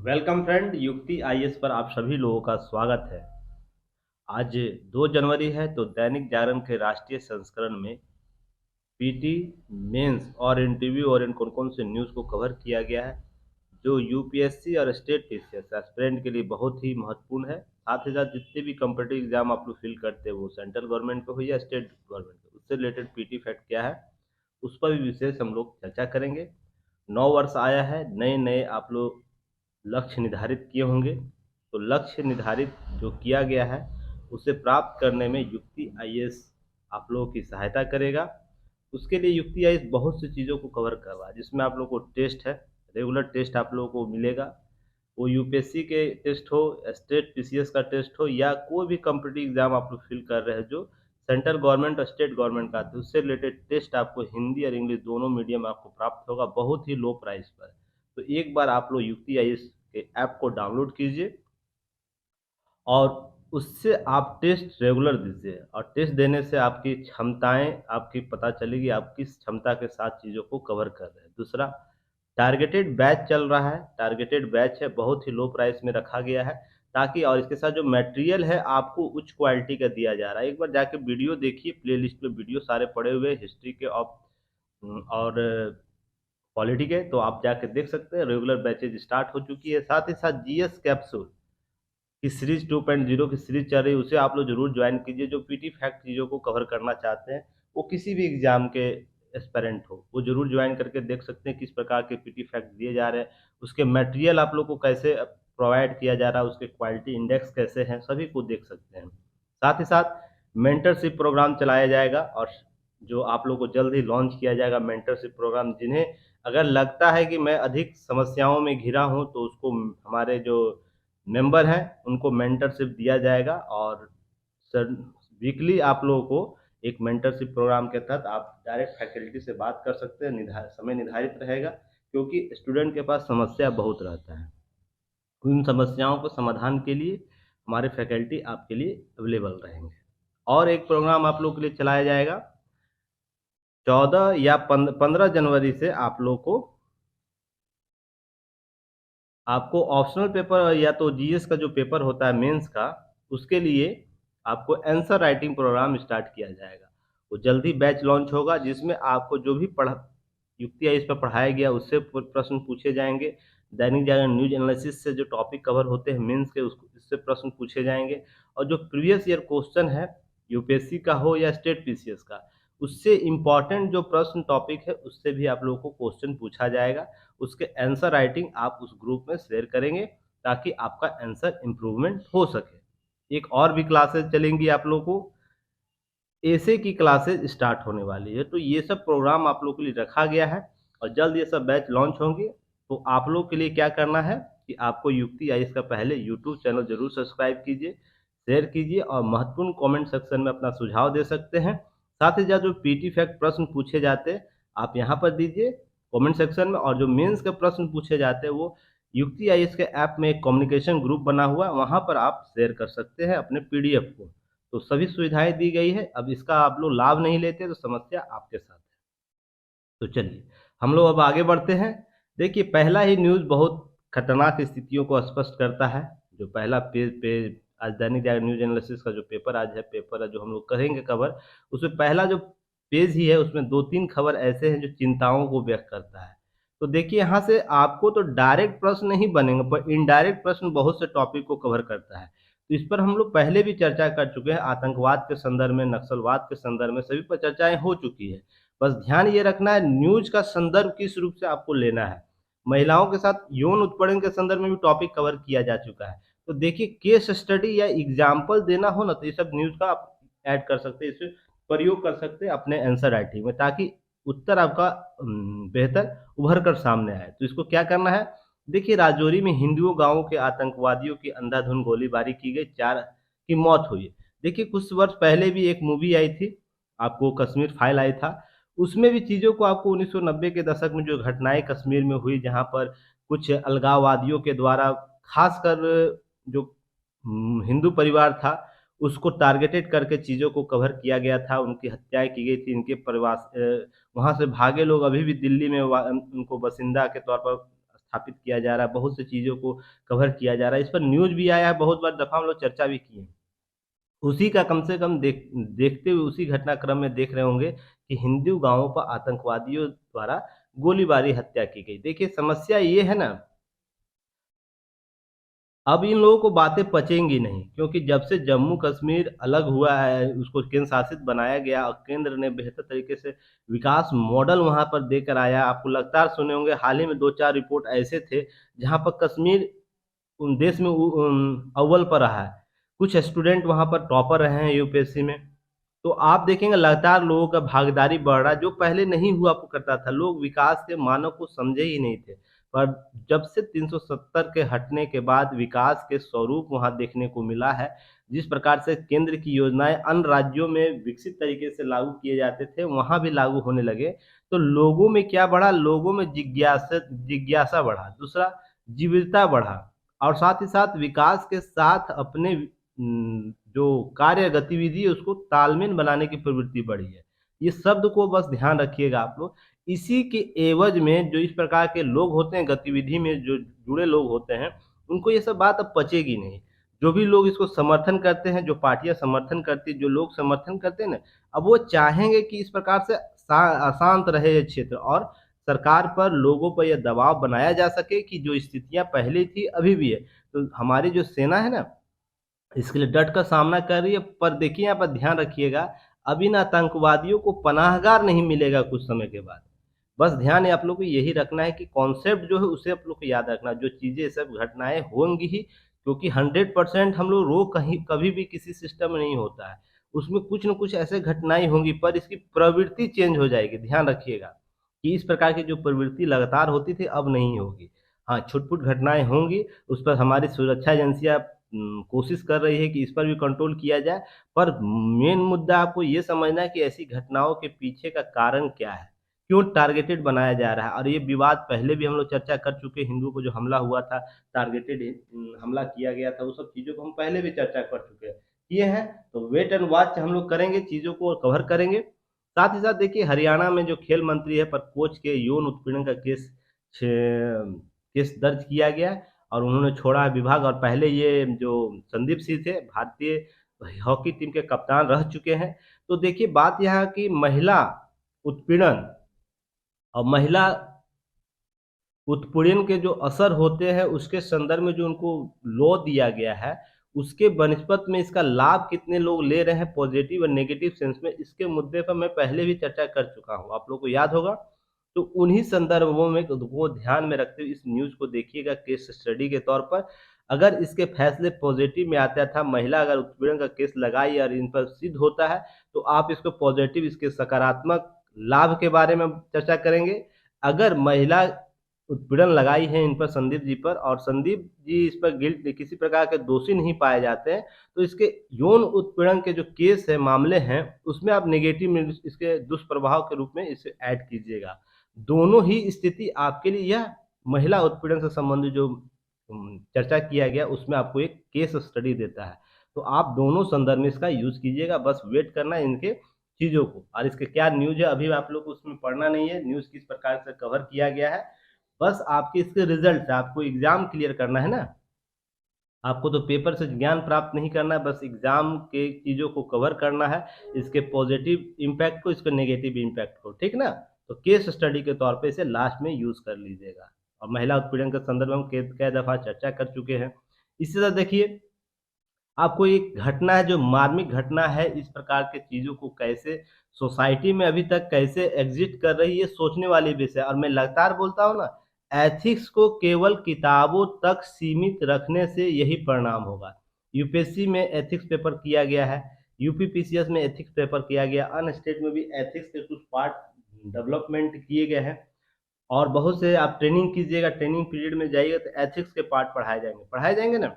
Welcome friend, युक्ति IAS पर आप सभी लोगों का स्वागत है। आज 2 जनवरी है तो दैनिक जागरण के राष्ट्रीय संस्करण में पीटी, मेंस और इंटरव्यू और इन कौन-कौन से न्यूज़ को कवर किया गया है, जो यूपीएससी और स्टेट पीसीएस एस्पिरेंट के लिए बहुत ही महत्वपूर्ण है। साथ ही साथ जितने भी कॉम्पिटिटिव एग्जाम आप लोग फिल करते हैं वो सेंट्रल गवर्नमेंट पे हो या स्टेट गवर्नमेंट पे, उससे रिलेटेड पीटी फैक्ट क्या है, उस पर भी विशेष हम लोग चर्चा करेंगे। नव वर्ष आया है, नए-नए आप लोग लक्ष्य निर्धारित किए होंगे, तो लक्ष्य निर्धारित जो किया गया है, उसे प्राप्त करने में युक्ति आईएएस आप लोगों की सहायता करेगा। उसके लिए युक्ति आईएएस बहुत सी चीज़ों को कवर कर रहा है, जिसमें आप लोगों को टेस्ट है, रेगुलर टेस्ट आप लोगों को मिलेगा। वो यूपीएससी के टेस्ट हो, स्टेट पीसीएस का टेस्ट हो या कोई भी कॉम्पिटिटिव एग्ज़ाम आप लोग फिल कर रहे हैं, जो सेंट्रल गवर्नमेंट और स्टेट गवर्नमेंट का आता है, उससे रिलेटेड टेस्ट आपको हिंदी और इंग्लिश दोनों मीडियम में आपको प्राप्त होगा, बहुत ही लो प्राइस पर। तो एक बार आप लोग युक्ति आईएएस के ऐप को डाउनलोड कीजिए और उससे आप टेस्ट रेगुलर दीजिए और टेस्ट देने से आपकी क्षमताएँ आपकी पता चलेगी, आप किस क्षमता के साथ चीज़ों को कवर कर रहे हैं। दूसरा, टारगेटेड बैच चल रहा है, टारगेटेड बैच है, बहुत ही लो प्राइस में रखा गया है, ताकि और इसके साथ जो मटेरियल है आपको उच्च क्वालिटी का दिया जा रहा है। एक बार जाके वीडियो देखिए, प्लेलिस्ट में वीडियो सारे पड़े हुए हैं हिस्ट्री के और पॉलिटी के, तो आप जाके देख सकते हैं। रेगुलर बैचेज़ स्टार्ट हो चुकी है, साथ ही साथ जीएस कैप्सूल की सीरीज़ 2.0 की सीरीज़ चल रही है, उसे आप लोग ज़रूर जॉइन कीजिए। जो पीटी फैक्ट चीज़ों को कवर करना चाहते हैं, वो किसी भी एग्ज़ाम के एस्पिरेंट हो, वो ज़रूर जॉइन करके देख सकते हैं किस प्रकार के पीटी फैक्ट दिए जा रहे हैं, उसके मटेरियल आप लोग को कैसे प्रोवाइड किया जा रहा है, उसके क्वालिटी इंडेक्स कैसे हैं, सभी को देख सकते हैं। साथ ही साथ मेंटरशिप प्रोग्राम चलाया जाएगा और जो आप लोग को जल्द ही लॉन्च किया जाएगा मेंटरशिप प्रोग्राम, जिन्हें अगर लगता है कि मैं अधिक समस्याओं में घिरा हूँ, तो उसको हमारे जो मेंबर हैं उनको मेंटरशिप दिया जाएगा और सर वीकली आप लोगों को एक मेंटरशिप प्रोग्राम के तहत आप डायरेक्ट फैकल्टी से बात कर सकते हैं। समय निर्धारित रहेगा, क्योंकि स्टूडेंट के पास समस्या बहुत रहता है। उन समस्याओं को समाधान के लिए हमारे फैकल्टी आपके लिए अवेलेबल रहेंगे। और एक प्रोग्राम आप लोगों के लिए चलाया जाएगा 14 या 15 जनवरी से आप लोग को आपको ऑप्शनल पेपर या तो जीएस का जो पेपर होता है मेंस का, उसके लिए आपको आंसर राइटिंग प्रोग्राम स्टार्ट किया जाएगा। वो जल्दी बैच लॉन्च होगा, जिसमें आपको जो भी युक्ति है इस पर पढ़ाया गया उससे प्रश्न पूछे जाएंगे। दैनिक जागरण न्यूज एनालिसिस से जो टॉपिक कवर होते हैं मेंस के, उसको इससे प्रश्न पूछे जाएंगे। और जो प्रीवियस ईयर क्वेश्चन है, यूपीएससी का हो या स्टेट पीसीएस का, उससे इम्पॉर्टेंट जो प्रश्न टॉपिक है उससे भी आप लोगों को क्वेश्चन पूछा जाएगा। उसके आंसर राइटिंग आप उस ग्रुप में शेयर करेंगे, ताकि आपका आंसर इम्प्रूवमेंट हो सके। एक और भी क्लासेस चलेंगी आप लोगों को, ऐसे की क्लासेस स्टार्ट होने वाली है, तो ये सब प्रोग्राम आप लोगों के लिए रखा गया है और जल्द ये सब बैच लॉन्च होंगे। तो आप लोग के लिए क्या करना है कि आपको युक्ति आईएएस का पहले यूट्यूब चैनल जरूर सब्सक्राइब कीजिए, शेयर कीजिए और महत्वपूर्ण कमेंट सेक्शन में अपना सुझाव दे सकते हैं। साथ ही साथ जो पीटी फैक्ट प्रश्न पूछे जाते हैं, आप यहाँ पर दीजिए कमेंट सेक्शन में, और जो मेंस के प्रश्न पूछे जाते हैं वो युक्ति आईएएस के ऐप में एक कम्युनिकेशन ग्रुप बना हुआ है, वहाँ पर आप शेयर कर सकते हैं अपने पीडीएफ को। तो सभी सुविधाएँ दी गई है, अब इसका आप लोग लाभ नहीं लेते तो समस्या आपके साथ है। तो चलिए, हम लोग अब आगे बढ़ते हैं। देखिए, पहला ही न्यूज़ बहुत खतरनाक स्थितियों को स्पष्ट करता है। जो पहला पेज पे आज दैनिक जागरण न्यूज एनालिसिस का जो पेपर आज है, पेपर है जो हम लोग करेंगे कवर, उसमें पहला जो पेज ही है उसमें 2-3 खबर ऐसे हैं जो चिंताओं को व्यक्त करता है। तो देखिए, यहाँ से आपको तो डायरेक्ट प्रश्न नहीं बनेंगे, पर इनडायरेक्ट प्रश्न बहुत से टॉपिक को कवर करता है। तो इस पर हम लोग पहले भी चर्चा कर चुके हैं, आतंकवाद के संदर्भ में, नक्सलवाद के संदर्भ में, सभी पर चर्चाएँ हो चुकी है। बस ध्यान ये रखना है न्यूज़ का संदर्भ किस रूप से आपको लेना है। महिलाओं के साथ यौन उत्पीड़न के संदर्भ में भी टॉपिक कवर किया जा चुका है। तो देखिए, केस स्टडी या एग्जाम्पल देना हो ना, तो ये सब न्यूज़ का आप ऐड कर सकते हैं, इसे प्रयोग कर सकते हैं अपने आंसर राइटिंग में, ताकि उत्तर आपका बेहतर उभर कर सामने आए। तो इसको क्या करना है, देखिए, राजौरी में हिंदुओं गाँवों के आतंकवादियों की अंधाधुंध गोलीबारी की गई, 4 की मौत हुई। देखिए, कुछ वर्ष पहले भी एक मूवी आई थी, आपको कश्मीर फाइल आई था, उसमें भी चीज़ों को आपको 1990 के दशक में जो घटनाएँ कश्मीर में हुई, जहाँ पर कुछ अलगाववादियों के द्वारा खासकर जो हिंदू परिवार था, उसको टारगेटेड करके चीज़ों को कवर किया गया था, उनकी हत्याएँ की गई थी, वहाँ से भागे लोग अभी भी दिल्ली में उनको बसिंदा के तौर पर स्थापित किया जा रहा है, बहुत सी चीज़ों को कवर किया जा रहा है। इस पर न्यूज़ भी आया है, बहुत बार दफ़ा हम लोग चर्चा भी किए हैं। उसी का कम से कम देखते हुए उसी घटनाक्रम में देख रहे होंगे कि हिंदू गाँवों पर आतंकवादियों द्वारा गोलीबारी हत्या की गई। देखिए समस्या ये है ना, अब इन लोगों को बातें पचेंगी नहीं, क्योंकि जब से जम्मू कश्मीर अलग हुआ है, उसको केंद्र शासित बनाया गया और केंद्र ने बेहतर तरीके से विकास मॉडल वहाँ पर देकर आया। आपको लगातार सुने होंगे, हाल ही में 2-4 रिपोर्ट ऐसे थे जहाँ पर कश्मीर देश में अव्वल पर रहा है। कुछ स्टूडेंट वहाँ पर टॉपर रहे हैं यूपीएससी में। तो आप देखेंगे लगातार लोगों का भागीदारी बढ़ रहा है, जो पहले नहीं हुआ करता था। लोग विकास के मानक को समझे ही नहीं थे। पर जब से 370 के हटने के बाद विकास के स्वरूप वहाँ देखने को मिला है, जिस प्रकार से केंद्र की योजनाएँ अन्य राज्यों में विकसित तरीके से लागू किए जाते थे, वहाँ भी लागू होने लगे। तो लोगों में क्या बढ़ा? लोगों में जिज्ञासा बढ़ा, दूसरा जीवटता बढ़ा और साथ ही साथ विकास के साथ अपने जो कार्य गतिविधि है उसको तालमेल बनाने की प्रवृत्ति बढ़ी है। ये शब्द को बस ध्यान रखिएगा आप लोग। इसी के एवज में जो इस प्रकार के लोग होते हैं, गतिविधि में जो जुड़े लोग होते हैं, उनको ये सब बात अब पचेगी नहीं। जो भी लोग इसको समर्थन करते हैं, जो पार्टियाँ समर्थन करती हैं, जो लोग समर्थन करते हैं ना, अब वो चाहेंगे कि इस प्रकार से अशांत रहे ये क्षेत्र और सरकार पर, लोगों पर यह दबाव बनाया जा सके कि जो स्थितियाँ पहले थी अभी भी है। तो हमारी जो सेना है ना, इसके लिए डट कर सामना कर रही है। पर देखिए यहाँ पर ध्यान रखिएगा, अब इन आतंकवादियों को पनाहगार नहीं मिलेगा कुछ समय के बाद। बस ध्यान है आप लोग को यही रखना है कि कॉन्सेप्ट जो है उसे आप लोग को याद रखना है। जो चीज़ें सब घटनाएँ होंगी ही, क्योंकि 100% हम लोग रोग कहीं कभी भी किसी सिस्टम में नहीं होता है। उसमें कुछ न कुछ ऐसे घटनाएँ होंगी, पर इसकी प्रवृत्ति चेंज हो जाएगी। ध्यान रखिएगा कि इस प्रकार की जो प्रवृत्ति लगातार होती थी अब नहीं होगी। हाँ, छुट-पुट घटनाएँ होंगी, उस पर हमारी सुरक्षा एजेंसियाँ कोशिश कर रही है कि इस पर भी कंट्रोल किया जाए। पर मेन मुद्दा आपको ये समझना है कि ऐसी घटनाओं के पीछे का कारण क्या है? क्यों टारगेटेड बनाया जा रहा है? और ये विवाद पहले भी हम लोग चर्चा कर चुके हैं, हिंदुओं को जो हमला हुआ था, टारगेटेड हमला किया गया था, वो सब चीज़ों को हम पहले भी चर्चा कर चुके हैं। किए हैं, तो वेट एंड वॉच हम लोग करेंगे, चीज़ों को कवर करेंगे। साथ ही साथ देखिए हरियाणा में जो खेल मंत्री है पर कोच के यौन उत्पीड़न का छे केस दर्ज किया गया है और उन्होंने छोड़ा विभाग। और पहले ये जो संदीप सिंह थे, भारतीय हॉकी टीम के कप्तान रह चुके हैं। तो देखिए बात यहाँ की महिला उत्पीड़न और महिला उत्पीड़न के जो असर होते हैं उसके संदर्भ में जो उनको लॉ दिया गया है, उसके बनिस्बत में इसका लाभ कितने लोग ले रहे हैं पॉजिटिव और नेगेटिव सेंस में, इसके मुद्दे पर मैं पहले भी चर्चा कर चुका हूँ, आप लोग को याद होगा। तो उन्हीं संदर्भों में को ध्यान में रखते हुए इस न्यूज़ को देखिएगा केस स्टडी के तौर पर। अगर इसके फैसले पॉजिटिव में आता था, महिला अगर उत्पीड़न का केस लगाई और इन पर सिद्ध होता है, तो आप इसको पॉजिटिव, इसके सकारात्मक लाभ के बारे में चर्चा करेंगे। अगर महिला उत्पीड़न लगाई है इन पर, संदीप जी पर, और संदीप जी इस पर गिल्ट किसी प्रकार के दोषी नहीं पाए जाते हैं, तो इसके यौन उत्पीड़न के जो केस है, मामले हैं, उसमें आप नेगेटिव में इसके दुष्प्रभाव के रूप में इसे ऐड कीजिएगा। दोनों ही स्थिति आपके लिए, यह महिला उत्पीड़न से संबंधित जो चर्चा किया गया उसमें आपको एक केस स्टडी देता है। तो आप दोनों संदर्भ में इसका यूज़ कीजिएगा, बस वेट करना है इनके चीज़ों को। और इसके क्या न्यूज़ है अभी आप लोग को उसमें पढ़ना नहीं है, न्यूज़ किस प्रकार से कवर किया गया है। बस आपके इसके रिजल्ट, आपको एग्ज़ाम क्लियर करना है ना, आपको तो पेपर से ज्ञान प्राप्त नहीं करना है, बस एग्ज़ाम के चीज़ों को कवर करना है, इसके पॉजिटिव इम्पैक्ट को, इसके नेगेटिव इम्पैक्ट को, ठीक ना? तो केस स्टडी के तौर पे इसे लास्ट में यूज़ कर लीजिएगा। और महिला उत्पीड़न के संदर्भ में हम कई दफ़ा चर्चा कर चुके हैं। इसी तरह देखिए, आपको एक घटना है जो मार्मिक घटना है, इस प्रकार के चीज़ों को कैसे सोसाइटी में अभी तक कैसे एग्ज़िस्ट कर रही है, ये सोचने वाली विषय है। और मैं लगातार बोलता हूँ ना, एथिक्स को केवल किताबों तक सीमित रखने से यही परिणाम होगा। यूपीएससी में एथिक्स पेपर किया गया है, यूपीपीसीएस में एथिक्स पेपर किया गया, अन्य स्टेट में भी एथिक्स के कुछ पार्ट डेवलपमेंट किए गए हैं। और बहुत से आप ट्रेनिंग कीजिएगा, ट्रेनिंग पीरियड में जाइएगा तो एथिक्स के पार्ट पढ़ाए जाएँगे ना?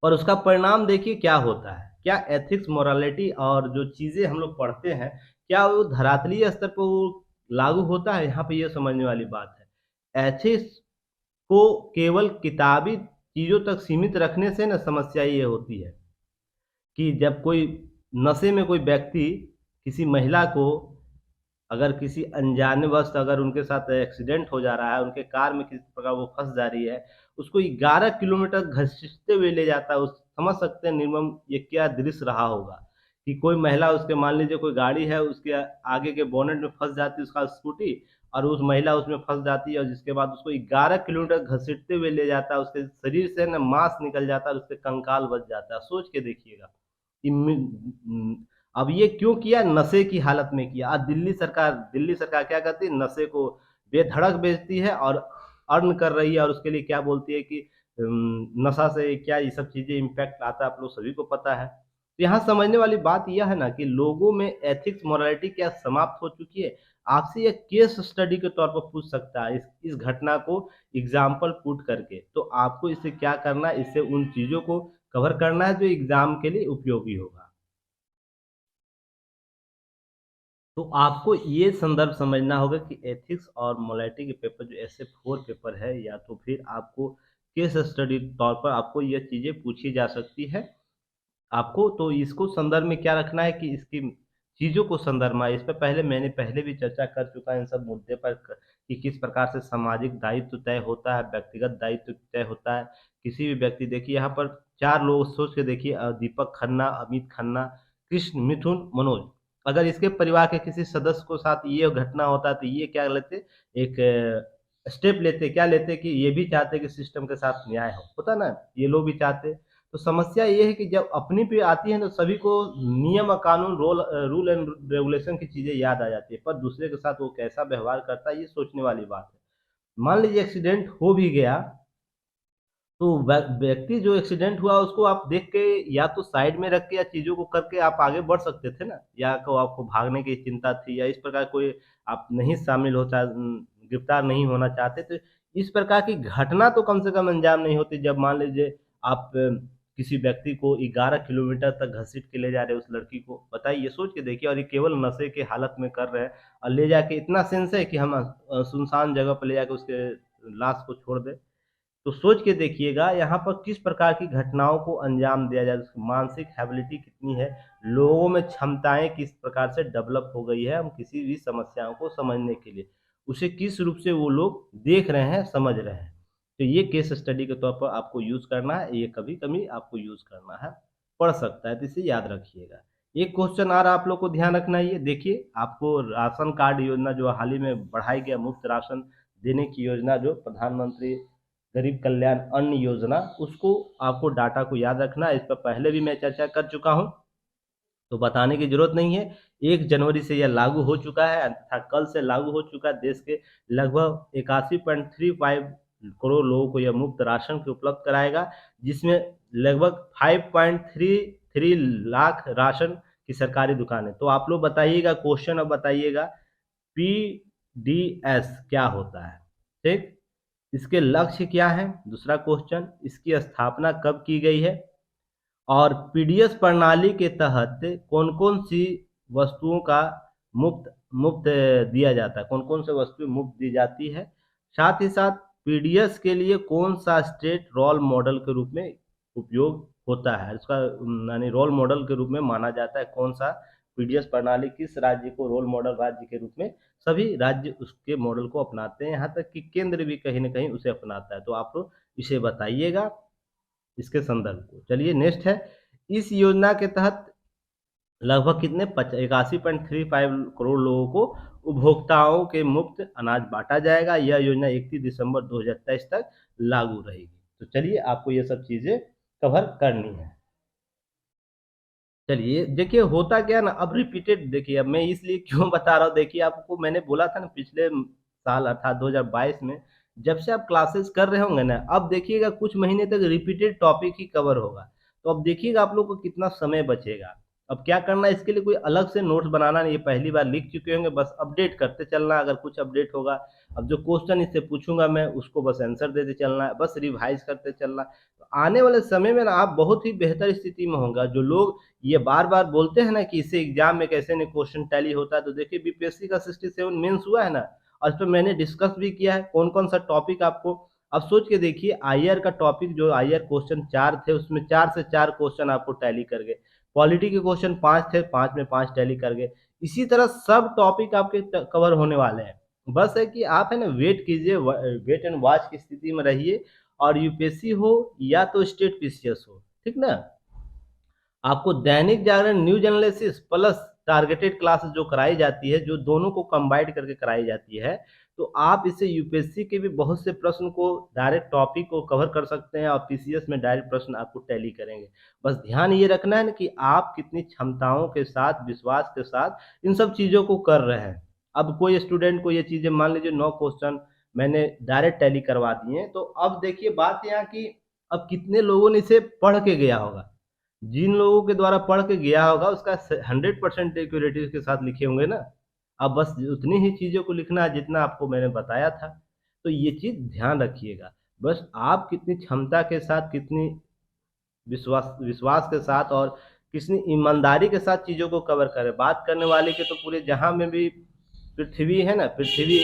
और उसका परिणाम देखिए क्या होता है। क्या एथिक्स, मोरालिटी और जो चीज़ें हम लोग पढ़ते हैं, क्या वो धरातलीय स्तर पे वो लागू होता है? यहाँ पे ये समझने वाली बात है। एथिक्स को केवल किताबी चीज़ों तक सीमित रखने से ना समस्या ये होती है कि जब कोई नशे में कोई व्यक्ति किसी महिला को अगर किसी अनजानेवश अगर उनके साथ एक्सीडेंट हो जा रहा है, उनके कार में किसी प्रकार वो फँस जा रही है, उसको 11 किलोमीटर घसीटते हुए ले जाता है। उस समझ सकते हैं निर्मम ये क्या दृश्य रहा होगा कि कोई महिला उसके मान लीजिए कोई गाड़ी है, उसके आगे के बोनेट में फँस जाती है उसका स्कूटी और उस महिला उसमें फँस जाती है और जिसके बाद उसको 11 किलोमीटर घसीटते हुए ले जाता है। उसके शरीर से ना मांस निकल जाता है और उसके कंकाल बच जाता है। सोच के देखिएगा। अब ये क्यों किया? नशे की हालत में किया। आज दिल्ली सरकार क्या करती है? नशे को बेधड़क बेचती है और अर्न कर रही है और उसके लिए क्या बोलती है कि नशा से क्या ये सब चीजें इम्पैक्ट आता है, आप लोग सभी को पता है। तो यहाँ समझने वाली बात यह है ना कि लोगों में एथिक्स मोरालिटी क्या समाप्त हो चुकी है। आपसे ये केस स्टडी के तौर पर पूछ सकता है इस घटना को एग्जाम्पल पुट करके। तो आपको इससे क्या करना है? इससे उन चीजों को कवर करना है जो एग्जाम के लिए उपयोगी होगा। तो आपको ये संदर्भ समझना होगा कि एथिक्स और मोरालिटी के पेपर जो ऐसे 4 पेपर है या तो फिर आपको केस स्टडी तौर पर आपको ये चीज़ें पूछी जा सकती है। आपको तो इसको संदर्भ में क्या रखना है कि इसकी चीज़ों को संदर्भ में इस पे मैंने पहले भी चर्चा कर चुका है इन सब मुद्दे पर कि किस प्रकार से सामाजिक दायित्व तय होता है, व्यक्तिगत दायित्व तय होता है। किसी भी व्यक्ति देखिए यहाँ पर 4 लोग सोच के देखिए दीपक खन्ना, अमित खन्ना, कृष्ण, मिथुन, मनोज। अगर इसके परिवार के किसी सदस्य को साथ ये घटना होता तो ये क्या लेते? एक स्टेप लेते, क्या लेते कि ये भी चाहते कि सिस्टम के साथ न्याय हो। होता ना? ये लोग भी चाहते। तो समस्या ये है कि जब अपनी पे आती है तो सभी को नियम और कानून रूल एंड रेगुलेशन की चीज़ें याद आ जाती है, पर दूसरे के साथ वो कैसा व्यवहार करता है ये सोचने वाली बात है। मान लीजिए एक्सीडेंट हो भी गया तो व्यक्ति जो एक्सीडेंट हुआ उसको आप देख के या तो साइड में रख के या चीज़ों को करके आप आगे बढ़ सकते थे ना, या को आपको भागने की चिंता थी या इस प्रकार कोई आप नहीं शामिल हो गिरफ्तार नहीं होना चाहते तो इस प्रकार की घटना तो कम से कम अंजाम नहीं होती। जब मान लीजिए आप किसी व्यक्ति को 11 किलोमीटर तक घसीट के ले जा रहे हैं उस लड़की को, बताइए, ये सोच के देखिए, और ये केवल नशे के हालत में कर रहे हैं और ले जाके इतना सेंस है कि हम सुनसान जगह पर ले जाके उसके लाश को छोड़ दें। तो सोच के देखिएगा यहाँ पर किस प्रकार की घटनाओं को अंजाम दिया जाए, मानसिक हैबिलिटी कितनी है, लोगों में क्षमताएं किस प्रकार से डेवलप हो गई है हम किसी भी समस्याओं को समझने के लिए, उसे किस रूप से वो लोग देख रहे हैं, समझ रहे हैं। तो ये केस स्टडी के तौर पर आपको यूज करना है, ये कभी कभी आपको यूज करना है, पढ़ सकता है, तो इसे याद रखिएगा। एक क्वेश्चन आ रहा है, आप लोग को ध्यान रखना है। ये देखिए, आपको राशन कार्ड योजना जो हाल ही में बढ़ाई गया, मुफ्त राशन देने की योजना जो प्रधानमंत्री गरीब कल्याण अन्न योजना, उसको आपको डाटा को याद रखना है। इस पर पहले भी मैं चर्चा कर चुका हूँ, तो बताने की जरूरत नहीं है। 1 जनवरी से यह लागू हो चुका है तथा कल से लागू हो चुका है। देश के लगभग 81.35 करोड़ लोगों को यह मुफ्त राशन के उपलब्ध कराएगा, जिसमें लगभग 5.33 लाख राशन की सरकारी दुकानें। तो आप लोग बताइएगा, क्वेश्चन अब बताइएगा, पीडीएस क्या होता है? ठीक, इसके लक्ष्य क्या है? दूसरा क्वेश्चन, इसकी स्थापना कब की गई है और पीडीएस प्रणाली के तहत कौन-कौन सी वस्तुओं का मुफ्त मुफ्त दिया जाता है, कौन-कौन से वस्तुएं मुफ्त दी जाती है। साथ ही साथ पीडीएस के लिए कौन सा स्टेट रोल मॉडल के रूप में उपयोग होता है, इसका यानी रोल मॉडल के रूप में माना जाता है। कौन सा पीडीएस प्रणाली किस राज्य को रोल मॉडल राज्य के रूप में, सभी राज्य उसके मॉडल को अपनाते हैं, यहाँ तक कि केंद्र भी कहीं न कहीं उसे अपनाता है। तो आप लोग इसे बताइएगा, इसके संदर्भ को। चलिए नेक्स्ट है, इस योजना के तहत लगभग कितने 81.35 करोड़ लोगों को उपभोक्ताओं के मुफ्त अनाज बांटा जाएगा। यह योजना 31 दिसंबर 2023 तक लागू रहेगी। तो चलिए, आपको ये सब चीजें कवर करनी है। चलिए देखिए, होता क्या ना, अब रिपीटेड देखिए, अब मैं इसलिए क्यों बता रहा हूँ, देखिए आपको मैंने बोला था ना पिछले साल अर्थात 2022 में, जब से आप क्लासेस कर रहे होंगे ना, अब देखिएगा कुछ महीने तक रिपीटेड टॉपिक ही कवर होगा। तो अब देखिएगा आप लोग को कितना समय बचेगा। अब क्या करना है, इसके लिए कोई अलग से नोट्स बनाना नहीं, ये पहली बार लिख चुके होंगे, बस अपडेट करते चलना अगर कुछ अपडेट होगा। अब जो क्वेश्चन इससे पूछूंगा मैं उसको बस आंसर देते चलना है, बस रिवाइज करते चलना। तो आने वाले समय में ना आप बहुत ही बेहतर स्थिति में होगा। जो लोग ये बार बार बोलते हैं ना कि इससे एग्जाम में कैसे नहीं क्वेश्चन टैली होता है, तो देखिए बीपीएससी का 67 मेंस हुआ है ना, और इस पर मैंने डिस्कस भी किया है कौन कौन सा टॉपिक आपको। अब सोच के देखिए, आईआर का टॉपिक जो आईआर क्वेश्चन 4 थे उसमें 4 से 4 क्वेश्चन आपको टैली कर गए। पॉलिटी के क्वेश्चन 5 थे, 5 में 5 टैली कर गए। इसी तरह सब टॉपिक आपके कवर होने वाले हैं। बस है कि आप है ना वेट कीजिए, वेट एंड वॉच की स्थिति में रहिए, और यूपीएससी हो या तो स्टेट पीसीएस हो, ठीक ना। आपको Dainik Jagran news analysis plus targeted classes जो कराई जाती है, जो दोनों को कंबाइंड करके कराई जाती है, तो आप इससे यूपीएससी के भी बहुत से प्रश्न को, डायरेक्ट टॉपिक को कवर कर सकते हैं, और पीसीएस में डायरेक्ट प्रश्न आपको टैली करेंगे। बस ध्यान ये रखना है ना कि आप कितनी क्षमताओं के साथ, विश्वास के साथ इन सब चीज़ों को कर रहे हैं। अब कोई स्टूडेंट को ये चीज़ें, मान लीजिए 9 क्वेश्चन मैंने डायरेक्ट टैली करवा दिए हैं, तो अब देखिए बात यहाँ की, अब कितने लोगों ने इसे पढ़ के गया होगा। जिन लोगों के द्वारा पढ़ के गया होगा उसका 100% एक्यूरेटी के साथ लिखे होंगे ना। अब बस उतनी ही चीज़ों को लिखना है जितना आपको मैंने बताया था। तो ये चीज़ ध्यान रखिएगा। बस आप कितनी क्षमता के साथ, कितनी विश्वास विश्वास के साथ, और कितनी ईमानदारी के साथ चीज़ों को कवर करें। बात करने वाले के तो पूरे जहाँ में भी पृथ्वी है ना, पृथ्वी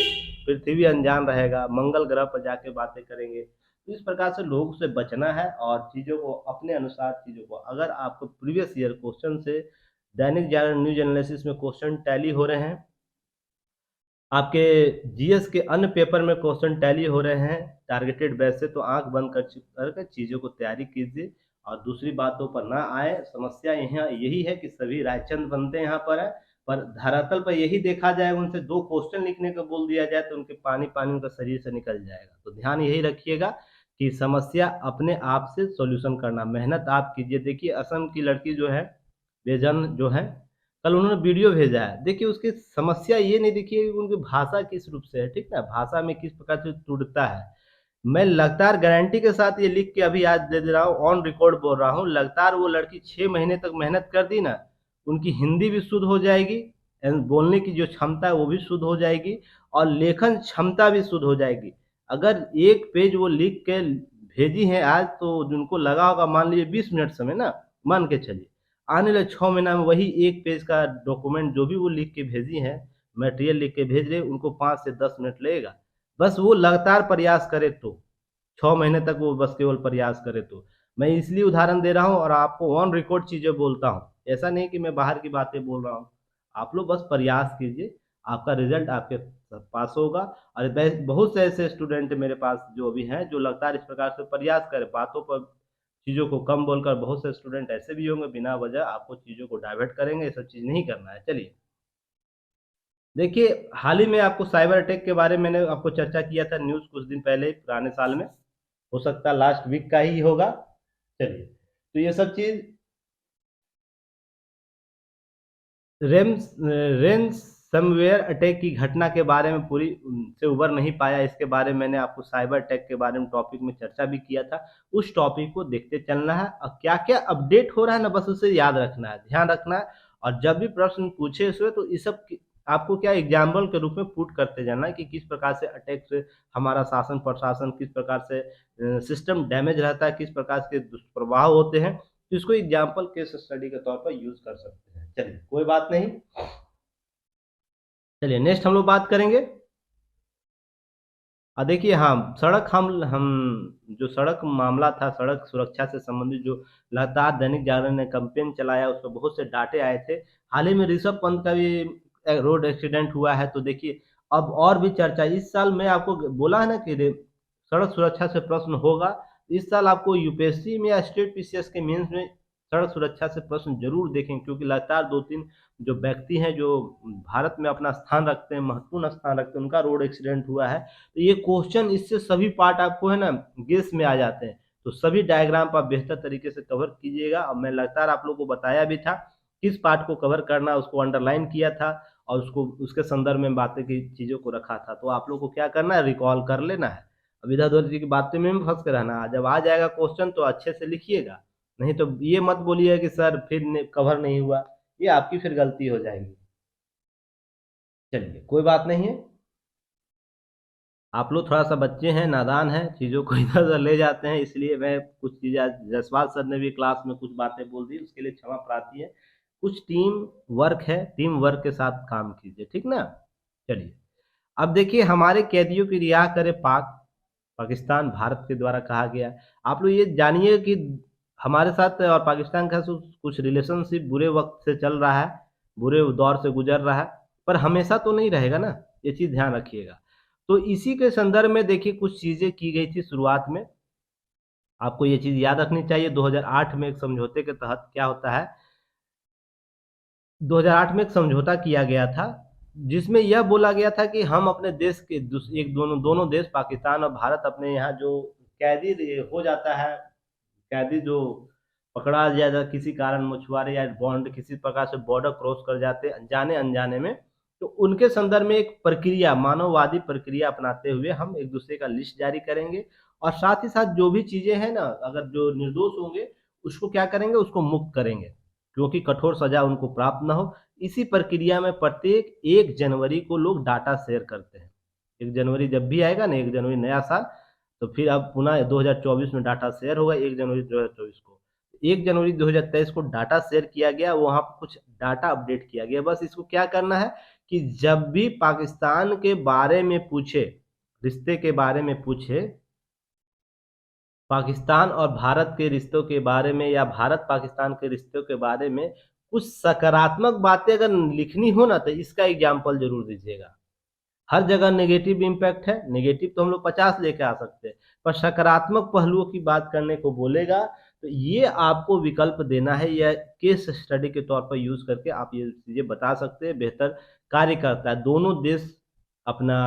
पृथ्वी अनजान रहेगा, मंगल ग्रह पर जाके बातें करेंगे। तो इस प्रकार से लोगों से बचना है, और चीज़ों को अपने अनुसार, चीज़ों को, अगर आपको प्रीवियस ईयर क्वेश्चन से दैनिक जागरण न्यूज एनालिसिस में क्वेश्चन टैली हो रहे हैं, आपके जीएस के अन्य पेपर में क्वेश्चन टैली हो रहे हैं टारगेटेड बेस से, तो आंख बंद कर चीज़ों को तैयारी कीजिए, और दूसरी बातों पर ना आए। समस्या यहाँ यही है कि सभी रायचंद बनते यहाँ पर है, पर धरातल पर यही देखा जाए, उनसे 2 क्वेश्चन लिखने को बोल दिया जाए तो उनके पानी पानी उनका शरीर से निकल जाएगा। तो ध्यान यही रखिएगा कि समस्या अपने आप से सॉल्यूशन करना, मेहनत आप कीजिए। देखिए असम की लड़की जो है, बेजन जो है, कल उन्होंने वीडियो भेजा है। देखिए उसकी समस्या ये नहीं दिखी है कि उनकी भाषा किस रूप से है, ठीक ना, भाषा में किस प्रकार से टूटता है। मैं लगातार गारंटी के साथ ये लिख के अभी आज दे दे रहा हूँ, ऑन रिकॉर्ड बोल रहा हूँ, लगातार वो लड़की 6 महीने तक मेहनत कर दी ना, उनकी हिंदी भी शुद्ध हो जाएगी, एंड बोलने की जो क्षमता है वो भी शुद्ध हो जाएगी, और लेखन क्षमता भी शुद्ध हो जाएगी। अगर एक पेज वो लिख के भेजी है आज, तो जिनको लगा होगा मान लीजिए 20 मिनट समय ना, मान के चलिए आने वाले 6 महीना में वही एक पेज का डॉक्यूमेंट जो भी वो लिख के भेजी है, मटेरियल लिख के भेज रहे, उनको 5 से 10 मिनट लगेगा। बस वो लगातार प्रयास करे तो 6 महीने तक वो बस केवल प्रयास करे तो। मैं इसलिए उदाहरण दे रहा हूँ, और आपको ऑन रिकॉर्ड चीज़ें बोलता हूँ, ऐसा नहीं कि मैं बाहर की बातें बोल रहा हूँ। आप लोग बस प्रयास कीजिए, आपका रिजल्ट आपके पास होगा। और बहुत से ऐसे स्टूडेंट मेरे पास जो भी हैं, जो लगातार इस प्रकार से प्रयास करें, बातों पर चीज़ों को कम बोलकर। बहुत से स्टूडेंट ऐसे भी होंगे बिना वजह आपको चीज़ों को डाइवर्ट करेंगे, ये सब चीज़ नहीं करना है। चलिए देखिए, हाल ही में आपको साइबर अटैक के बारे में मैंने आपको चर्चा किया था, न्यूज़ कुछ दिन पहले, पुराने साल में, हो सकता है लास्ट वीक का ही होगा। चलिए, तो ये सब चीज़ रेम्स रेंसमवेयर अटैक की घटना के बारे में पूरी से उबर नहीं पाया, इसके बारे में मैंने आपको साइबर अटैक के बारे में टॉपिक में चर्चा भी किया था। उस टॉपिक को देखते चलना है, और क्या क्या अपडेट हो रहा है ना, बस उसे याद रखना है, ध्यान रखना है। और जब भी प्रश्न पूछे उसमें, तो इस सब आपको क्या एग्जाम्पल के रूप में पुट करते जाना है कि किस प्रकार से अटैक से हमारा शासन प्रशासन, किस प्रकार से सिस्टम डैमेज रहता है, किस प्रकार के दुष्प्रभाव होते हैं। तो इसको एग्जाम्पल केस स्टडी के तौर पर यूज कर सकते हैं। चलिए कोई बात नहीं। चलिए नेक्स्ट हम लोग बात करेंगे। देखिए, हाँ, सड़क, हम जो सड़क मामला था, सड़क सुरक्षा से संबंधित जो लगातार दैनिक जागरण ने कैंपेन चलाया, उसमें बहुत से डाटे आए थे। हाल ही में ऋषभ पंत का भी रोड एक्सीडेंट हुआ है, तो देखिए अब और भी चर्चा। इस साल मैं आपको बोला है ना कि सड़क सुरक्षा से प्रश्न होगा। इस साल आपको यूपीएससी में या स्टेट पीसीएस के मेंस में सड़क सुरक्षा से प्रश्न जरूर देखें, क्योंकि लगातार 2-3 जो व्यक्ति हैं जो भारत में अपना स्थान रखते हैं, महत्वपूर्ण स्थान रखते हैं, उनका रोड एक्सीडेंट हुआ है। तो ये क्वेश्चन, इससे सभी पार्ट आपको है ना गेस में आ जाते हैं। तो सभी डायग्राम पर बेहतर तरीके से कवर कीजिएगा, और मैं लगातार आप लोगों को बताया भी था किस पार्ट को कवर करना है, उसको अंडरलाइन किया था, और उसको उसके संदर्भ में बातें की चीज़ों को रखा था। तो आप लोग को क्या करना है, रिकॉल कर लेना है। अब इधर उधर की बातें में फंस के रहना है। जब आ जाएगा क्वेश्चन तो अच्छे से लिखिएगा, नहीं तो ये मत बोलिए कि सर फिर कवर नहीं हुआ, ये आपकी फिर गलती हो जाएगी। चलिए कोई बात नहीं है। आप लोग थोड़ा सा बच्चे हैं, नादान हैं, चीज़ों को इधर उधर ले जाते हैं, इसलिए मैं कुछ चीज़ें, आज जसपाल सर ने भी क्लास में कुछ बातें बोल दी, उसके लिए क्षमा प्रार्थी है। कुछ टीम वर्क है, टीम वर्क के साथ काम कीजिए, ठीक ना। चलिए, अब देखिए, हमारे कैदियों की रिहा करे पाकिस्तान, भारत के द्वारा कहा गया। आप लोग ये जानिए कि हमारे साथ और पाकिस्तान का कुछ रिलेशनशिप बुरे वक्त से चल रहा है, बुरे दौर से गुजर रहा है, पर हमेशा तो नहीं रहेगा ना, ये चीज़ ध्यान रखिएगा। तो इसी के संदर्भ में देखिए कुछ चीज़ें की गई थी शुरुआत में, आपको ये चीज़ याद रखनी चाहिए। 2008 में एक समझौते के तहत क्या होता है, 2008 में एक समझौता किया गया था, जिसमें यह बोला गया था कि हम अपने देश के एक दोनों दोनों देश पाकिस्तान और भारत अपने यहाँ जो कैदी हो जाता है, कैदी जो पकड़ा जाएगा किसी कारण, मछुआरे या बॉन्ड किसी प्रकार से बॉर्डर क्रॉस कर जाते जाने अनजाने में, तो उनके संदर्भ में एक प्रक्रिया, मानववादी प्रक्रिया अपनाते हुए हम एक दूसरे का लिस्ट जारी करेंगे, और साथ ही साथ जो भी चीजें हैं ना, अगर जो निर्दोष होंगे उसको क्या करेंगे, उसको मुक्त करेंगे, क्योंकि कठोर सजा उनको प्राप्त ना हो। इसी प्रक्रिया में प्रत्येक 1 जनवरी को लोग डाटा शेयर करते हैं। 1 जनवरी जब भी आएगा ना, 1 जनवरी नया साल, तो फिर अब पुनः 2024 में डाटा शेयर होगा 1 जनवरी 2024 को। 1 जनवरी 2023 को डाटा शेयर किया गया, वहां पर कुछ डाटा अपडेट किया गया। बस इसको क्या करना है कि जब भी पाकिस्तान के बारे में पूछे, रिश्ते के बारे में पूछे, पाकिस्तान और भारत के रिश्तों के बारे में या भारत पाकिस्तान के रिश्तों के बारे में कुछ सकारात्मक बातें अगर लिखनी हो ना, तो इसका एग्जाम्पल जरूर दीजिएगा। हर जगह नेगेटिव इम्पैक्ट है, नेगेटिव तो हम लोग 50 लेके आ सकते हैं, पर सकारात्मक पहलुओं की बात करने को बोलेगा तो ये आपको विकल्प देना है, या केस स्टडी के तौर पर यूज करके आप ये चीजें बता सकते हैं, बेहतर कार्य करता है। दोनों देश अपना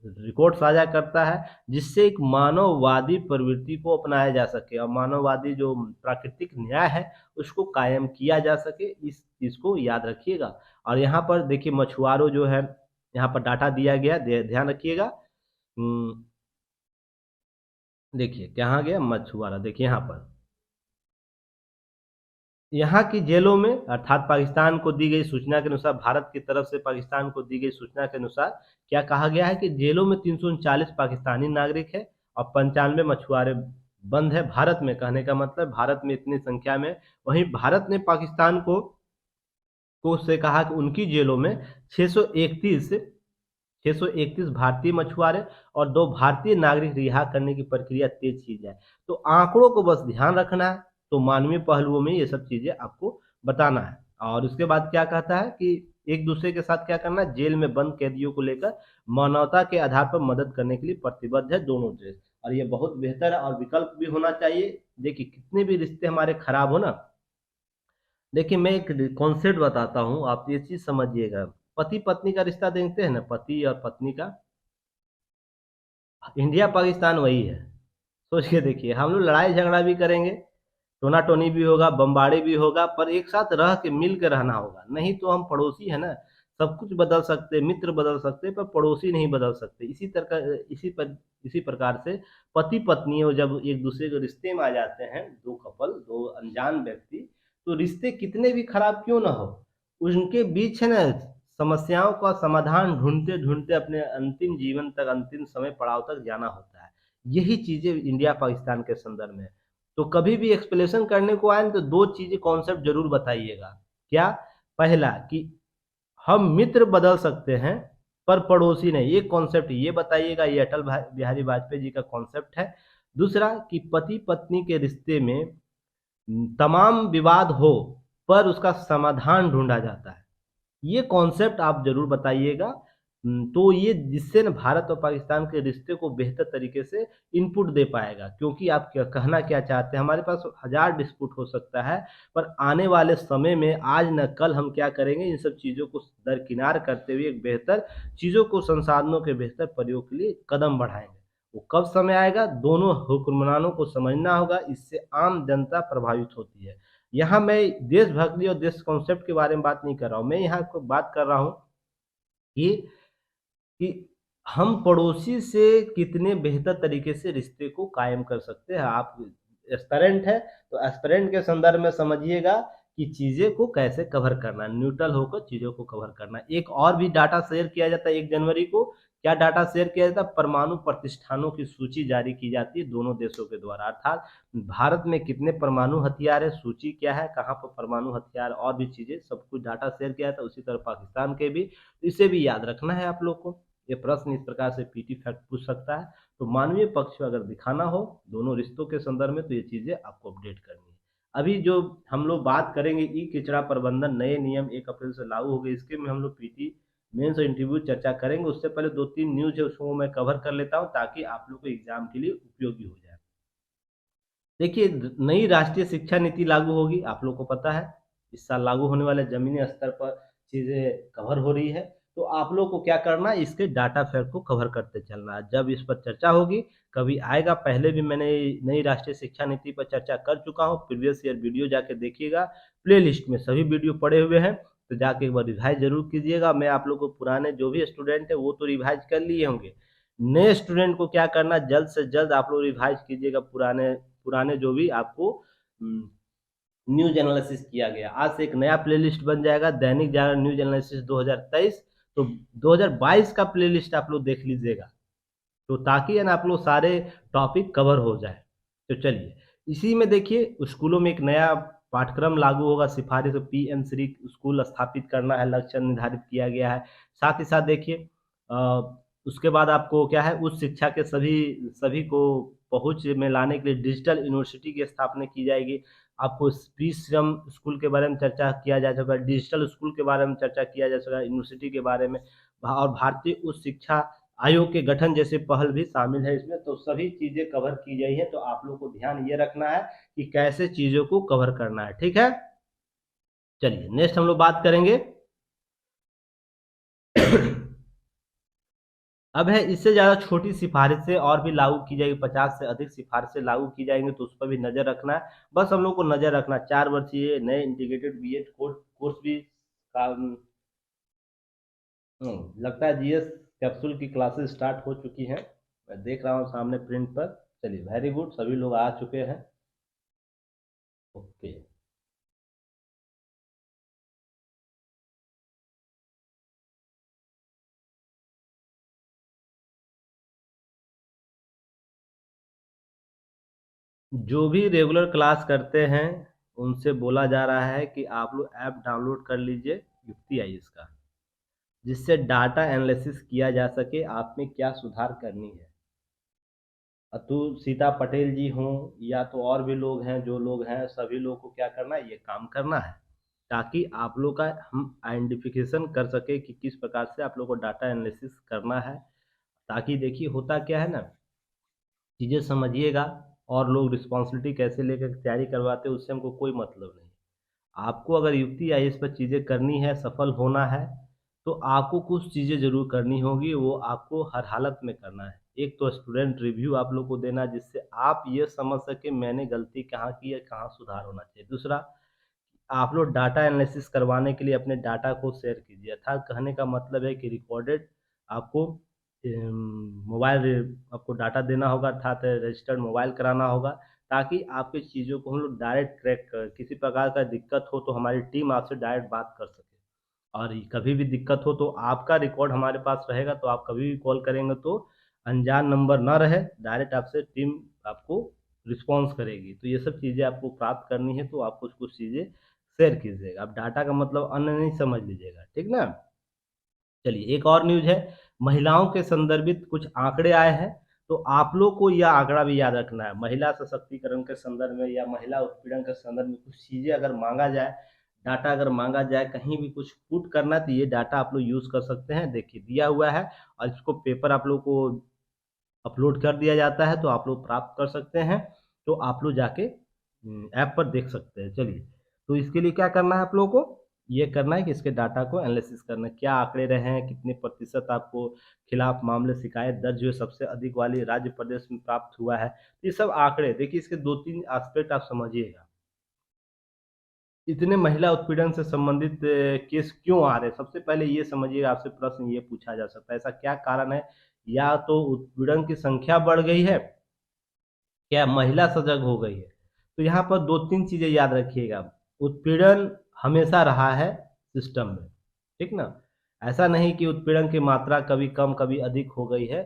रिकॉर्ड साझा करता है, जिससे एक मानववादी प्रवृत्ति को अपनाया जा सके और मानववादी जो प्राकृतिक न्याय है उसको कायम किया जा सके। इस चीज को याद रखिएगा। और यहाँ पर देखिए मछुआरों जो है, यहाँ पर डाटा दिया गया, ध्यान रखिएगा। देखिए कहाँ गया मछुआरा, देखिए यहाँ पर, यहाँ की जेलों में, अर्थात पाकिस्तान को दी गई सूचना के अनुसार, भारत की तरफ से पाकिस्तान को दी गई सूचना के अनुसार क्या कहा गया है कि जेलों में 339 पाकिस्तानी नागरिक है और 95 मछुआरे बंद है भारत में। कहने का मतलब भारत में इतनी संख्या में, वहीं भारत ने पाकिस्तान को से कहा कि उनकी जेलों में 631 भारतीय मछुआरे और 2 भारतीय नागरिक रिहा करने की प्रक्रिया तेज की जाए। तो आंकड़ों को बस ध्यान रखना है, तो मानवीय पहलुओं में ये सब चीजें आपको बताना है। और उसके बाद क्या कहता है कि एक दूसरे के साथ क्या करना है, जेल में बंद कैदियों को लेकर मानवता के आधार पर मदद करने के लिए प्रतिबद्ध है दोनों देश। और ये बहुत बेहतर है और विकल्प भी होना चाहिए। देखिए कितने भी रिश्ते हमारे खराब हो ना, देखिए मैं एक कॉन्सेप्ट बताता हूँ, आप ये चीज समझिएगा। पति पत्नी का रिश्ता देखते हैं ना, पति और पत्नी का, इंडिया पाकिस्तान वही है। सोच के देखिए, हम लोग लड़ाई झगड़ा भी करेंगे, टोना टोनी भी होगा, बमबारी भी होगा, पर एक साथ रह के मिल के रहना होगा। नहीं तो हम पड़ोसी है ना, सब कुछ बदल सकते, मित्र बदल सकते, पर पड़ोसी नहीं बदल सकते। इसी प्रकार से पति पत्नी और जब एक दूसरे के रिश्ते में आ जाते हैं, दो कपल, दो अनजान व्यक्ति, तो रिश्ते कितने भी खराब क्यों ना हो, उनके बीच है ना समस्याओं का समाधान ढूंढते ढूंढते अपने अंतिम जीवन तक, अंतिम समय पड़ाव तक जाना होता है। यही चीजें इंडिया पाकिस्तान के संदर्भ में है। तो कभी भी एक्सप्लेनेशन करने को आए तो 2 चीजें कॉन्सेप्ट जरूर बताइएगा। क्या? पहला कि हम मित्र बदल सकते हैं पर पड़ोसी नहीं, एक कॉन्सेप्ट ये बताइएगा, ये अटल बिहारी वाजपेयी जी का कॉन्सेप्ट है। दूसरा कि पति पत्नी के रिश्ते में तमाम विवाद हो पर उसका समाधान ढूंढा जाता है। ये कॉन्सेप्ट आप जरूर बताइएगा। तो ये जिससे न भारत और पाकिस्तान के रिश्ते को बेहतर तरीके से इनपुट दे पाएगा, क्योंकि आप क्या कहना क्या चाहते हैं, हमारे पास हजार डिस्प्यूट हो सकता है, पर आने वाले समय में आज न कल हम क्या करेंगे, इन सब चीज़ों को दरकिनार करते हुए एक बेहतर चीज़ों को, संसाधनों के बेहतर प्रयोग के लिए कदम बढ़ाएंगे। वो कब समय आएगा, दोनों हुक्मरानों को समझना होगा, इससे आम जनता प्रभावित होती है। यहाँ मैं देशभक्ति और देश कॉन्सेप्ट के बारे में बात नहीं कर रहा हूँ, मैं यहाँ को बात कर रहा हूँ कि कि हम पड़ोसी से कितने बेहतर तरीके से रिश्ते को कायम कर सकते हैं। आप एस्पिरेंट है तो एस्पिरेंट के संदर्भ में समझिएगा कि चीज़ें को कैसे कवर करना है, न्यूट्रल होकर चीज़ों को कवर करना है। एक और भी डाटा शेयर किया जाता है 1 जनवरी को, क्या डाटा शेयर किया जाता है, परमाणु प्रतिष्ठानों की सूची जारी की जाती है दोनों देशों के द्वारा, अर्थात भारत में कितने परमाणु हथियार है, सूची क्या है, कहाँ पर परमाणु हथियार, और भी चीज़ें सब कुछ डाटा शेयर किया जाता है। उसी तरह पाकिस्तान के भी, इसे भी याद रखना है आप लोग को। ये प्रश्न इस प्रकार से पीटी फैक्ट पूछ सकता है। तो मानवीय पक्ष अगर दिखाना हो दोनों रिश्तों के संदर्भ में, तो ये चीज़ें आपको अपडेट करनी है। अभी जो हम लोग बात करेंगे ई कचरा प्रबंधन नए नियम 1 अप्रैल से लागू हो गए, इसके में हम लोग पीटी मेंस और इंटरव्यू चर्चा करेंगे। उससे पहले 2-3 न्यूज़ है उसको मैं कवर कर लेता हूँ ताकि आप लोग को एग्जाम के लिए उपयोगी हो जाए। देखिए, नई राष्ट्रीय शिक्षा नीति लागू होगी, आप लोग को पता है। इस साल लागू होने वाले ज़मीनी स्तर पर चीज़ें कवर हो रही है, तो आप लोग को क्या करना है, इसके डाटा फैक्ट को कवर करते चलना है। जब इस पर चर्चा होगी, कभी आएगा, पहले भी मैंने नई राष्ट्रीय शिक्षा नीति पर चर्चा कर चुका हूँ, प्रीवियस ईयर वीडियो जाके देखिएगा, प्लेलिस्ट में सभी वीडियो पड़े हुए हैं, तो जाके एक बार रिवाइज़ ज़रूर कीजिएगा। मैं आप लोग को पुराने जो भी स्टूडेंट हैं, वो तो रिवाइज़ कर लिए होंगे। नए स्टूडेंट को क्या करना, जल्द से जल्द आप लोग रिवाइज़ कीजिएगा पुराने पुराने जो भी आपको न्यूज़ एनालिसिस किया गया। आज से एक नया प्लेलिस्ट बन जाएगा, दैनिक जागरण न्यूज़ एनालिसिस 2023, तो 2022 का प्लेलिस्ट आप लोग देख लीजिएगा, तो ताकि है ना आप लोग सारे टॉपिक कवर हो जाए। तो चलिए, इसी में देखिए स्कूलों में एक नया पाठ्यक्रम लागू होगा, सिफारिश पीएम श्री स्कूल स्थापित करना है, लक्ष्य निर्धारित किया गया है। साथ ही साथ देखिए उसके बाद आपको क्या है, उच्च शिक्षा के सभी सभी को पहुँच में लाने के लिए डिजिटल यूनिवर्सिटी की स्थापना की जाएगी। आपको प्री श्रम स्कूल के बारे में चर्चा किया जा सकेगा, डिजिटल स्कूल के बारे में चर्चा किया जा सकेगा, यूनिवर्सिटी के बारे में, और भारतीय उच्च शिक्षा आयोग के गठन जैसे पहल भी शामिल है इसमें। तो सभी चीज़ें कवर की गई है, तो आप लोग को ध्यान ये रखना है कि कैसे चीज़ों को कवर करना है, ठीक है। चलिए नेक्स्ट हम लोग बात करेंगे अब है, इससे ज़्यादा छोटी सिफारिशें और भी लागू की जाएगी, 50 से अधिक सिफारिशें लागू की जाएंगी, तो उस पर भी नज़र रखना है। बस हम लोग को नज़र रखना, 4 वर्षीय नए इंटीग्रेटेड बीएड कोर्स भी लगता है जीएस कैप्सूल की क्लासेस स्टार्ट हो चुकी हैं, मैं देख रहा हूँ सामने प्रिंट पर। चलिए वेरी गुड, सभी लोग आ चुके हैं। ओके, जो भी रेगुलर क्लास करते हैं उनसे बोला जा रहा है कि आप लोग ऐप डाउनलोड कर लीजिए युक्ति आईएएस का, जिससे डाटा एनालिसिस किया जा सके आप में क्या सुधार करनी है। अतुल सीता पटेल जी हों या तो और भी लोग हैं, जो लोग हैं सभी लोग को क्या करना है, ये काम करना है, ताकि आप लोग का हम आइडेंटिफिकेशन कर सके कि किस प्रकार से आप लोग को डाटा एनालिसिस करना है। ताकि देखिए होता क्या है ना, चीज़ें समझिएगा, और लोग रिस्पॉन्सिबिलिटी कैसे लेकर तैयारी करवाते हैं उससे हमको कोई मतलब नहीं। आपको अगर युक्ति आईएएस पर चीज़ें करनी है, सफल होना है, तो आपको कुछ चीज़ें ज़रूर करनी होगी, वो आपको हर हालत में करना है। एक तो स्टूडेंट रिव्यू आप लोग को देना, जिससे आप ये समझ सकें मैंने गलती कहाँ की है, कहाँ सुधार होना चाहिए। दूसरा, आप लोग डाटा एनालिसिस करवाने के लिए अपने डाटा को शेयर कीजिए, अर्थात कहने का मतलब है कि रिकॉर्डेड आपको मोबाइल आपको डाटा देना होगा, अर्थात रजिस्टर्ड मोबाइल कराना होगा, ताकि आपकी चीज़ों को हम लोग डायरेक्ट ट्रैक कर, किसी प्रकार का दिक्कत हो तो हमारी टीम आपसे डायरेक्ट बात कर सके। और कभी भी दिक्कत हो तो आपका रिकॉर्ड हमारे पास रहेगा, तो आप कभी भी कॉल करेंगे तो अनजान नंबर ना रहे, डायरेक्ट आपसे टीम आपको रिस्पॉन्स करेगी। तो ये सब चीज़ें आपको प्राप्त करनी है, तो आप कुछ कुछ चीज़ें शेयर कीजिएगा। अब डाटा का मतलब अन्य नहीं समझ लीजिएगा, ठीक ना। चलिए एक और न्यूज़ है, महिलाओं के संदर्भित कुछ आंकड़े आए हैं, तो आप लोग को यह आंकड़ा भी याद रखना है। महिला सशक्तिकरण के संदर्भ में या महिला उत्पीड़न के संदर्भ में कुछ चीज़ें अगर मांगा जाए, डाटा अगर मांगा जाए, कहीं भी कुछ पुट करना है, तो ये डाटा आप लोग यूज़ कर सकते हैं। देखिए दिया हुआ है, और इसको पेपर आप लोग को अपलोड कर दिया जाता है, तो आप लोग प्राप्त कर सकते हैं। तो आप लोग जाके ऐप पर देख सकते हैं। चलिए, तो इसके लिए क्या करना है आप लोगों को, ये करना है कि इसके डाटा को एनालिसिस करना है, क्या आंकड़े रहे हैं, कितने प्रतिशत आपको खिलाफ मामले शिकायत दर्ज हुए, सबसे अधिक वाली राज्य प्रदेश में प्राप्त हुआ है। ये सब आंकड़े देखिए, इसके 2-3 एस्पेक्ट आप समझिएगा। इतने महिला उत्पीड़न से संबंधित केस क्यों आ रहे हैं, सबसे पहले ये समझिएगा। आपसे प्रश्न ये पूछा जा सकता है, ऐसा क्या कारण है, या तो उत्पीड़न की संख्या बढ़ गई है, क्या महिला सजग हो गई है। तो यहाँ पर 2-3 चीज़ें याद रखिएगा। उत्पीड़न हमेशा रहा है सिस्टम में, ठीक ना। ऐसा नहीं कि उत्पीड़न की मात्रा कभी कम कभी अधिक हो गई है,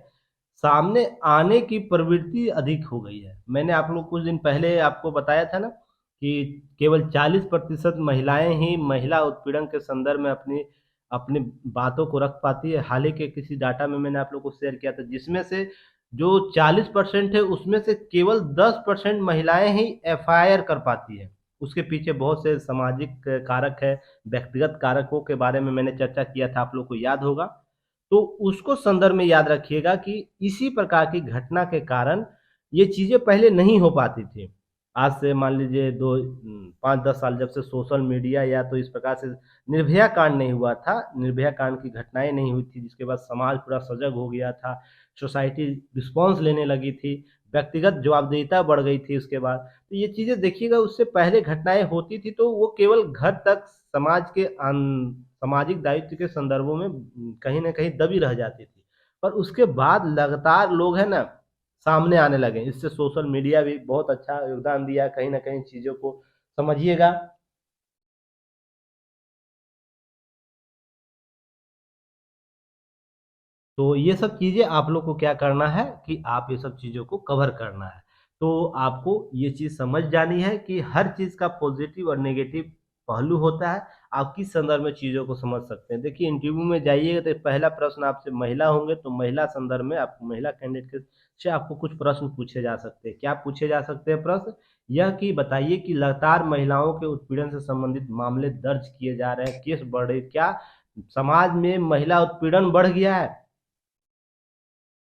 सामने आने की प्रवृत्ति अधिक हो गई है। मैंने आप लोग कुछ दिन पहले आपको बताया था ना कि केवल 40% महिलाएं ही महिला उत्पीड़न के संदर्भ में अपनी अपनी बातों को रख पाती है। हाल ही के किसी डाटा में मैंने आप लोग को शेयर किया था, जिसमें से जो 40% है उसमें से केवल 10% महिलाएं ही एफआईआर कर पाती है। उसके पीछे बहुत से सामाजिक कारक है, व्यक्तिगत कारकों के बारे में मैंने चर्चा किया था, आप लोग को याद होगा। तो उसको संदर्भ में याद रखिएगा कि इसी प्रकार की घटना के कारण ये चीज़ें पहले नहीं हो पाती थी। आज से मान लीजिए 5-10 साल जब से सोशल मीडिया या तो इस प्रकार से निर्भया कांड नहीं हुआ था, निर्भया कांड की घटनाएँ नहीं हुई थी, जिसके बाद समाज पूरा सजग हो गया था, सोसाइटी रिस्पॉन्स लेने लगी थी, व्यक्तिगत जवाबदेहिता बढ़ गई थी उसके बाद। तो ये चीज़ें देखिएगा उससे पहले घटनाएँ होती थी तो वो केवल घर तक समाज के सामाजिक दायित्व के संदर्भों में कहीं न कहीं दबी रह जाती थी। पर उसके बाद लगातार लोग हैं ना, सामने आने लगे। इससे सोशल मीडिया भी बहुत अच्छा योगदान दिया है कहीं न कहीं चीज़ों को समझिएगा। तो ये सब चीज़ें आप लोग को क्या करना है कि आप ये सब चीज़ों को कवर करना है। तो आपको ये चीज़ समझ जानी है कि हर चीज़ का पॉज़िटिव और नेगेटिव पहलू होता है। आप किस संदर्भ में चीज़ों को समझ सकते हैं। देखिए इंटरव्यू में जाइएगा तो पहला प्रश्न आपसे महिला होंगे तो महिला संदर्भ में आप महिला कैंडिडेट से आपको कुछ प्रश्न पूछे जा सकते हैं। क्या पूछे जा सकते हैं प्रश्न? यह कि बताइए कि लगातार महिलाओं के उत्पीड़न से संबंधित मामले दर्ज किए जा रहे हैं, केस बढ़ रहे क्या समाज में महिला उत्पीड़न बढ़ गया है?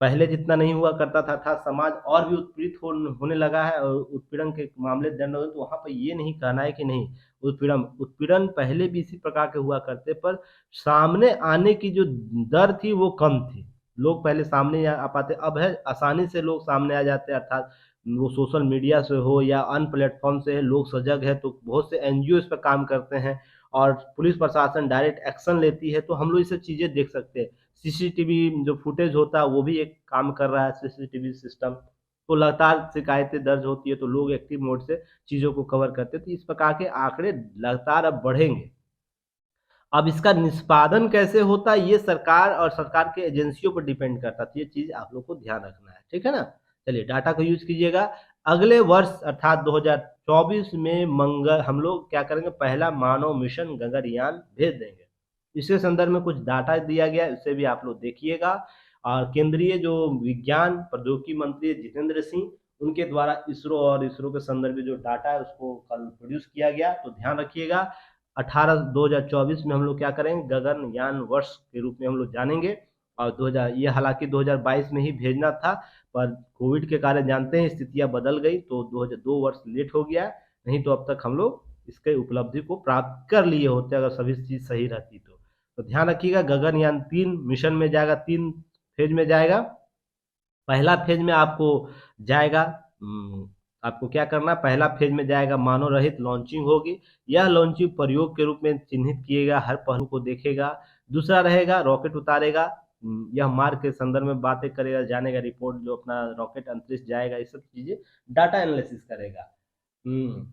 पहले जितना नहीं हुआ करता था, समाज और भी उत्पीड़ित होने लगा है और उत्पीड़न के मामले दंड हो गए, तो वहाँ पे ये नहीं कहना है कि नहीं उत्पीड़न उत्पीड़न पहले भी इसी प्रकार के हुआ करते पर सामने आने की जो दर थी वो कम थी। लोग पहले सामने आ पाते, अब है आसानी से लोग सामने आ जाते हैं, अर्थात वो सोशल मीडिया से हो या अन्य प्लेटफ़ॉर्म से लोग सजग है तो बहुत से एनजीओ इस पे काम करते हैं और पुलिस प्रशासन डायरेक्ट एक्शन लेती है, तो हम लोग ये सब चीज़ें देख सकते हैं। सीसीटीवी जो फुटेज होता है वो भी एक काम कर रहा है सीसीटीवी सिस्टम। तो लगातार शिकायतें दर्ज होती है तो लोग एक्टिव मोड से चीज़ों को कवर करते हैं। तो इस प्रकार के आंकड़े लगातार अब बढ़ेंगे। अब इसका निष्पादन कैसे होता है ये सरकार और सरकार के एजेंसियों पर डिपेंड करता है। तो ये चीज़ आप लोग को ध्यान रखना है, ठीक है ना? चलिए डाटा को यूज़ कीजिएगा। अगले वर्ष अर्थात 2024 में मंगल हम लोग क्या करेंगे पहला मानव मिशन गगनयान भेज देंगे। इसके संदर्भ में कुछ डाटा दिया गया है, उसे भी आप लोग देखिएगा। और केंद्रीय जो विज्ञान प्रौद्योगिकी मंत्री जितेंद्र सिंह, उनके द्वारा इसरो और इसरो के संदर्भ में जो डाटा है उसको कल प्रोड्यूस किया गया, तो ध्यान रखिएगा। 2024 में हम लोग क्या करेंगे गगनयान वर्ष के रूप में हम लोग जानेंगे। और 2000 ये हालांकि 2022 में ही भेजना था पर कोविड के कारण जानते हैं स्थितियां बदल गई तो 2 वर्ष लेट हो गया। नहीं तो अब तक हम लोग इसके उपलब्धि को प्राप्त कर लिए होते अगर सभी चीज़ सही रहती तो ध्यान रखिएगा गगनयान 3 मिशन में जाएगा, 3 फेज में जाएगा। पहला फेज में आपको जाएगा आपको क्या करना है पहला फेज में जाएगा मानव रहित लॉन्चिंग होगी। यह लॉन्चिंग प्रयोग के रूप में चिन्हित किएगा, हर पहलू को देखेगा। दूसरा रहेगा रॉकेट उतारेगा, यह मार्ग के संदर्भ में बातें करेगा, जानेगा रिपोर्ट जो अपना रॉकेट अंतरिक्ष जाएगा, ये सब चीज़ें डाटा एनालिसिस करेगा। हम्म,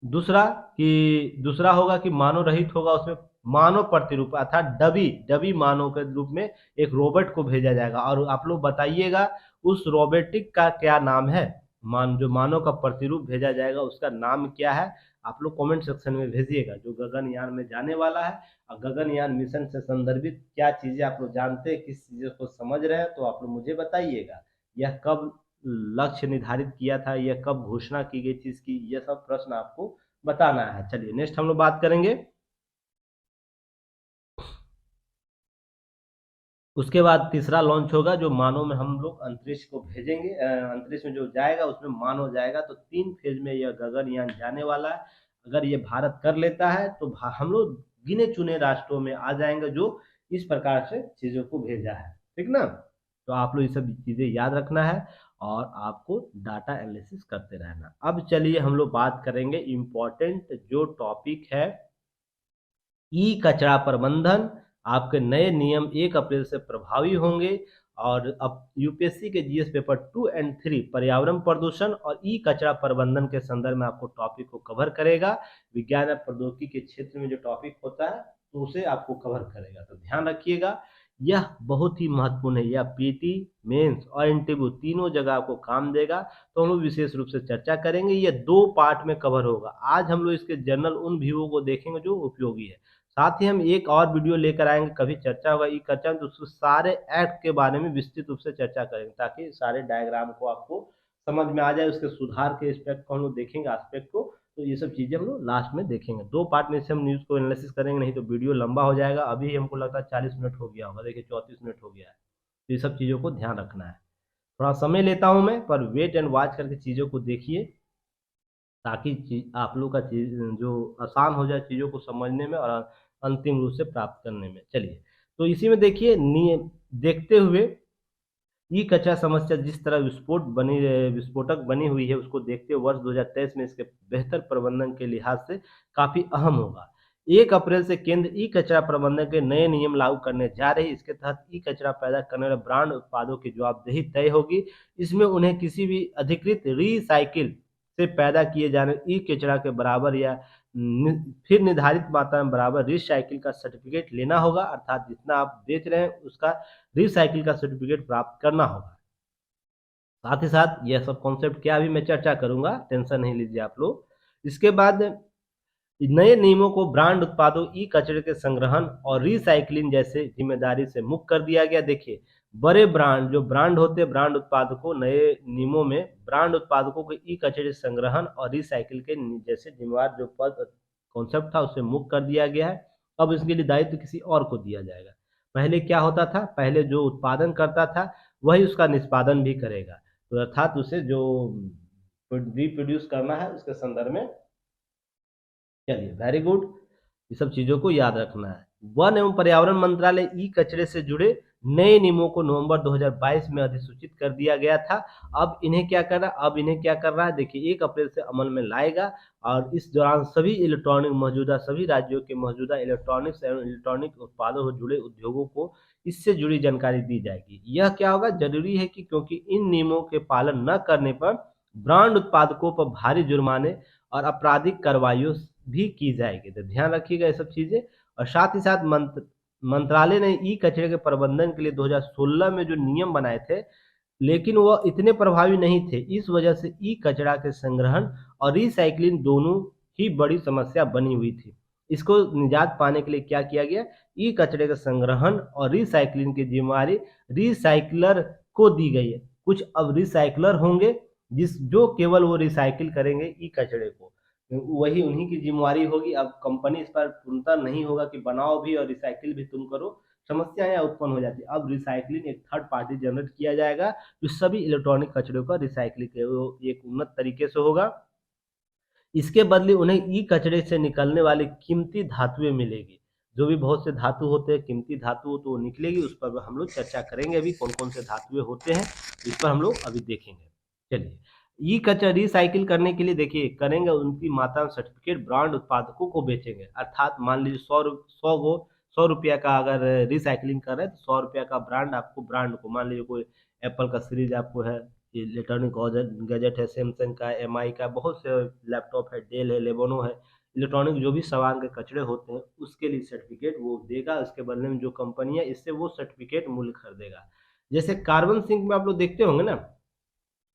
दूसरा होगा कि मानव रहित होगा, उसमें मानव प्रतिरूप अर्थात डमी डमी मानव के रूप में एक रोबोट को भेजा जाएगा और आप लोग बताइएगा उस रोबोटिक का क्या नाम है। जो मानव का प्रतिरूप भेजा जाएगा उसका नाम क्या है, आप लोग कमेंट सेक्शन में भेजिएगा जो गगनयान में जाने वाला है। और गगनयान मिशन से संदर्भित क्या चीज़ें आप लोग जानते हैं, किस चीज़ों को समझ रहे हैं, तो आप लोग मुझे बताइएगा। यह कब लक्ष्य निर्धारित किया था, यह कब घोषणा की गई थी इसकी, यह सब प्रश्न आपको बताना है। चलिए नेक्स्ट हम लोग बात करेंगे। उसके बाद तीसरा लॉन्च होगा जो मानव में हम लोग अंतरिक्ष को भेजेंगे, अंतरिक्ष में जो जाएगा उसमें मानव जाएगा, तो 3 फेज में यह गगनयान जाने वाला है। अगर ये भारत कर लेता है तो हम लोग गिने चुने राष्ट्रों में आ जाएंगे जो इस प्रकार से चीज़ों को भेजा है, ठीक ना? तो आप लोग ये सब चीज़ें याद रखना है और आपको डाटा एनालिसिस करते रहना। अब चलिए हम लोग बात करेंगे इम्पोर्टेंट जो टॉपिक है ई कचरा प्रबंधन। आपके नए नियम 1 अप्रैल से प्रभावी होंगे और अब यूपीएससी के जीएस पेपर 2 एंड 3 पर्यावरण प्रदूषण और ई कचरा प्रबंधन के संदर्भ में आपको टॉपिक को कवर करेगा। विज्ञान और प्रौद्योगिकी के क्षेत्र में जो टॉपिक होता है तो उसे आपको कवर करेगा, तो ध्यान रखिएगा। यह बहुत ही महत्वपूर्ण है, यह पीटी मेंस और इंटरव्यू तीनों जगह आपको काम देगा। तो हम लोग विशेष रूप से चर्चा करेंगे, ये 2 पार्ट में कवर होगा। आज हम लोग इसके जनरल उन व्यूओं को देखेंगे जो उपयोगी है, साथ ही हम एक और वीडियो लेकर आएंगे, कभी चर्चा होगा ई कचरा तो उसके सारे एक्ट के बारे में विस्तृत रूप से चर्चा करेंगे ताकि सारे डायग्राम को आपको समझ में आ जाए, उसके सुधार के एस्पेक्ट को हम लोग देखेंगे एस्पेक्ट को। तो ये सब चीज़ें हम लोग लास्ट में देखेंगे। 2 पार्ट में से हम न्यूज़ को एनालिसिस करेंगे, नहीं तो वीडियो लंबा हो जाएगा। अभी हमको लगता है 40 मिनट हो गया होगा, देखिए 34 मिनट हो गया है। तो ये सब चीज़ों को ध्यान रखना है। थोड़ा समय लेता हूँ मैं, पर वेट एंड वॉच करके चीज़ों को देखिए, ताकि आप लोग का चीज़ जो आसान हो जाए चीज़ों को समझने में और अंतिम रूप से प्राप्त करने में। चलिए, तो इसी में देखिए देखते हुए ई कचरा समस्या जिस तरह विस्फोटक बनी हुई है, उसको देखते हुए वर्ष 2023 में इसके बेहतर प्रबंधन के लिहाज से काफ़ी अहम होगा। 1 अप्रैल से केंद्र ई कचरा प्रबंधन के नए नियम लागू करने जा रही है। इसके तहत ई कचरा पैदा करने वाले ब्रांड उत्पादों की जवाबदेही तय होगी। इसमें उन्हें किसी भी अधिकृत रीसाइकिल से पैदा किए जाने ई कचरा के बराबर या फिर निर्धारित मात्रा में बराबर रिसाइकिल का सर्टिफिकेट लेना होगा, अर्थात जितना आप बेच रहे हैं उसका रिसाइकिल का सर्टिफिकेट प्राप्त करना होगा। साथ ही साथ यह सब कॉन्सेप्ट क्या अभी मैं चर्चा करूंगा, टेंशन नहीं लीजिए आप लोग। इसके बाद नए नियमों को ब्रांड उत्पादों ई कचरे के संग्रहण और रिसाइकलिंग जैसे जिम्मेदारी से मुक्त कर दिया गया। देखिए, बड़े ब्रांड जो ब्रांड होते हैं, ब्रांड उत्पादकों नए नियमों में ब्रांड उत्पादकों को ई कचरे संग्रहण और रिसाइकिल के जैसे जिम्मेवार जो पद कॉन्सेप्ट था उसे मुक्त कर दिया गया है। अब इसके लिए दायित्व किसी और को दिया जाएगा। पहले क्या होता था, पहले जो उत्पादन करता था वही उसका निष्पादन भी करेगा, तो अर्थात उसे जो रिप्रोड्यूस करना है उसके संदर्भ में। चलिए, वेरी गुड, ये सब चीज़ों को याद रखना है। वन एवं पर्यावरण मंत्रालय ई कचरे से जुड़े नए नियमों को नवंबर 2022 में अधिसूचित कर दिया गया था। अब इन्हें क्या कर रहा है, देखिए 1 अप्रैल से अमल में लाएगा और इस दौरान सभी राज्यों के मौजूदा इलेक्ट्रॉनिक्स एवं इलेक्ट्रॉनिक उत्पादों से जुड़े उद्योगों को इससे जुड़ी जानकारी दी जाएगी। यह क्या होगा, जरूरी है कि क्योंकि इन नियमों के पालन न करने पर ब्रांड उत्पादकों पर भारी जुर्माने और आपराधिक कार्रवाइयों भी की जाएगी, तो ध्यान रखिएगा ये सब चीज़ें। और साथ ही साथ मंत्रालय ने ई कचरे के प्रबंधन के लिए 2016 में जो नियम बनाए थे, लेकिन वह इतने प्रभावी नहीं थे। इस वजह से ई कचरा के संग्रहण और रिसाइक्लिंग दोनों ही बड़ी समस्या बनी हुई थी। इसको निजात पाने के लिए क्या किया गया, ई कचरे के संग्रहण और रिसाइक्लिंग की जिम्मेदारी रिसाइकलर को दी गई है। कुछ अब रिसाइकलर होंगे जो केवल वो रिसाइकिल करेंगे ई कचरे को, वही उन्हीं की जिम्मेवारी होगी। अब कंपनी इस पर पूर्णतः नहीं होगा कि बनाओ भी और रिसाइकिल भी तुम करो, समस्या यहाँ उत्पन्न हो जाती है। अब रिसाइकलिंग एक थर्ड पार्टी जनरेट किया जाएगा जो सभी इलेक्ट्रॉनिक कचरे का रिसाइकलिंग एक उन्नत तरीके से होगा। इसके बदले उन्हें ई कचरे से निकलने वाली कीमती धातुएं मिलेगी। जो भी बहुत से धातु होते हैं, कीमती धातु तो निकलेगी, उस पर हम लोग चर्चा करेंगे। अभी कौन कौन से धातुएं होते हैं इस पर हम लोग अभी देखेंगे। चलिए, ई कचरा रिसाइकिल करने के लिए देखिए करेंगे उनकी मात्रा में सर्टिफिकेट ब्रांड उत्पादकों को बेचेंगे, अर्थात मान लीजिए 100 रुपया का अगर रिसाइकलिंग कर रहे हैं तो 100 रुपया का ब्रांड को मान लीजिए कोई एप्पल का सीरीज आपको है, इलेक्ट्रॉनिक गैजेट है, सैमसंग का, एमआई का, बहुत से लैपटॉप है, डेल है, लेनोवो है, इलेक्ट्रॉनिक जो भी सामान के कचरे होते हैं उसके लिए सर्टिफिकेट वो देगा। इसके बदले में जो कंपनी है इससे वो सर्टिफिकेट मूल्य खरीदेगा। जैसे कार्बन सिंक में आप लोग देखते होंगे ना,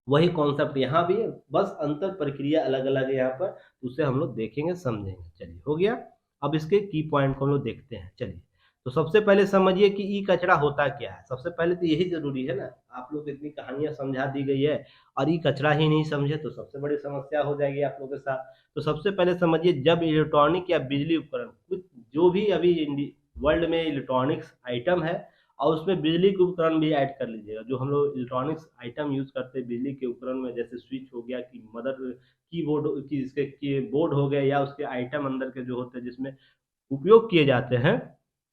वही कॉन्सेप्ट यहाँ भी है, बस अंतर प्रक्रिया अलग अलग है यहाँ पर, उसे हम लोग देखेंगे समझेंगे। चलिए, हो गया। अब इसके की पॉइंट को हम लोग देखते हैं। चलिए, तो सबसे पहले समझिए कि ई कचरा होता क्या है। सबसे पहले तो यही जरूरी है ना, आप लोग को इतनी कहानियां समझा दी गई है और ई कचरा ही नहीं समझे तो सबसे बड़ी समस्या हो जाएगी आप लोगों के साथ। तो सबसे पहले समझिए, जब इलेक्ट्रॉनिक या बिजली उपकरण कुछ जो भी अभी वर्ल्ड में इलेक्ट्रॉनिक्स आइटम है और उसमें बिजली के उपकरण भी ऐड कर लीजिएगा। जो हम लोग इलेक्ट्रॉनिक्स आइटम यूज करते हैं बिजली के उपकरण में, जैसे स्विच हो गया, कि मदर कीबोर्ड की इसके बोर्ड हो गया, या उसके आइटम अंदर के जो होते हैं जिसमें उपयोग किए जाते हैं,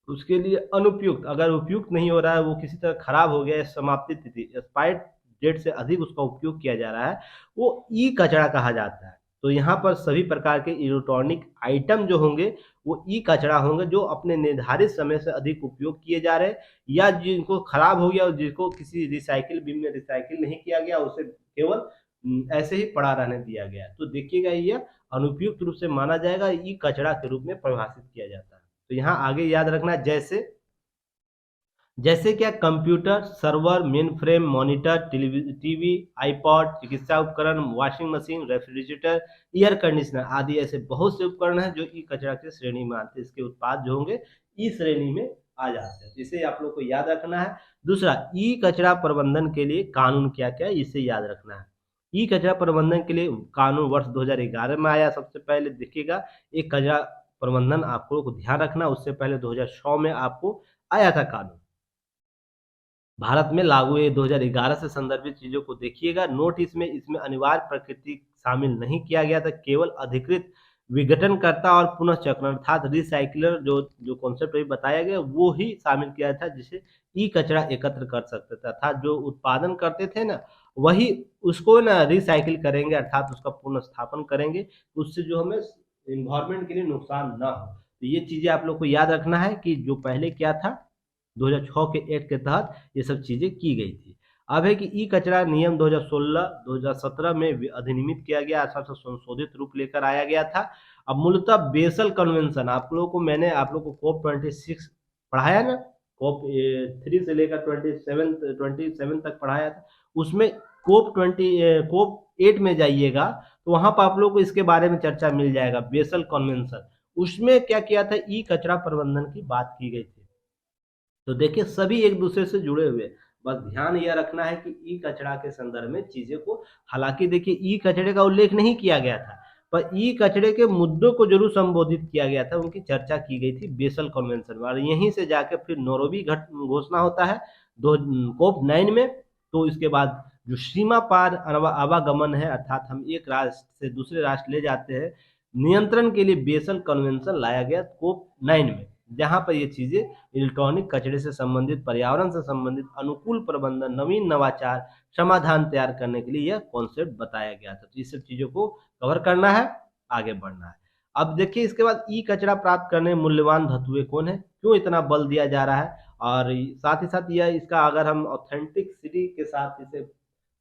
उसके लिए अनुपयुक्त, अगर उपयुक्त नहीं हो रहा है, वो किसी तरह खराब हो गया है, समाप्ति तिथि एक्सपायर्ड डेट से अधिक उसका उपयोग किया जा रहा है, वो ई कचरा कहा जाता है। तो यहाँ पर सभी प्रकार के इलेक्ट्रॉनिक आइटम जो होंगे वो ई कचरा होंगे, जो अपने निर्धारित समय से अधिक उपयोग किए जा रहे हैं, या जिनको खराब हो गया और जिसको किसी रिसाइकिल बिन में रिसाइकिल नहीं किया गया, उसे केवल ऐसे ही पड़ा रहने दिया गया। तो देखिएगा, यह अनुपयुक्त रूप से माना जाएगा, ई कचरा के रूप में परिभाषित किया जाता है। तो यहाँ आगे याद रखना, जैसे जैसे क्या, computer, server, main frame, monitor, TV, iPod, चिकित्सा उपकरण, washing machine, refrigerator, air conditioner आदि ऐसे बहुत से उपकरण हैं जो ई कचरा की श्रेणी में आते हैं। इसके उत्पाद जो होंगे ई श्रेणी में आ जाते हैं, इसे आप लोग को याद रखना है। दूसरा, ई कचरा प्रबंधन के लिए कानून क्या क्या है इसे याद रखना है। ई कचरा प्रबंधन के लिए कानून वर्ष 2011 में आया। सबसे पहले देखिएगा, एक कचरा प्रबंधन आपको ध्यान रखना, उससे पहले 2006 में आपको आया था कानून। भारत में लागू है 2011 से संदर्भित चीज़ों को देखिएगा। नोट इसमें अनिवार्य प्रकृति शामिल नहीं किया गया था, केवल अधिकृत विघटनकर्ता और पुनःचक्रण अर्थात रिसाइक्लर जो कॉन्सेप्ट अभी बताया गया वो ही शामिल किया था, जिसे ई कचरा एकत्र कर सकते थे, अर्थात जो उत्पादन करते थे ना वही उसको ना रिसाइकिल करेंगे अर्थात उसका पुनर्स्थापन करेंगे, उससे जो हमें इन्वायरमेंट के लिए नुकसान ना हो। तो ये चीज़ें आप लोग को याद रखना है कि जो पहले क्या था 2006 के एक्ट के तहत ये सब चीज़ें की गई थी। अब है कि ई कचरा नियम 2016-2017 में अधिनियमित किया गया, अर्थात संशोधित रूप लेकर आया गया था। अब मूलतः बेसल कन्वेंशन आप लोगों को मैंने आप लोग को कोप 26 पढ़ाया ना, कोप 3 से लेकर 27 तक पढ़ाया था। उसमें कोप 8 में जाइएगा तो वहाँ पर आप लोग को इसके बारे में चर्चा मिल जाएगा, बेसल कन्वेंशन। उसमें क्या किया था, ई कचरा प्रबंधन की बात की गई थी। तो देखिए सभी एक दूसरे से जुड़े हुए, बस ध्यान यह रखना है कि ई कचरा के संदर्भ में चीजें को, हालांकि देखिए ई कचरे का उल्लेख नहीं किया गया था, पर ई कचरे के मुद्दों को जरूर संबोधित किया गया था, उनकी चर्चा की गई थी बेसल कन्वेंशन में, और यहीं से जाकर फिर नैरोबी घोषणा होता है दो कोप 9 में। तो इसके बाद जो सीमा पार आवागमन है, अर्थात हम एक राष्ट्र से दूसरे राष्ट्र ले जाते हैं, नियंत्रण के लिए बेसल कन्वेंशन लाया गया कोप 9 में, जहां पर ये चीजें इलेक्ट्रॉनिक कचरे से संबंधित, पर्यावरण से संबंधित अनुकूल प्रबंधन, नवीन नवाचार समाधान तैयार करने के लिए यह कॉन्सेप्ट बताया गया था। तो इस सब चीजों को कवर करना है, आगे बढ़ना है। अब देखिए इसके बाद ई कचरा प्राप्त करने मूल्यवान धातुएं कौन है, क्यों इतना बल दिया जा रहा है, और साथ ही साथ यह इसका अगर हम ऑथेंटिसिटी के साथ इसे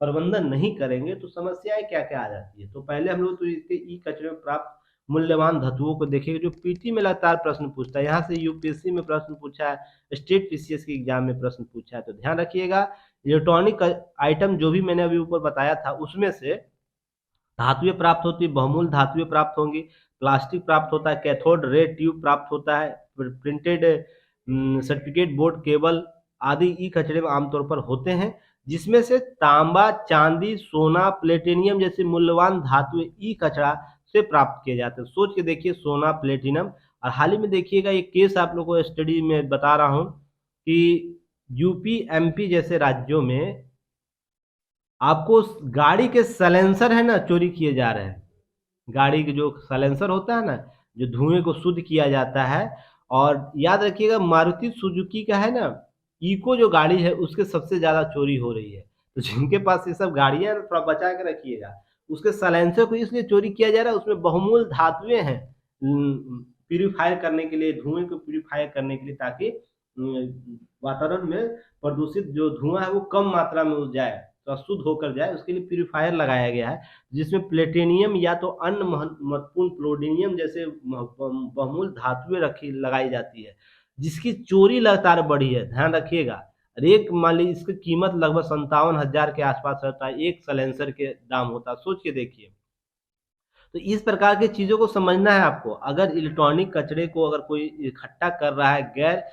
प्रबंधन नहीं करेंगे तो समस्याएं क्या क्या आ जाती है। तो पहले हम लोग तो इसके ई कचरे में प्राप्त मूल्यवान धातुओं को देखेंगे, जो पीटी में लगातार प्रश्न पूछता है, यहाँ से यूपीएससी में प्रश्न पूछा है, स्टेट पीसीएस के एग्जाम में प्रश्न पूछा है, तो ध्यान रखिएगा। इलेक्ट्रॉनिक आइटम जो भी मैंने अभी ऊपर बताया था उसमें से धातुएं प्राप्त होती है, बहुमूल्य धातुएं प्राप्त होंगी, प्लास्टिक प्राप्त होता है, कैथोड रे ट्यूब प्राप्त होता है, प्रिंटेड सर्टिफिकेट बोर्ड केबल आदि ई कचरे में आमतौर पर होते हैं, जिसमें से तांबा, चांदी, सोना, प्लेटिनियम जैसे मूल्यवान धातुएं ई कचरा से प्राप्त किए जाते हैं। सोच के देखिए, सोना, प्लेटिनम, और हाल ही में देखिएगा एक केस आप लोगों को स्टडी में बता रहा हूँ कि यूपी एमपी जैसे राज्यों में आपको गाड़ी के साइलेंसर है ना चोरी किए जा रहे हैं। गाड़ी के जो साइलेंसर होता है ना, जो धुएं को शुद्ध किया जाता है, और याद रखिएगा मारुति सुजुकी का है ना इको जो गाड़ी है उसके सबसे ज्यादा चोरी हो रही है। तो जिनके पास ये सब गाड़ियां हैं थोड़ा बचा के रखिएगा, उसके साइलेंसर को इसलिए चोरी किया जा रहा है, उसमें बहुमूल्य धातुएं हैं प्यूरिफायर करने के लिए, धुएं को प्यूरिफायर करने के लिए, ताकि वातावरण में प्रदूषित जो धुआं है वो कम मात्रा में जाए, तो शुद्ध होकर जाए, उसके लिए प्यूरिफायर लगाया गया है, जिसमें प्लेटिनियम या तो अन्य महत्वपूर्ण प्लोडिनियम जैसे बहुमूल्य धातुएं रखी लगाई जाती है, जिसकी चोरी लगातार बढ़ी है। ध्यान रखिएगा, और एक मान लीजिए इसकी कीमत लगभग 57,000 के आसपास रहता है, एक सलेंसर के दाम होता है, सोच के देखिए। तो इस प्रकार की चीजों को समझना है आपको। अगर इलेक्ट्रॉनिक कचरे को अगर कोई इकट्ठा कर रहा है गैर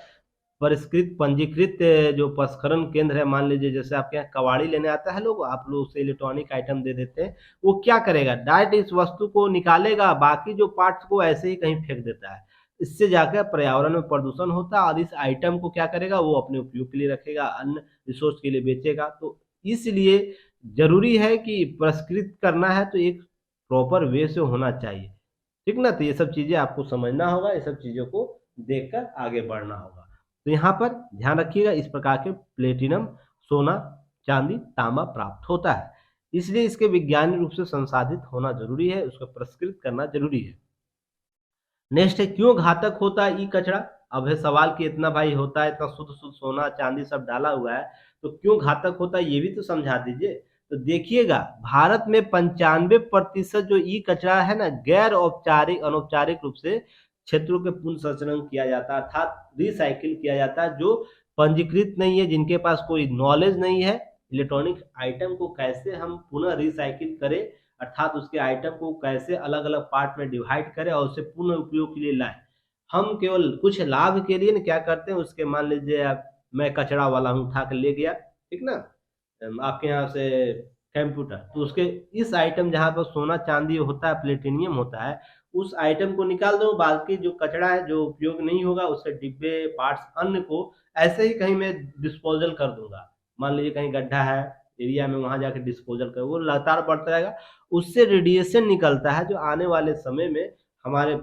परिष्कृत पंजीकृत जो प्रसंस्करण केंद्र है, मान लीजिए जैसे आपके यहाँ कबाड़ी लेने आता है लोग, आप लोग उसे इलेक्ट्रॉनिक आइटम दे देते हैं, वो क्या करेगा, डायरेक्ट इस वस्तु को निकालेगा, बाकी जो पार्ट्स को ऐसे ही कहीं फेंक देता है, इससे जाकर पर्यावरण में प्रदूषण होता है, और इस आइटम को क्या करेगा, वो अपने उपयोग के लिए रखेगा, अन्य रिसोर्स के लिए बेचेगा। तो इसलिए जरूरी है कि पुरस्कृत करना है तो एक प्रॉपर वे से होना चाहिए, ठीक ना। तो ये सब चीजें आपको समझना होगा, ये सब चीजों को देखकर आगे बढ़ना होगा। तो यहाँ पर ध्यान रखिएगा, इस प्रकार के प्लेटिनम, सोना, चांदी, तांबा प्राप्त होता है, इसलिए इसके वैज्ञानिक रूप से संसाधित होना जरूरी है, उसको पुरस्कृत करना जरूरी है। नेक्स्ट है, क्यों घातक होता है ई कचरा। अब है सवाल कि इतना भाई होता है, इतना शुद्ध शुद्ध सोना चांदी सब डाला हुआ है, तो क्यों घातक होता है ये भी तो समझा दीजिए। तो देखिएगा, भारत में 95% जो ई कचरा है ना, गैर औपचारिक अनौपचारिक रूप से क्षेत्रों के पुनर्संचरण किया जाता है, अर्थात रिसाइकिल किया जाता है, जो पंजीकृत नहीं है, जिनके पास कोई नॉलेज नहीं है इलेक्ट्रॉनिक आइटम को कैसे हम पुनः रिसाइकिल करें, अर्थात उसके आइटम को कैसे अलग अलग पार्ट में डिवाइड करें और उसे पुनः उपयोग के लिए लाएं। हम केवल कुछ लाभ के लिए ना क्या करते हैं, उसके मान लीजिए आप, मैं कचरा वाला हूँ, उठा कर ले गया, ठीक ना, आपके यहाँ से कंप्यूटर, तो उसके इस आइटम जहाँ पर सोना चांदी होता है, प्लेटिनियम होता है, उस आइटम को निकाल दो, बाकी जो कचरा है जो उपयोग नहीं होगा उसके डिब्बे पार्ट्स अन्य को ऐसे ही कहीं मैं डिस्पोजल कर दूंगा। मान लीजिए कहीं गड्ढा है एरिया में, वहां जाकर डिस्पोजल कर, वो लगातार बढ़ता रहेगा। उससे रेडिएशन निकलता है जो आने वाले समय में हमारे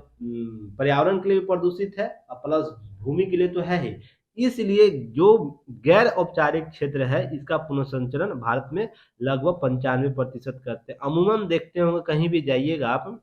पर्यावरण के लिए भी प्रदूषित है और प्लस भूमि के लिए तो है ही। इसलिए जो गैर औपचारिक क्षेत्र है इसका पुनर्संचरण भारत में लगभग 95% करते हैं। अमूमन देखते होंगे कहीं भी जाइएगा आप,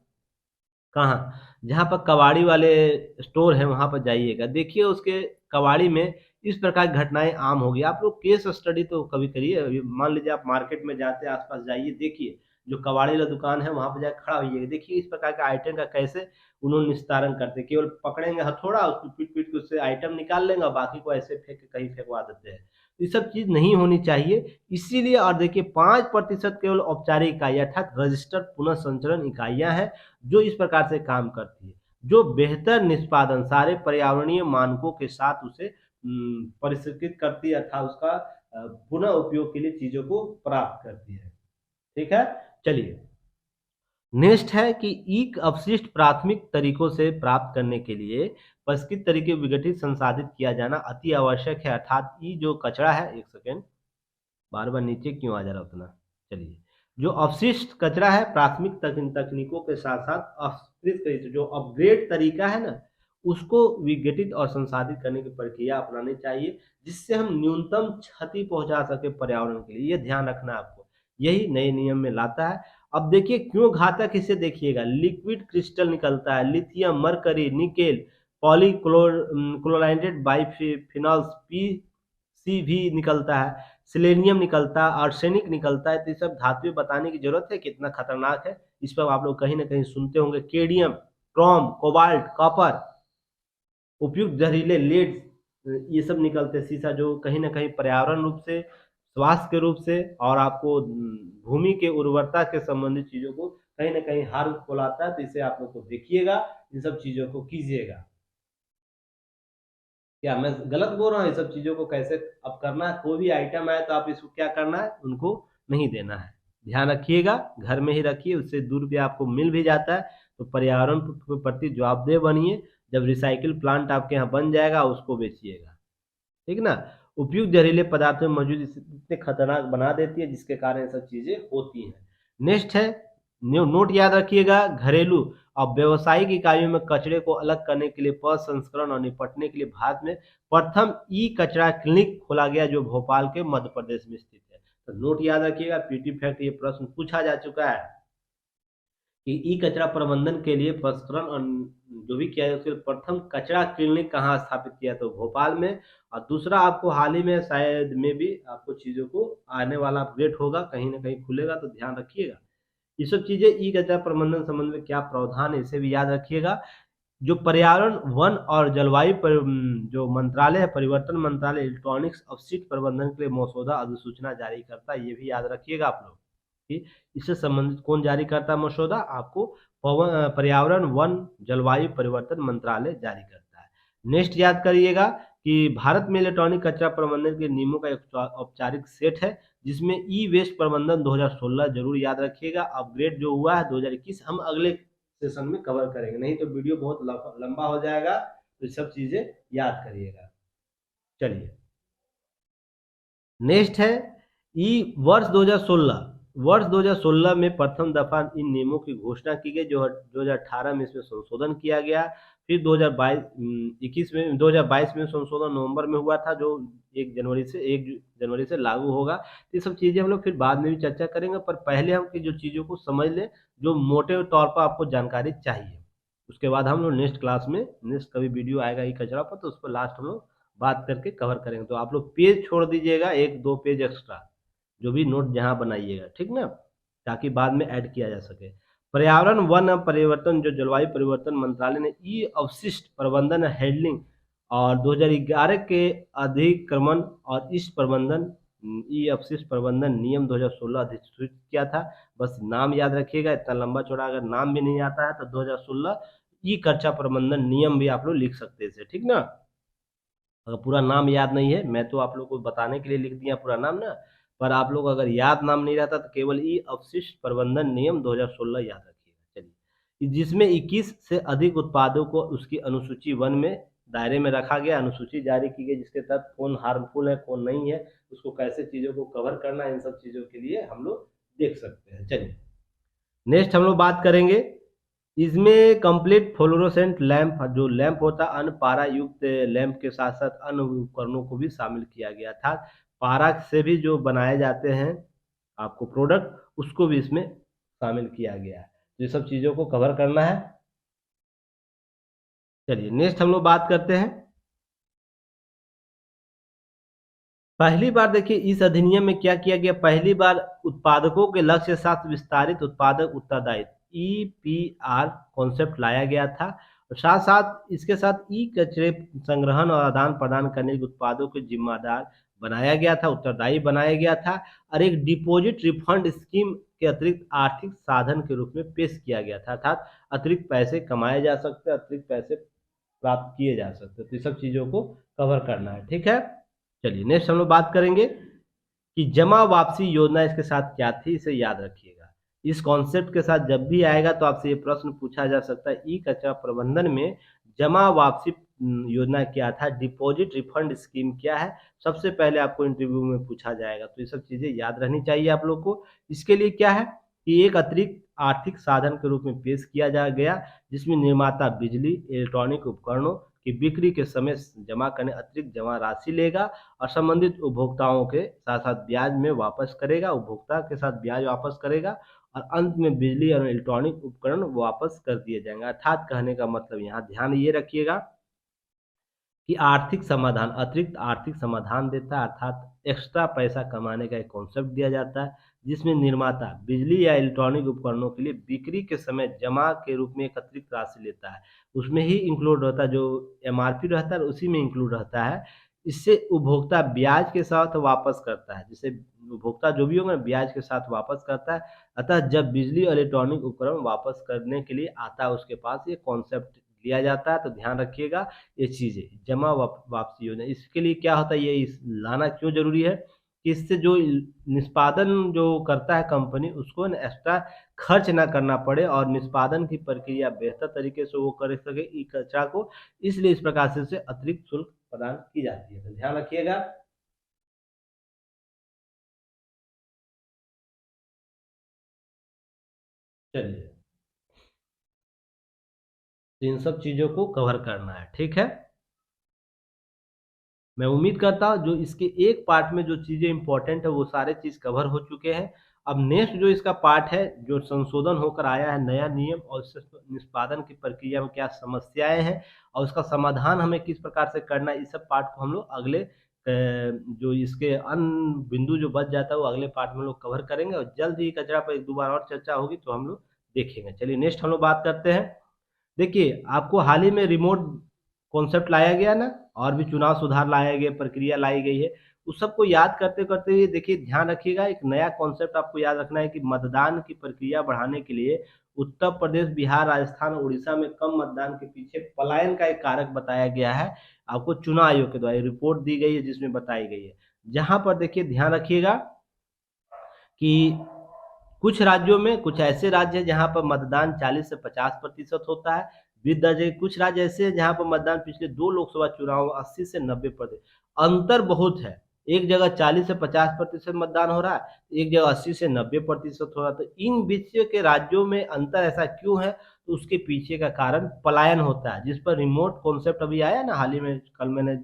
कहाँ? जहाँ पर कबाड़ी वाले स्टोर हैं वहाँ पर जाइएगा, देखिए उसके कबाड़ी में इस प्रकार की घटनाएँ आम हो गई। आप लोग केस स्टडी तो कभी करिए, अभी मान लीजिए आप मार्केट में जाते हैं, आस-पास जाइए, देखिए जो कबाड़ी वाला दुकान है वहाँ पे जाके खड़ा होइएगा, देखिए इस प्रकार के आइटम का कैसे उन्होंने निस्तारण करते हैं। केवल पकड़ेंगे हथौड़ा, उसको पीट-पीट के उससे आइटम निकाल लेंगे और बाकी को ऐसे फेंक के कहीं फेंकवा देते हैं। ये सब चीज़ नहीं होनी चाहिए। इसीलिए और देखिए 5% केवल औपचारिक इकाई अर्थात रजिस्टर्ड पुनर्संचरण इकाइयाँ हैं जो इस प्रकार से काम करती है, जो बेहतर निष्पादन सारे पर्यावरणीय मानकों के साथ उसे परिष्कृत करती है अर्थात उसका पुनः उपयोग के लिए चीज़ों को प्राप्त करती है। ठीक है? चलिए, नेक्स्ट है कि ईक अपशिष्ट प्राथमिक तरीकों से प्राप्त करने के लिए परिष्कृत तरीके विघटित संसाधित किया जाना अति आवश्यक है अर्थात ई जो कचरा है, एक सेकेंड, बार-बार नीचे क्यों आ जा रहा है उतना? चलिए, जो अवशिष्ट कचरा है प्राथमिक तकनीकों के साथ-साथ अपकृत तरीके जो अपग्रेड तरीका है ना, उसको विघटित और संसाधित करने की प्रक्रिया अपनानी चाहिए, जिससे हम न्यूनतम क्षति पहुँचा सकें पर्यावरण के लिए, ये ध्यान रखना है आपको। यही नए नियम में लाता है। अब देखिए क्यों घातक इसे देखिएगा, लिक्विड क्रिस्टल निकलता है, लिथियम, मरकरी, निकेल, क्लोराइडेड बाइफिनॉल्स, पीसीबी निकलता है, सेलेनियम निकलता है, आर्सेनिक निकलता है, तो ये सब धातुएँ बताने की ज़रूरत है कितना खतरनाक है। इस पर आप लोग कहीं न कहीं सुनते होंगे, केडमियम, क्रोम, कोबाल्ट, कॉपर, उपयुक्त जहरीले लेड, ये सब निकलते हैं, शीशा जो कहीं न कहीं पर्यावरण रूप से, स्वास्थ्य के रूप से और आपको भूमि के उर्वरता के संबंधित चीज़ों को कहीं न कहीं हार्म पहुँचाता है, तो इसे आप लोग को देखिएगा, इन सब चीज़ों को कीजिएगा। क्या मैं गलत बोल रहा हूँ? ये सब चीज़ों को कैसे अब करना है, कोई भी आइटम आए तो आप इसको क्या करना है, उनको नहीं देना है। ध्यान रखिएगा, घर में ही रखिए, उससे ₹2 आपको मिल भी जाता है, तो पर्यावरण के प्रति जवाबदेह बनिए। जब रिसाइकिल प्लांट आपके यहाँ बन जाएगा, उसको बेचिएगा, ठीक ना? उपयुक्त जहरीले पदार्थों में मौजूद इतने खतरनाक बना देती है, जिसके कारण ये सब चीज़ें होती हैं। नेक्स्ट है, नोट याद रखिएगा, घरेलू और व्यावसायिक इकाइयों में कचरे को अलग करने के लिए प्रसंस्करण और निपटने के लिए भारत में प्रथम ई कचरा क्लिनिक खोला गया जो भोपाल के मध्य प्रदेश में स्थित है। तो नोट याद रखिएगा, पीटी फैक्ट ये प्रश्न पूछा जा चुका है कि ई कचरा प्रबंधन के लिए प्रसंस्करण और जो भी किया है उसके लिए प्रथम कचरा क्लिनिक कहाँ स्थापित किया, तो भोपाल में। और दूसरा आपको हाल ही में शायद में भी आपको चीज़ों को आने वाला अपडेट होगा, कहीं न कहीं खुलेगा, तो ध्यान रखिएगा। ये सब चीज़ें ई कचरा प्रबंधन संबंध में क्या प्रावधान है, इसे भी याद रखिएगा। जो पर्यावरण, वन और जलवायु जो मंत्रालय है, परिवर्तन मंत्रालय इलेक्ट्रॉनिक्स अपशिष्ट प्रबंधन के लिए मसौदा अधिसूचना जारी करता है, ये भी याद रखिएगा आप लोग। कि इससे संबंधित कौन जारी करता है मसौदा? आपको पर्यावरण, वन, जलवायु परिवर्तन मंत्रालय जारी करता है। नेक्स्ट याद करिएगा कि भारत में इलेक्ट्रॉनिक कचरा प्रबंधन के नियमों का एक औपचारिक सेट है, जिसमें ई वेस्ट प्रबंधन 2016 ज़रूर याद रखिएगा। अपग्रेड जो हुआ है 2021 हम अगले सेशन में कवर करेंगे, नहीं तो वीडियो बहुत लंबा हो जाएगा, तो ये सब चीज़ें याद करिएगा। चलिए, नेक्स्ट है ई वर्ष 2016 में प्रथम दफा इन नियमों की घोषणा की गई, जो 2018 में इसमें संशोधन किया गया। फिर 2022 में संशोधन नवंबर में हुआ था, जो 1 जनवरी से लागू होगा। ये सब चीज़ें हम लोग फिर बाद में भी चर्चा करेंगे, पर पहले हम की जो चीज़ों को समझ लें, जो मोटे तौर पर आपको जानकारी चाहिए। उसके बाद हम लोग नेक्स्ट क्लास में, नेक्स्ट कभी वीडियो आएगा ई कचरा पर, तो उस पर लास्ट हम लोग बात करके कवर करेंगे। तो आप लोग पेज छोड़ दीजिएगा, 1-2 पेज एक्स्ट्रा, जो भी नोट जहाँ बनाइएगा, ठीक ना? ताकि बाद में ऐड किया जा सके। पर्यावरण, वन एवं परिवर्तन जो जलवायु परिवर्तन मंत्रालय ने ई अवशिष्ट प्रबंधन हैंडलिंग और 2011 के अधिक्रमण और इस प्रबंधन ई अपशिष्ट प्रबंधन नियम 2016 अधिसूचित किया था। बस नाम याद रखिएगा, इतना लंबा चौड़ा अगर नाम भी नहीं आता है तो 2016 ई कचरा प्रबंधन नियम भी आप लोग लिख सकते हैं इसे, ठीक ना? अगर पूरा नाम याद नहीं है, मैं तो आप लोग को बताने के लिए लिख दिया पूरा नाम ना, पर आप लोग अगर याद नाम नहीं रहता तो केवल ई अपशिष्ट प्रबंधन नियम 2016 याद रखिएगा। चलिए, जिसमें 21 से अधिक उत्पादों को उसकी अनुसूची 1 में दायरे में रखा गया, अनुसूची जारी की गई जिसके तहत कौन हार्मफुल है कौन नहीं है, उसको कैसे चीज़ों को कवर करना है, इन सब चीज़ों के लिए हम लोग देख सकते हैं। चलिए नेक्स्ट हम लोग बात करेंगे, इसमें कंप्लीट फ्लोरोसेंट लैंप, जो लैंप होता है अन्य पारा युक्त लैंप के साथ साथ अन्य उपकरणों को भी शामिल किया गया था। पारा से भी जो बनाए जाते हैं आपको प्रोडक्ट, उसको भी इसमें शामिल किया गया है। ये सब चीज़ों को कवर करना है। चलिए नेक्स्ट हम लोग बात करते हैं, पहली बार देखिए इस अधिनियम में क्या किया गया, पहली बार उत्पादकों के लक्ष्य के साथ विस्तारित उत्पादक उत्तरदायित्व ईपीआर कॉन्सेप्ट लाया गया था, और साथ साथ इसके साथ ई कचरे संग्रहण और आदान प्रदान करने के उत्पादों के जिम्मेदार बनाया गया था, उत्तरदायी बनाया गया था, और एक डिपॉजिट रिफंड स्कीम के अतिरिक्त आर्थिक साधन के रूप में पेश किया गया था, अर्थात अतिरिक्त पैसे कमाए जा सकते, अतिरिक्त पैसे प्राप्त किए जा सकते, तो ये सब चीज़ों को कवर करना है। ठीक है, चलिए नेक्स्ट हम लोग बात करेंगे कि जमा वापसी योजना इसके साथ क्या थी, इसे याद रखिएगा। इस कॉन्सेप्ट के साथ जब भी आएगा तो आपसे ये प्रश्न पूछा जा सकता है, ई कचरा प्रबंधन में जमा वापसी योजना क्या था, डिपॉजिट रिफंड स्कीम क्या है, सबसे पहले आपको इंटरव्यू में पूछा जाएगा, तो ये सब चीज़ें याद रहनी चाहिए आप लोग को। इसके लिए क्या है कि एक अतिरिक्त आर्थिक साधन के रूप में पेश किया जा गया, जिसमें निर्माता बिजली इलेक्ट्रॉनिक उपकरणों की बिक्री के समय जमा करने अतिरिक्त जमा राशि लेगा और संबंधित उपभोक्ताओं के साथ साथ ब्याज में वापस करेगा, उपभोक्ता के साथ ब्याज वापस करेगा, और अंत में बिजली और इलेक्ट्रॉनिक उपकरण वापस कर दिए जाएंगे। अर्थात कहने का मतलब यहाँ ध्यान ये रखिएगा कि आर्थिक समाधान, अतिरिक्त आर्थिक समाधान देता है, अर्थात एक्स्ट्रा पैसा कमाने का एक कॉन्सेप्ट दिया जाता है, जिसमें निर्माता बिजली या इलेक्ट्रॉनिक उपकरणों के लिए बिक्री के समय जमा के रूप में एक अतिरिक्त राशि लेता है, उसमें ही इंक्लूड रहता है, जो एमआरपी रहता है उसी में इंक्लूड रहता है। इससे उपभोक्ता ब्याज के साथ वापस करता है, जिससे उपभोक्ता जो भी होगा ब्याज के साथ वापस करता है। अतः जब बिजली और इलेक्ट्रॉनिक उपकरण वापस करने के लिए आता है उसके पास ये कॉन्सेप्ट लिया जाता है, तो ध्यान रखिएगा ये चीज़ें, जमा वापसी योजना, इसके लिए क्या होता है, ये लाना क्यों ज़रूरी है कि इससे जो निष्पादन जो करता है कंपनी, उसको ना एक्स्ट्रा खर्च ना करना पड़े और निष्पादन की प्रक्रिया बेहतर तरीके से वो कर सके ई कचरा को, इसलिए इस प्रकार से उसे अतिरिक्त शुल्क प्रदान की जाती है, तो ध्यान रखिएगा। चलिए, तो इन सब चीज़ों को कवर करना है। ठीक है, मैं उम्मीद करता हूँ जो इसके एक पार्ट में जो चीज़ें इंपॉर्टेंट है वो सारे चीज़ कवर हो चुके हैं। अब नेक्स्ट जो इसका पार्ट है, जो संशोधन होकर आया है नया नियम, और उससे निष्पादन की प्रक्रिया में क्या समस्याएं हैं और उसका समाधान हमें किस प्रकार से करना है, इस सब पार्ट को हम लोग अगले जो इसके अन्य बिंदु जो बच जाता है वो अगले पार्ट में लोग कवर करेंगे, और जल्द ही कचरा पर एक दो बार और चर्चा होगी तो हम लोग देखेंगे। चलिए नेक्स्ट हम लोग बात करते हैं, देखिए आपको हाल ही में रिमोट कॉन्सेप्ट लाया गया ना, और भी चुनाव सुधार लाया गया, प्रक्रिया लाई गई है, उस सबको याद करते करते हुए देखिए ध्यान रखिएगा, एक नया कॉन्सेप्ट आपको याद रखना है कि मतदान की प्रक्रिया बढ़ाने के लिए उत्तर प्रदेश, बिहार, राजस्थान, उड़ीसा में कम मतदान के पीछे पलायन का एक कारक बताया गया है, आपको चुनाव आयोग के द्वारा रिपोर्ट दी गई है जिसमें बताई गई है। जहां पर देखिए ध्यान रखिएगा कि कुछ राज्यों में, कुछ ऐसे राज्य हैं जहाँ पर मतदान 40 से 50% होता है, विद दर्जे कुछ राज्य ऐसे हैं जहाँ पर मतदान पिछले 2 लोकसभा चुनाव 80 से 90%, अंतर बहुत है। एक जगह 40 से 50% मतदान हो रहा है, एक जगह 80 से 90% हो रहा है, तो इन बीच के राज्यों में अंतर ऐसा क्यों है? तो उसके पीछे का कारण पलायन होता है, जिस पर रिमोट कॉन्सेप्ट अभी आया ना हाल ही में, कल मैंने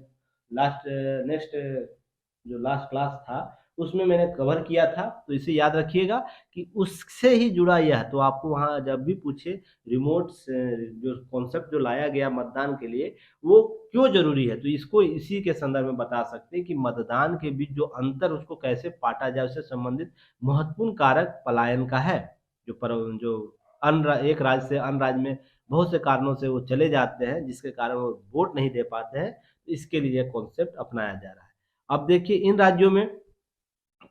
लास्ट नेक्स्ट जो लास्ट क्लास था उसमें मैंने कवर किया था, तो इसे याद रखिएगा कि उससे ही जुड़ा यह है। तो आपको वहाँ जब भी पूछे रिमोट से जो कॉन्सेप्ट जो लाया गया मतदान के लिए वो क्यों जरूरी है, तो इसको इसी के संदर्भ में बता सकते हैं कि मतदान के बीच जो अंतर उसको कैसे पाटा जाए, उससे संबंधित महत्वपूर्ण कारक पलायन का है, जो अन्य एक राज्य से अन्य राज्य में बहुत से कारणों से वो चले जाते हैं जिसके कारण वो वोट नहीं दे पाते हैं, तो इसके लिए कॉन्सेप्ट अपनाया जा रहा है। अब देखिए इन राज्यों में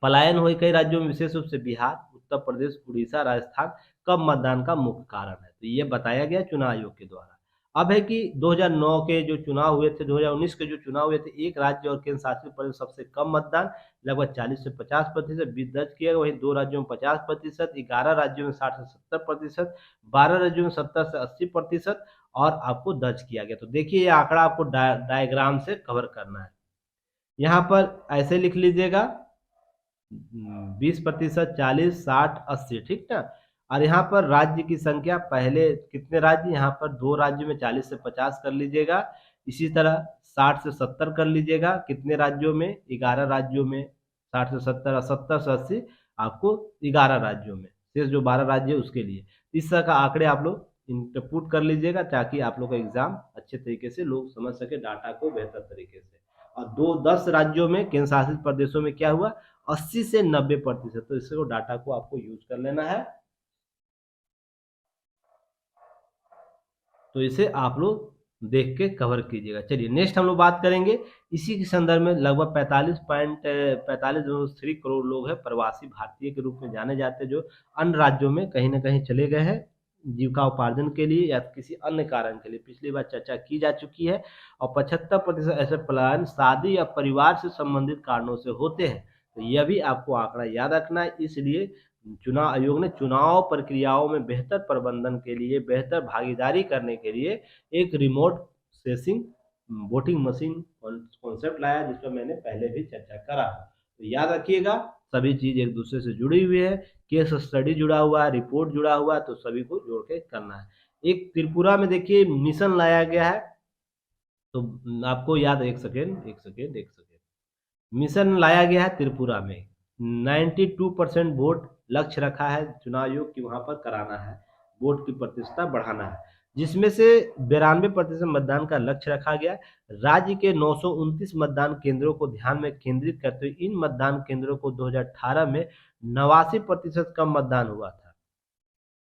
पलायन हुए, कई राज्यों में विशेष रूप से बिहार, उत्तर प्रदेश, उड़ीसा, राजस्थान कम मतदान का मुख्य कारण है, तो ये बताया गया चुनाव आयोग के द्वारा। अब है कि 2009 के जो चुनाव हुए थे, 2019 के जो चुनाव हुए थे, एक राज्य और केंद्र शासित प्रदेश सबसे कम मतदान लगभग 40 से 50% दर्ज किया गया। वहीं 2 राज्यों में 50%, 11 राज्यों में 60 से 70%, 12 राज्यों में 70 से 80% और आपको दर्ज किया गया। तो देखिए ये आंकड़ा आपको डायग्राम से कवर करना है। यहाँ पर ऐसे लिख लीजिएगा 20%, 40, 60, 80, ठीक ना। और यहाँ पर राज्य की संख्या, पहले कितने राज्य, यहाँ पर 2 राज्यों में 40 से 50 कर लीजिएगा। इसी तरह 60 से 70 कर लीजिएगा, कितने राज्यों में, 11 राज्यों में। 60 से 70 और 70 से 80 आपको 11 राज्यों में, शेष जो 12 राज्य है उसके लिए। इस तरह का आंकड़े आप लोग इनपुट कर लीजिएगा ताकि आप लोग का एग्जाम अच्छे तरीके से लोग समझ सके डाटा को बेहतर तरीके से। और 10 राज्यों में, केंद्र शासित प्रदेशों में क्या हुआ, 80 से 90%। तो इसको डाटा को आपको यूज कर लेना है। तो इसे आप लोग देख के कवर कीजिएगा। चलिए नेक्स्ट हम लोग बात करेंगे इसी के संदर्भ में। लगभग 45.3 करोड़ लोग हैं प्रवासी भारतीय के रूप में जाने जाते हैं, जो अन्य राज्यों में कहीं ना कहीं चले गए हैं जीविका उपार्जन के लिए या किसी अन्य कारण के लिए। पिछली बार चर्चा की जा चुकी है। और 75% ऐसे पलायन शादी या परिवार से संबंधित कारणों से होते हैं। तो यह भी आपको आंकड़ा याद रखना है। इसलिए चुनाव आयोग ने चुनाव प्रक्रियाओं में बेहतर प्रबंधन के लिए, बेहतर भागीदारी करने के लिए एक remote sensing voting machine concept लाया, जिस पर मैंने पहले भी चर्चा करा। तो याद रखिएगा सभी चीज एक दूसरे से जुड़ी हुई है। केस स्टडी जुड़ा हुआ है, रिपोर्ट जुड़ा हुआ है, तो सभी को जोड़ के करना है। एक त्रिपुरा में देखिए मिशन लाया गया है। तो आपको याद, एक सेकेंड मिशन लाया गया है त्रिपुरा में। 92% वोट लक्ष्य रखा है चुनाव आयोग की, वहां पर कराना है, वोट की प्रतिशतता बढ़ाना है, जिसमें से 92% मतदान का लक्ष्य रखा गया। राज्य के 929 मतदान केंद्रों को ध्यान में केंद्रित करते हुए इन मतदान केंद्रों को 2018 में 89% कम मतदान हुआ था।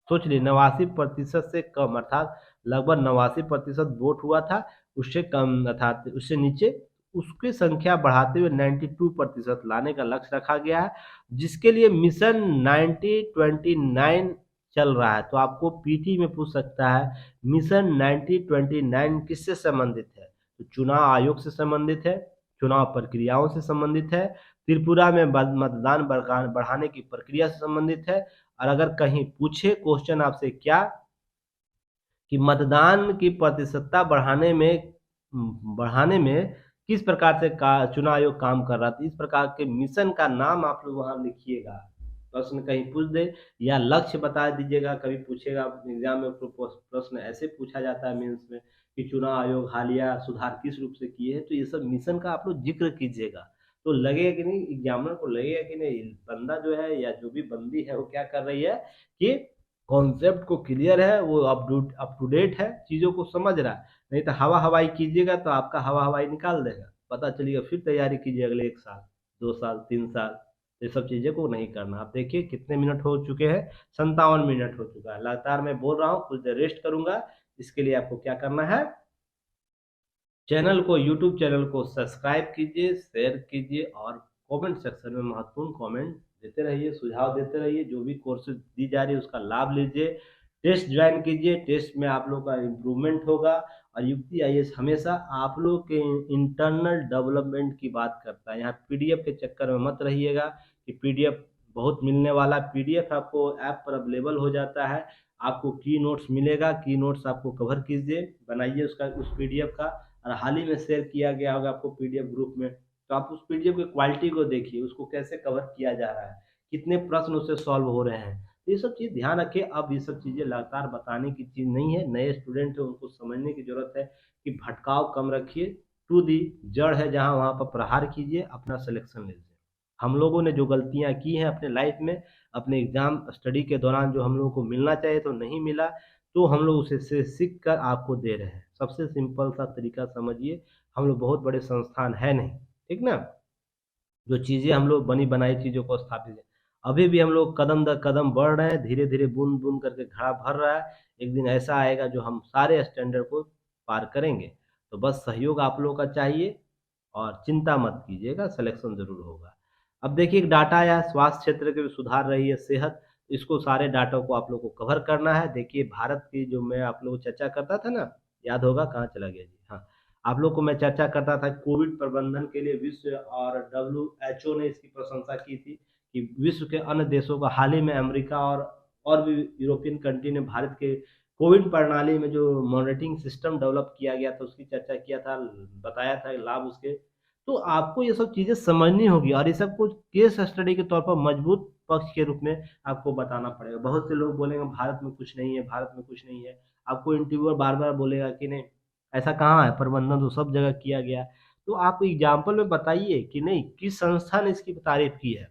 सोच ली 89% से कम, अर्थात लगभग 89% वोट हुआ था, उससे कम अर्थात उससे नीचे, उसकी संख्या बढ़ाते हुए 92% लाने का लक्ष्य रखा गया है, जिसके लिए मिशन 9029 चल रहा है। तो आपको पीटी में पूछ सकता है मिशन 9029 किससे संबंधित है। तो चुनाव आयोग से संबंधित है, चुनाव प्रक्रियाओं से संबंधित है, त्रिपुरा में मतदान बढ़ाने की प्रक्रिया से संबंधित है। और अगर कहीं पूछे क्वेश्चन आपसे क्या कि मतदान की प्रतिशतता बढ़ाने में किस प्रकार से चुनाव आयोग काम कर रहा था, इस प्रकार के मिशन का नाम आप लोग वहां लिखिएगा। प्रश्न कहीं पूछ दे या लक्ष्य बता दीजिएगा, कभी पूछेगा एग्जाम में प्रश्न ऐसे पूछा जाता है मेंस में कि चुनाव आयोग हालिया सुधार किस रूप से किए हैं, तो ये सब मिशन का आप लोग जिक्र कीजिएगा। तो लगेगा कि नहीं, एग्जामिनर को लगेगा कि नहीं बंदा जो है या जो भी बंदी है वो क्या कर रही है कि कॉन्सेप्ट को क्लियर है, वो अप टू डेट है, चीज़ों को समझ रहा है। नहीं तो हवा हवाई कीजिएगा तो आपका हवा हवाई निकाल देगा, पता चलिएगा फिर तैयारी कीजिए अगले 1 साल 2 साल 3 साल। ये सब चीज़ें को नहीं करना। आप देखिए कितने मिनट हो चुके हैं, 57 मिनट हो चुका है। लगातार मैं बोल रहा हूँ, कुछ देर रेस्ट करूंगा। इसके लिए आपको क्या करना है, यूट्यूब चैनल को सब्सक्राइब कीजिए, शेयर कीजिए और कमेंट सेक्शन में महत्वपूर्ण कमेंट देते रहिए, सुझाव देते रहिए। जो भी कोर्सेज दी जा रही है उसका लाभ लीजिए, टेस्ट ज्वाइन कीजिए, टेस्ट में आप लोग का इम्प्रूवमेंट होगा। और युक्ति आईएएस हमेशा आप लोग के इंटरनल डेवलपमेंट की बात करता है। यहाँ पीडीएफ के चक्कर में मत रहिएगा कि पीडीएफ बहुत मिलने वाला, पीडीएफ आपको ऐप पर अवेलेबल हो जाता है। आपको की नोट्स मिलेगा, की नोट्स आपको कवर कीजिए, बनाइए उसका, उस पीडीएफ का। और हाल ही में शेयर किया गया होगा आपको पीडीएफ ग्रुप में, तो आप उस पीडीएफ की क्वालिटी को देखिए, उसको कैसे कवर किया जा रहा है, कितने प्रश्न उससे सॉल्व हो रहे हैं। तो ये सब चीज़ ध्यान रखिए। अब ये सब चीज़ें लगातार बताने की चीज़ नहीं है, नए स्टूडेंट है उनको समझने की जरूरत है कि भटकाव कम रखिए, टू दी जड़ है जहाँ वहाँ पर प्रहार कीजिए, अपना सिलेक्शन लीजिए। हम लोगों ने जो गलतियाँ की हैं अपने लाइफ में, अपने एग्जाम स्टडी के दौरान जो हम लोगों को मिलना चाहिए तो नहीं मिला, तो हम लोग उसे से सीख कर आपको दे रहे हैं। सबसे सिंपल सा तरीका समझिए, हम लोग बहुत बड़े संस्थान है नहीं, ठीक ना, जो चीज़ें हम लोग बनी बनाई चीज़ों को स्थापित है। अभी भी हम लोग कदम दर कदम बढ़ रहे हैं, धीरे धीरे बूंद बूंद करके घड़ा भर रहा है। एक दिन ऐसा आएगा जो हम सारे स्टैंडर्ड को पार करेंगे। तो बस सहयोग आप लोगों का चाहिए और चिंता मत कीजिएगा, सिलेक्शन जरूर होगा। अब देखिए एक डाटा आया है, स्वास्थ्य क्षेत्र के भी सुधार रही है सेहत, इसको सारे डाटा को आप लोग को कवर करना है। देखिए भारत की जो मैं आप लोगों को चर्चा करता था ना याद होगा, कहाँ चला गया जी? हाँ, आप लोग को मैं चर्चा करता था कोविड प्रबंधन के लिए विश्व और WHO ने इसकी प्रशंसा की थी कि विश्व के अन्य देशों का, हाल ही में अमेरिका और भी यूरोपियन कंट्री ने भारत के कोविड प्रणाली में जो मॉनिटरिंग सिस्टम डेवलप किया गया था उसकी चर्चा किया था, बताया था लाभ उसके। तो आपको ये सब चीज़ें समझनी होगी और ये सब कुछ केस स्टडी के तौर पर मजबूत पक्ष के रूप में आपको बताना पड़ेगा। बहुत से लोग बोलेंगे भारत में कुछ नहीं है, भारत में कुछ नहीं है। आपको इंटरव्यूअर बार-बार बोलेगा कि नहीं, ऐसा कहाँ है, प्रबंधन तो सब जगह किया गया। तो आप एग्ज़ाम्पल में बताइए कि नहीं, किस संस्था ने इसकी तारीफ़ की है।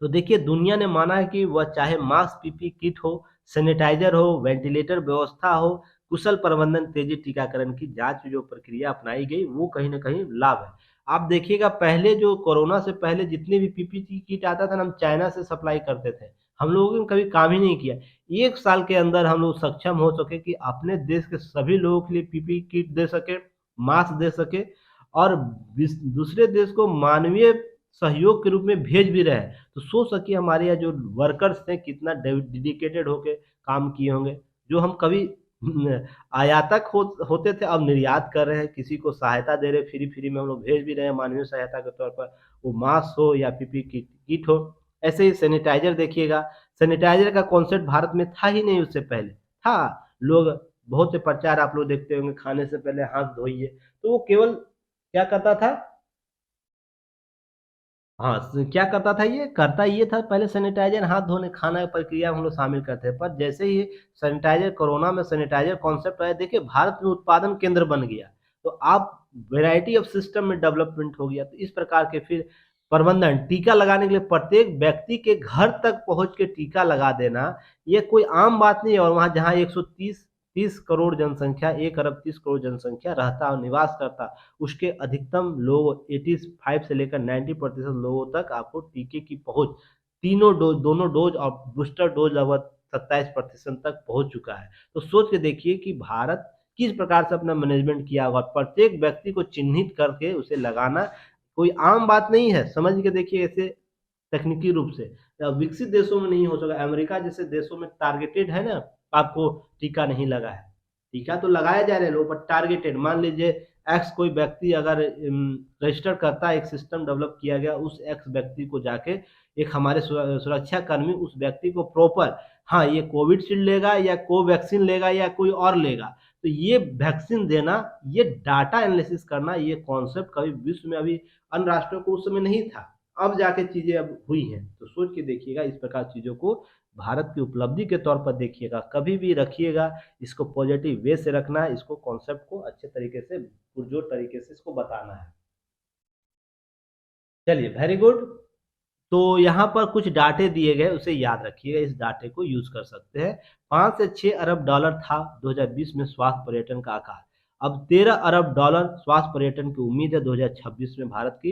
तो देखिए दुनिया ने माना है कि वह चाहे मास्क, पीपीई किट हो, सैनिटाइज़र हो, वेंटिलेटर व्यवस्था हो, कुशल प्रबंधन, तेज़ी टीकाकरण की जाँच जो प्रक्रिया अपनाई गई वो कहीं न कहीं लाभ है। आप देखिएगा पहले जो कोरोना से पहले जितने भी पीपीई किट आता था ना, हम चाइना से सप्लाई करते थे। हम लोगों ने कभी काम ही नहीं किया। 1 साल के अंदर हम लोग सक्षम हो सके कि अपने देश के सभी लोगों के लिए पीपीई किट दे सकें, मास्क दे सकें और दूसरे देश को मानवीय सहयोग के रूप में भेज भी रहे हैं। तो सोच सकिए हमारे यहाँ जो वर्कर्स थे कितना डेडिकेटेड होके काम किए होंगे। जो हम कभी आयातक होते थे, अब निर्यात कर रहे हैं, किसी को सहायता दे रहे हैं, फ्री में हम लोग भेज भी रहे हैं मानवीय सहायता के तौर पर, वो मास्क हो या पीपी किट हो। ऐसे ही सैनिटाइजर देखिएगा, सैनिटाइजर का कॉन्सेप्ट भारत में था ही नहीं उससे पहले। था, लोग बहुत से प्रचार आप लोग देखते होंगे, खाने से पहले हाथ धोइए, तो वो केवल क्या करता था, हाँ, क्या करता था ये? करता ये था पहले सैनिटाइज़र हाथ धोने, खाना की प्रक्रिया में हम लोग शामिल करते हैं। पर जैसे ही सैनिटाइज़र कोरोना में सैनिटाइज़र कॉन्सेप्ट आया, देखिए भारत में उत्पादन केंद्र बन गया। तो आप वैरायटी ऑफ सिस्टम में डेवलपमेंट हो गया। तो इस प्रकार के फिर प्रबंधन, टीका लगाने के लिए प्रत्येक व्यक्ति के घर तक पहुँच के टीका लगा देना, ये कोई आम बात नहीं है। और वहाँ जहाँ 130 करोड़ जनसंख्या, 1 अरब 30 करोड़ जनसंख्या रहता और निवास करता, उसके अधिकतम लोग 85 से लेकर 90% लोगों तक आपको टीके की पहुँच, तीनों डोज़, दोनों डोज़ और बूस्टर डोज़ लगभग 27% तक पहुँच चुका है। तो सोच के देखिए कि भारत किस प्रकार से अपना मैनेजमेंट किया होगा। प्रत्येक व्यक्ति को चिन्हित करके उसे लगाना कोई आम बात नहीं है। समझ के देखिए ऐसे तकनीकी रूप से विकसित देशों में नहीं हो सका। अमेरिका जैसे देशों में टारगेटेड है ना, आपको टीका नहीं लगा है। टीका तो लगाया जा रहा है लोगों पर, टारगेटेड। मान लीजिए एक्स कोई व्यक्ति अगर रजिस्टर करता है, एक सिस्टम डेवलप किया गया, उस एक्स व्यक्ति को जाके एक हमारे सुरक्षा कर्मी उस व्यक्ति को प्रॉपर, हाँ, ये कोविडशील्ड लेगा या कोवैक्सीन लेगा या कोई और लेगा, तो ये वैक्सीन देना, ये डाटा एनालिसिस करना, ये कॉन्सेप्ट कभी विश्व में अभी अन्य राष्ट्रों को उस समय नहीं था। अब जाके चीज़ें अब हुई हैं। तो सोच के देखिएगा, इस प्रकार चीज़ों को भारत की उपलब्धि के तौर पर देखिएगा, कभी भी रखिएगा, इसको पॉजिटिव वे से रखना है, इसको कॉन्सेप्ट को अच्छे तरीके से, पुरजोर तरीके से इसको बताना है। चलिए, वेरी गुड। तो यहाँ पर कुछ डाटे दिए गए, उसे याद रखिएगा, इस डाटे को यूज़ कर सकते हैं। 5 से 6 अरब डॉलर था 2020 में स्वास्थ्य पर्यटन का आकार। अब 13 अरब डॉलर स्वास्थ्य पर्यटन की उम्मीद है 2026 में भारत की।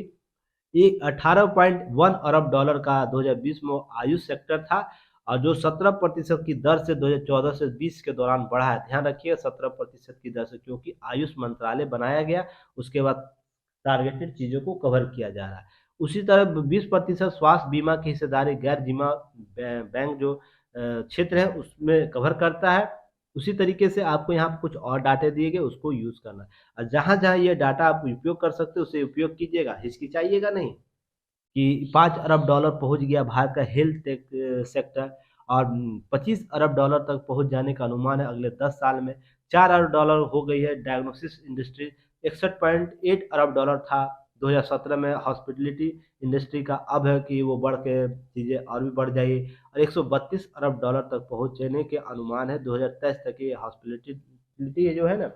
ये 18.1 अरब डॉलर का 2020 में आयुष सेक्टर था और जो 17% की दर से 2014 से 20 के दौरान बढ़ा है। ध्यान रखिएगा 17% की दर से, क्योंकि आयुष मंत्रालय बनाया गया, उसके बाद टारगेटेड चीज़ों को कवर किया जा रहा है। उसी तरह 20% स्वास्थ्य बीमा की हिस्सेदारी गैर बीमा बैंक जो क्षेत्र है उसमें कवर करता है। उसी तरीके से आपको यहाँ पे कुछ और डाटे दिए गए, उसको यूज़ करना है। और जहाँ-जहाँ ये डाटा आप उपयोग कर सकते हो उसे उपयोग कीजिएगा, हिचकिचाइएगा नहीं। कि 5 अरब डॉलर पहुँच गया भारत का हेल्थ टेक सेक्टर और 25 अरब डॉलर तक पहुँच जाने का अनुमान है अगले 10 साल में। 4 अरब डॉलर हो गई है डायग्नोसिस इंडस्ट्री, 61.8 अरब डॉलर था 2017 में हॉस्पिटैलिटी इंडस्ट्री का, अब है कि वो बढ़ के चीज़ें और भी बढ़ जाएगी और 132 अरब डॉलर तक पहुँचने के अनुमान है 2023 तक। ये हॉस्पिटैलिटी जो है ना,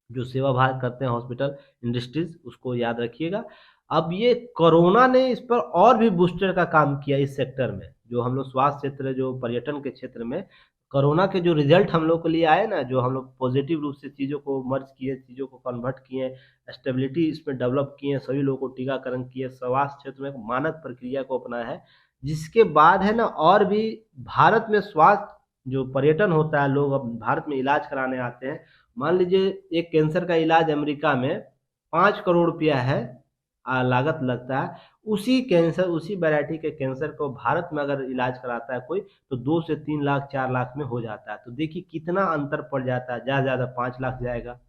जो सेवा भाग करते हैं हॉस्पिटल इंडस्ट्रीज़, उसको याद रखिएगा। अब ये कोरोना ने इस पर और भी बूस्टर का काम किया इस सेक्टर में, जो हम लोग स्वास्थ्य क्षेत्र, जो पर्यटन के क्षेत्र में कोरोना के जो रिज़ल्ट हम लोग के लिए आए ना, जो हम लोग पॉज़िटिव रूप से चीज़ों को मर्ज किए, चीज़ों को कन्वर्ट किए, स्टेबिलिटी इसमें डेवलप किए, सभी लोगों को टीकाकरण किए, स्वास्थ्य क्षेत्र में एक मानक प्रक्रिया को अपनाया है। जिसके बाद है ना, और भी भारत में स्वास्थ्य जो पर्यटन होता है, लोग अब भारत में इलाज कराने आते हैं। मान लीजिए एक कैंसर का इलाज अमेरिका में 5 करोड़ रुपया है, लागत लगता है, उसी वैरायटी के कैंसर को भारत में अगर इलाज कराता है कोई, तो 2 से 3 लाख 4 लाख में हो जाता है। तो देखिए कितना अंतर पड़ जाता है, ज़्यादा से ज़्यादा 5 लाख जाएगा।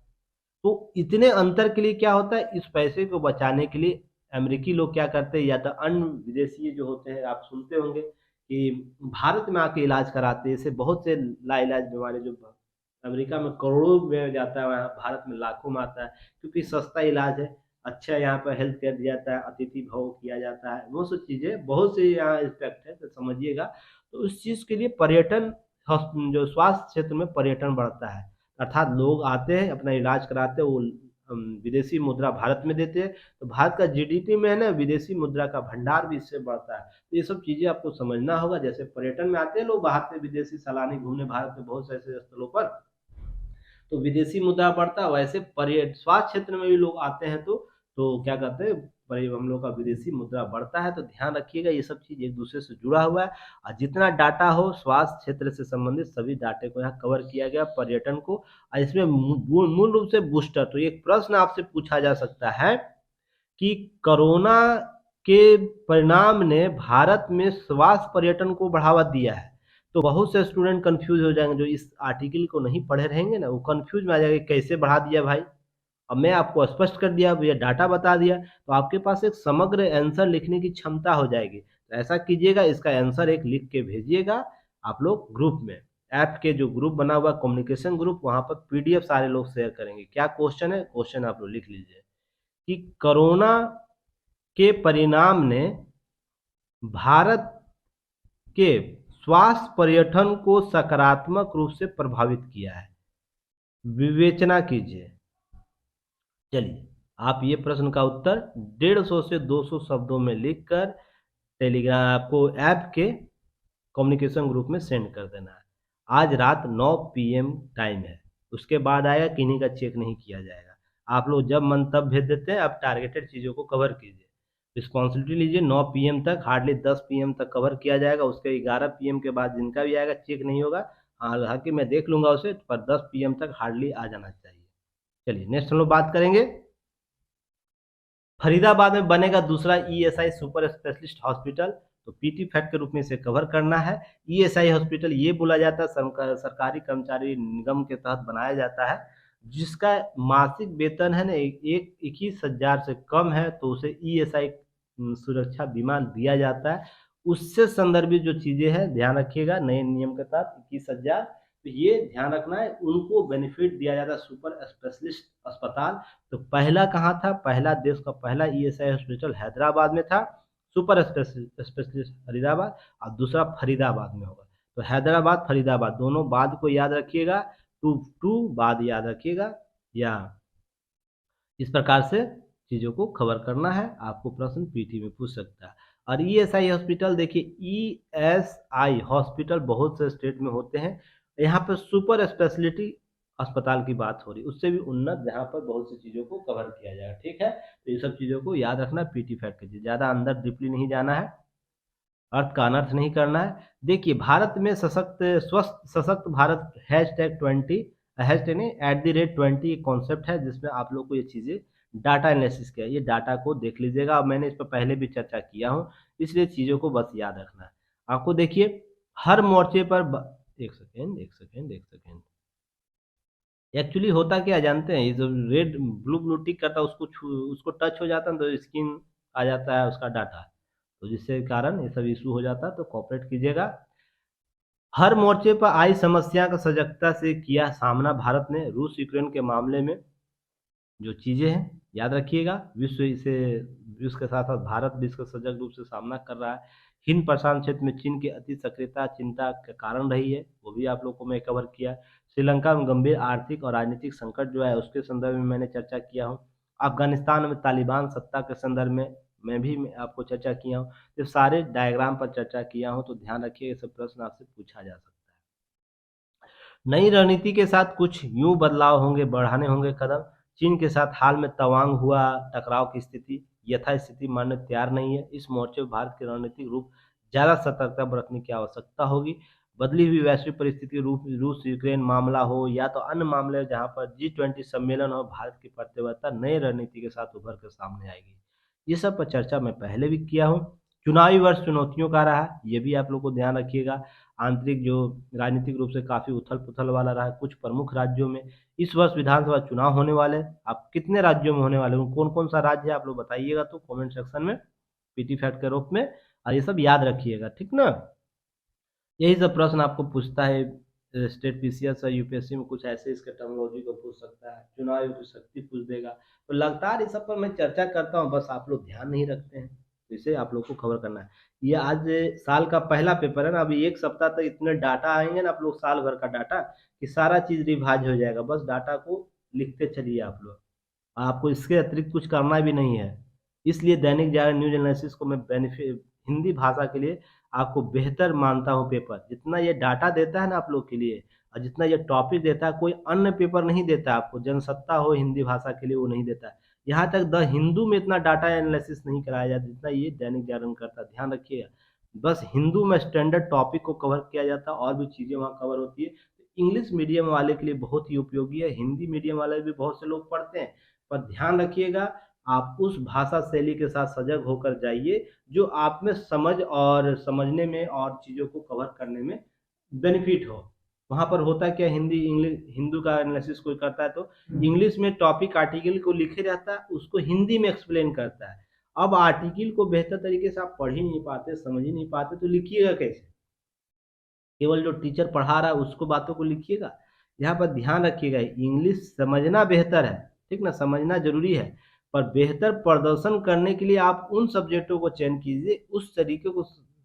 तो इतने अंतर के लिए क्या होता है, इस पैसे को बचाने के लिए अमेरिकी लोग क्या करते हैं, या तो अन्य विदेशी जो होते हैं, आप सुनते होंगे कि भारत में आके इलाज कराते हैं। ऐसे बहुत से लाइलाज बीमारी जो अमेरिका में करोड़ों में जाता है, वहाँ भारत में लाखों में आता है, क्योंकि सस्ता इलाज है, अच्छा यहाँ पर हेल्थ केयर दिया जाता है, अतिथि भव किया जाता है, वो सब चीज़ें बहुत से यहाँ इफेक्ट है, तो समझिएगा। तो उस चीज़ के लिए पर्यटन, जो स्वास्थ्य क्षेत्र में पर्यटन बढ़ता है, अर्थात लोग आते हैं अपना इलाज कराते हैं, वो विदेशी मुद्रा भारत में देते हैं, तो भारत का जीडीपी में है ना, विदेशी मुद्रा का भंडार भी इससे बढ़ता है। तो ये सब चीज़ें आपको समझना होगा। जैसे पर्यटन में आते हैं लोग बाहर से, विदेशी सैलानी घूमने भारत में बहुत से ऐसे स्थलों पर, तो विदेशी मुद्रा बढ़ता है, वैसे स्वास्थ्य क्षेत्र में भी लोग आते हैं, तो क्या कहते हैं, हम लोग का विदेशी मुद्रा बढ़ता है। तो ध्यान रखिएगा, ये सब चीज़ एक दूसरे से जुड़ा हुआ है, और जितना डाटा हो स्वास्थ्य क्षेत्र से संबंधित सभी डाटे को यहाँ कवर किया गया, पर्यटन को। और इसमें मूल रूप से बूस्टर, तो एक प्रश्न आपसे पूछा जा सकता है कि कोरोना के परिणाम ने भारत में स्वास्थ्य पर्यटन को बढ़ावा दिया है। तो बहुत से स्टूडेंट कंफ्यूज हो जाएंगे, जो इस आर्टिकल को नहीं पढ़े रहेंगे ना, वो कंफ्यूज में आ जाएंगे, कैसे बढ़ा दिया भाई। अब मैं आपको स्पष्ट कर दिया, ये डाटा बता दिया, तो आपके पास एक समग्र आंसर लिखने की क्षमता हो जाएगी। तो ऐसा कीजिएगा, इसका आंसर एक लिख के भेजिएगा आप लोग ग्रुप में। ऐप के जो ग्रुप बना हुआ कम्युनिकेशन ग्रुप, वहाँ पर पीडीएफ सारे लोग शेयर करेंगे। क्या क्वेश्चन है, क्वेश्चन आप लोग लिख लीजिए कि कोरोना के परिणाम ने भारत के स्वास्थ्य पर्यटन को सकारात्मक रूप से प्रभावित किया है, विवेचना कीजिए। चलिए, आप ये प्रश्न का उत्तर 150 से 200 शब्दों में लिखकर टेलीग्राम आपको ऐप के कम्युनिकेशन ग्रुप में सेंड कर देना है। आज रात 9 PM टाइम है, उसके बाद आएगा, किन्हीं का चेक नहीं किया जाएगा। आप लोग जब मन तब भेज देते हैं, आप टारगेटेड चीज़ों को कवर कीजिए, रिस्पॉन्सिबिलिटी लीजिए। 9 PM तक, हार्डली 10 PM तक कवर किया जाएगा, उसके 11 PM के बाद जिनका भी आएगा चेक नहीं होगा। हालांकि मैं देख लूँगा उसे, पर 10 PM तक हार्डली आ जाना चाहिए। चलिए नेक्स्ट हम लोग बात करेंगे, फरीदाबाद में बनेगा दूसरा ईएसआई सुपर स्पेशलिस्ट हॉस्पिटल। तो पीटी फैक्ट के रूप में इसे कवर करना है। ईएसआई हॉस्पिटल ये बोला जाता है, सरकारी कर्मचारी निगम के तहत बनाया जाता है, जिसका मासिक वेतन है ना 21,000 से कम है, तो उसे ईएसआई सुरक्षा बीमा दिया जाता है। उससे संदर्भित जो चीजें हैं ध्यान रखिएगा, नए नियम के तहत 21,000, तो ये ध्यान रखना है, उनको बेनिफिट दिया जाता है सुपर स्पेशलिस्ट अस्पताल। तो पहला कहाँ था, पहला देश का पहला ईएसआई हॉस्पिटल हैदराबाद में था, सुपर स्पेशलिस्ट फरीदाबाद, और दूसरा फरीदाबाद में होगा। तो हैदराबाद फरीदाबाद दोनों बाद को याद रखिएगा, टू बाद याद रखिएगा, या इस प्रकार से चीज़ों को कवर करना है। आपको प्रश्न पीटी में पूछ सकता है। और ईएसआई हॉस्पिटल देखिए, ईएसआई हॉस्पिटल बहुत से स्टेट में होते हैं, यहाँ पर सुपर स्पेशलिटी अस्पताल की बात हो रही, उससे भी उन्नत, जहाँ पर बहुत सी चीज़ों को कवर किया जाएगा। ठीक है, तो ये सब चीज़ों को याद रखना, पीटी फैक्ट कीजिए, ज़्यादा अंदर डीपली नहीं जाना है, अर्थ का अनर्थ नहीं करना है। देखिए भारत में सशक्त भारत #20, हैशटैग नहीं @20 कॉन्सेप्ट है, जिसमें आप लोग को ये चीज़ें डाटा एनालिसिस किया, ये डाटा को देख लीजिएगा। अब मैंने इस पर पहले भी चर्चा किया हूँ, इसलिए चीज़ों को बस याद रखना है आपको। देखिए हर मोर्चे पर एक सेकेंड एक्चुअली होता क्या है जानते हैं, ये जो रेड ब्लू टिक करता है, उसको टच हो जाता है तो स्क्रीन आ जाता है उसका डाटा, तो जिससे कारण ये सब इशू हो जाता है, तो कॉपरेट कीजिएगा। हर मोर्चे पर आई समस्या का सजगता से किया सामना भारत ने, रूस यूक्रेन के मामले में जो चीज़ें हैं याद रखिएगा। विश्व के साथ साथ भारत भी इसका सजग रूप से सामना कर रहा है। हिंद प्रशांत क्षेत्र में चीन की अति सक्रियता चिंता का कारण रही है, वो भी आप लोग को मैं कवर किया। श्रीलंका में गंभीर आर्थिक और राजनीतिक संकट जो है, उसके संदर्भ में मैंने चर्चा किया हूँ। अफगानिस्तान में तालिबान सत्ता के संदर्भ में मैं आपको चर्चा किया हूँ। ये सारे डायग्राम पर चर्चा किया हूँ, तो ध्यान रखिए, ये सब प्रश्न आपसे पूछा जा सकता है। नई रणनीति के साथ कुछ यूं बदलाव होंगे, बढ़ाने होंगे कदम। चीन के साथ हाल में तवांग हुआ टकराव की स्थिति यथास्थिति मानने तैयार नहीं है। इस मोर्चे पर भारत के रणनीतिक रूप ज़्यादा सतर्कता बरतने की आवश्यकता होगी। बदली हुई वैश्विक परिस्थिति, रूस यूक्रेन मामला हो या तो अन्य मामले जहां पर G20 सम्मेलन और भारत की प्रतिबद्धता नई रणनीति के साथ उभर कर सामने आएगी। ये सब पर चर्चा मैं पहले भी किया हूँ। चुनावी वर्ष चुनौतियों का रहा, ये भी आप लोग को ध्यान रखिएगा। आंतरिक जो राजनीतिक रूप से काफ़ी उथल-पुथल वाला रहा है कुछ प्रमुख राज्यों में। इस वर्ष विधानसभा चुनाव होने वाले हैं। आप कितने राज्यों में होने वाले हैं? कौन-कौन सा राज्य है आप लोग बताइएगा तो कमेंट सेक्शन में पीटी फैक्ट के रूप में, और ये सब याद रखिएगा, ठीक ना? यही सब प्रश्न आपको पूछता है स्टेट पीसीएस और यूपीएससी में, कुछ ऐसे इसके टर्मिनोलॉजी को पूछ सकता है, चुनाव आयोग की शक्ति पूछ देगा। तो लगातार इस सब पर मैं चर्चा करता हूँ, बस आप लोग ध्यान नहीं रखते हैं। तो इसे आप लोग को कवर करना है। ये आज साल का पहला पेपर है ना, अभी 1 सप्ताह तक इतने डाटा आएँगे ना आप लोग, साल भर का डाटा, कि सारा चीज़ रिवाइज़ हो जाएगा। बस डाटा को लिखते चलिए आप लोग। आपको इसके अतिरिक्त कुछ करना भी नहीं है। इसलिए दैनिक जागरण न्यूज़ एनालिसिस को मैं हिंदी भाषा के लिए आपको बेहतर मानता हूँ पेपर। जितना ये डाटा देता है ना आप लोग के लिए, और जितना ये टॉपिक देता है, कोई अन्य पेपर नहीं देता आपको। जनसत्ता हो हिंदी भाषा के लिए, वो नहीं देता है। यहाँ तक द हिंदू में इतना डाटा एनालिसिस नहीं कराया जाता जितना ये दैनिक जागरण करता है, ध्यान रखिएगा। बस हिंदू में स्टैंडर्ड टॉपिक को कवर किया जाता है, और भी चीज़ें वहाँ कवर होती है। इंग्लिश मीडियम वाले के लिए बहुत ही उपयोगी है, हिंदी मीडियम वाले भी बहुत से लोग पढ़ते हैं। पर ध्यान रखिएगा, आप उस भाषा शैली के साथ सजग होकर जाइए जो आप में समझ और समझने में और चीज़ों को कवर करने में बेनिफिट हो। वहाँ पर होता क्या, हिंदू का एनालिसिस कोई करता है तो इंग्लिश में टॉपिक आर्टिकल को लिखे रहता है, उसको हिंदी में एक्सप्लेन करता है। अब आर्टिकल को बेहतर तरीके से आप पढ़ ही नहीं पाते, समझ ही नहीं पाते, तो लिखिएगा कैसे? केवल जो टीचर पढ़ा रहा है उसको बातों को लिखिएगा। यहाँ पर ध्यान रखिएगा, इंग्लिश समझना बेहतर है, ठीक ना? समझना ज़रूरी है, पर बेहतर प्रदर्शन करने के लिए आप उन सब्जेक्टों को चयन कीजिए, उस तरीके को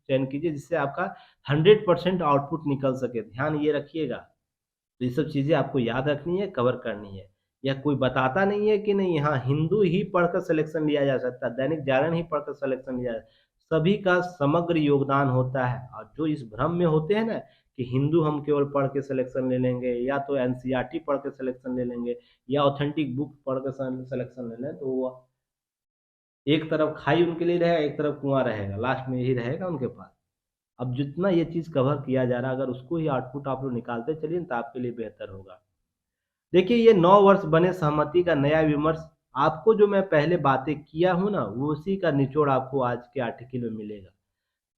चयन कीजिए जिससे आपका 100% आउटपुट निकल सके। ध्यान ये रखिएगा। तो ये सब चीज़ें आपको याद रखनी है, कवर करनी है। या कोई बताता नहीं है कि नहीं, हाँ, हिंदू ही पढ़कर सिलेक्शन लिया जा सकता है, दैनिक जागरण ही पढ़कर सिलेक्शन लिया जा, सभी का समग्र योगदान होता है। और जो इस भ्रम में होते हैं ना कि हिंदू हम केवल पढ़ के सिलेक्शन ले लेंगे, या तो एनसीईआरटी पढ़ के सिलेक्शन ले लेंगे, या ऑथेंटिक बुक पढ़ के सिलेक्शन ले लें, तो वो एक तरफ खाई उनके लिए रहेगा, एक तरफ कुआँ रहेगा, लास्ट में यही रहेगा उनके पास। अब जितना ये चीज़ कवर किया जा रहा है, अगर उसको ही आउटपुट आप लोग निकालते चलिए तो आपके लिए बेहतर होगा। देखिए, ये 9 वर्ष बने सहमति का नया विमर्श, आपको जो मैं पहले बातें किया हूँ ना, वो उसी का निचोड़ आपको आज के आर्टिकल में मिलेगा।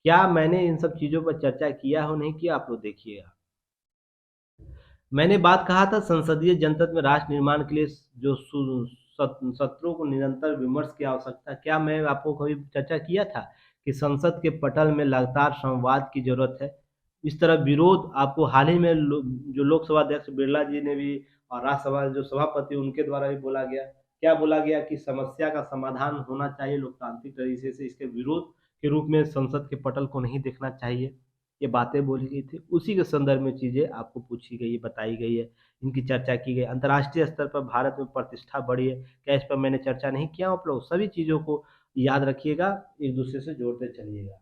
क्या मैंने इन सब चीज़ों पर चर्चा किया हो, नहीं किया, आप लोग देखिएगा। मैंने बात कहा था संसदीय जनतंत्र में राष्ट्र निर्माण के लिए जो सत्रों को निरंतर विमर्श की आवश्यकता। क्या मैं आपको कभी चर्चा किया था कि संसद के पटल में लगातार संवाद की जरूरत है? इस तरह विरोध आपको हाल ही में जो लोकसभा अध्यक्ष बिरला जी ने भी, और राज्यसभा जो सभापति उनके द्वारा भी बोला गया, क्या बोला गया कि समस्या का समाधान होना चाहिए लोकतांत्रिक तरीके से, इसके विरोध के रूप में संसद के पटल को नहीं देखना चाहिए। ये बातें बोली गई थी, उसी के संदर्भ में चीज़ें आपको पूछी गई है, बताई गई है, इनकी चर्चा की गई। अंतर्राष्ट्रीय स्तर पर भारत में प्रतिष्ठा बढ़ी है, क्या इस पर मैंने चर्चा नहीं किया आप लोग? सभी चीज़ों को याद रखिएगा, एक दूसरे से जोड़ते चलिएगा,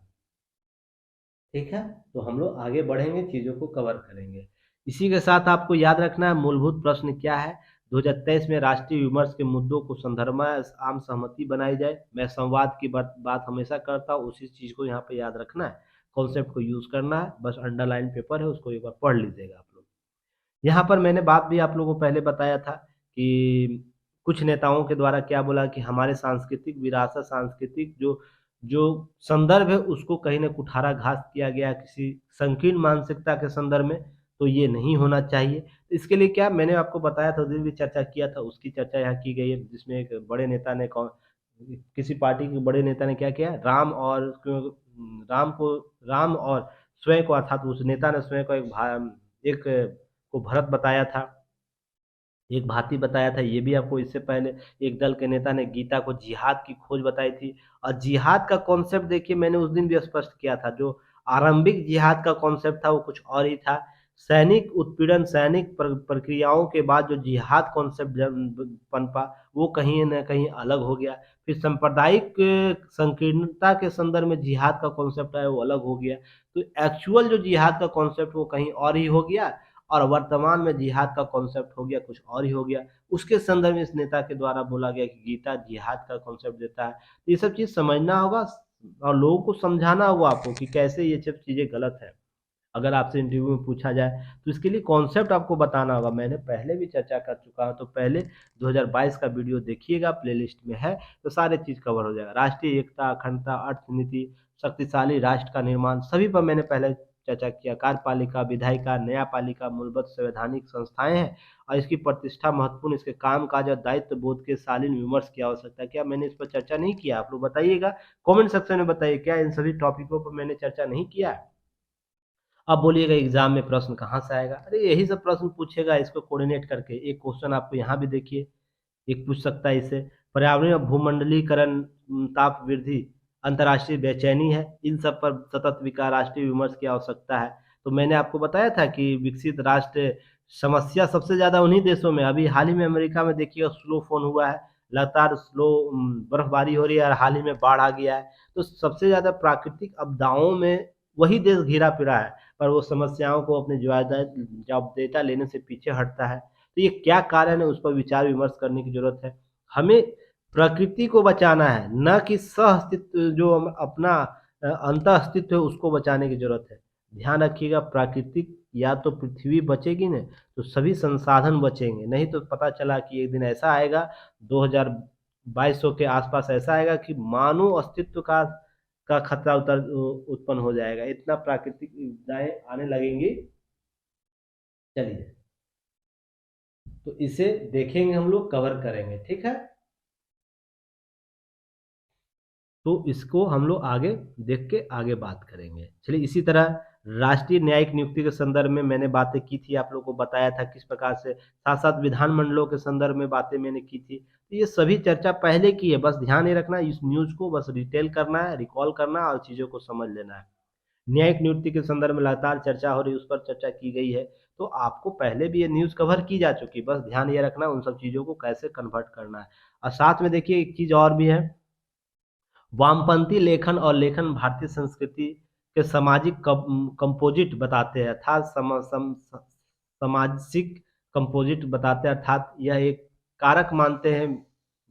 ठीक है? तो हम लोग आगे बढ़ेंगे, चीज़ों को कवर करेंगे। इसी के साथ आपको याद रखना है मूलभूत प्रश्न क्या है? 2023 में राष्ट्रीय विमर्श के मुद्दों को संदर्भ में आम सहमति बनाई जाए। मैं संवाद की बात हमेशा करता हूँ, उसी चीज़ को यहाँ पे याद रखना है, कॉन्सेप्ट को यूज़ करना है। बस अंडरलाइन पेपर है, उसको एक बार पढ़ लीजिएगा आप लोग। यहाँ पर मैंने बात भी आप लोगों को पहले बताया था कि कुछ नेताओं के द्वारा क्या बोला कि हमारे सांस्कृतिक विरासत, सांस्कृतिक जो जो संदर्भ है उसको कहीं न कुठाराघात किया गया किसी संकीर्ण मानसिकता के संदर्भ में, तो ये नहीं होना चाहिए। इसके लिए क्या मैंने आपको बताया था, उस दिन भी चर्चा किया था, उसकी चर्चा यहाँ की गई है, जिसमें एक बड़े नेता ने किसी पार्टी के बड़े नेता ने क्या किया, राम और स्वयं को, अर्थात उस नेता ने स्वयं को एक को भरत बताया था, एक भांति बताया था। ये भी आपको इससे पहले एक दल के नेता ने गीता को जिहाद की खोज बताई थी। और जिहाद का कॉन्सेप्ट देखिए, मैंने उस दिन भी स्पष्ट किया था, जो आरंभिक जिहाद का कॉन्सेप्ट था वो कुछ और ही था। सैनिक उत्पीड़न, सैनिक प्रक्रियाओं के बाद जो जिहाद कॉन्सेप्ट पनपा, वो कहीं न कहीं अलग हो गया। फिर सांप्रदायिक संकीर्णता के संदर्भ में जिहाद का कॉन्सेप्ट आया, वो अलग हो गया। तो एक्चुअल जो जिहाद का कॉन्सेप्ट वो कहीं और ही हो गया, और वर्तमान में जिहाद का कॉन्सेप्ट हो गया कुछ और ही हो गया। उसके संदर्भ में इस नेता के द्वारा बोला गया कि गीता जिहाद का कॉन्सेप्ट देता है। ये सब चीज़ समझना होगा और लोगों को समझाना होगा आपको कि कैसे ये सब चीज़ें गलत है। अगर आपसे इंटरव्यू में पूछा जाए तो इसके लिए कॉन्सेप्ट आपको बताना होगा। मैंने पहले भी चर्चा कर चुका हूँ, तो पहले 2022 का वीडियो देखिएगा, प्लेलिस्ट में है, तो सारे चीज़ कवर हो जाएगा। राष्ट्रीय एकता, अखंडता, अर्थनीति, शक्तिशाली राष्ट्र का निर्माण, सभी पर मैंने पहले चर्चा किया। कार्यपालिका, विधायिका, न्यायपालिका, मूलभूत संवैधानिक संस्थाएं हैं और इसकी प्रतिष्ठा महत्वपूर्ण, इसके कामकाज और दायित्व बोध के शालीन विमर्श की आवश्यकता है। क्या मैंने इस पर चर्चा नहीं किया? आप लोग बताइएगा, कमेंट सेक्शन में बताइए, क्या इन सभी टॉपिकों पर मैंने चर्चा नहीं किया है? अब बोलिएगा एग्जाम में प्रश्न कहाँ से आएगा? अरे यही सब प्रश्न पूछेगा, इसको कोऑर्डिनेट करके। एक क्वेश्चन आपको यहाँ भी देखिए, एक पूछ सकता है इससे। पर्यावरण और भूमंडलीकरण, ताप वृद्धि, अंतर्राष्ट्रीय बेचैनी है, इन सब पर सतत विकास राष्ट्रीय विमर्श की आवश्यकता है। तो मैंने आपको बताया था कि विकसित राष्ट्र समस्या सबसे ज़्यादा उन्हीं देशों में। अभी हाल ही में अमेरिका में देखिएगा स्लो फोन हुआ है, लगातार स्लो बर्फबारी हो रही है और हाल ही में बाढ़ आ गया है। तो सबसे ज़्यादा प्राकृतिक आपदाओं में वही देश घिरा पिरा है, पर वो समस्याओं को अपनी जवाबदेहिता लेने से पीछे हटता है। तो ये क्या कारण है, उस पर विचार विमर्श करने की जरूरत है। हमें प्रकृति को बचाना है, न कि सह अस्तित्व जो अपना अंतः अस्तित्व है उसको बचाने की जरूरत है। ध्यान रखिएगा, प्राकृतिक या तो पृथ्वी बचेगी न, तो सभी संसाधन बचेंगे। नहीं तो पता चला कि एक दिन ऐसा आएगा, 2022 के आसपास ऐसा आएगा कि मानव अस्तित्व का खतरा उत्पन्न हो जाएगा। इतना प्राकृतिक विपदाएं आने लगेंगी। चलिए, तो इसे देखेंगे, हम लोग कवर करेंगे, ठीक है। तो इसको हम लोग आगे देख के आगे बात करेंगे। चलिए, इसी तरह राष्ट्रीय न्यायिक नियुक्ति के संदर्भ में मैंने बातें की थी, आप लोगों को बताया था किस प्रकार से, साथ साथ विधानमंडलों के संदर्भ में बातें मैंने की थी। तो ये सभी चर्चा पहले की है, बस ध्यान ये रखना, इस न्यूज को बस रिटेल करना है, रिकॉल करना है और चीज़ों को समझ लेना है। न्यायिक नियुक्ति के संदर्भ में लगातार चर्चा हो रही है, उस पर चर्चा की गई है। तो आपको पहले भी ये न्यूज़ कवर की जा चुकी है, बस ध्यान ये रखना उन सब चीज़ों को कैसे कन्वर्ट करना है। और साथ में देखिए एक चीज़ और भी है, वामपंथी लेखन और लेखन भारतीय संस्कृति के सामाजिक कंपोजिट बताते हैं, अर्थात सामाजिक कंपोजिट बताते हैं, अर्थात यह एक कारक मानते हैं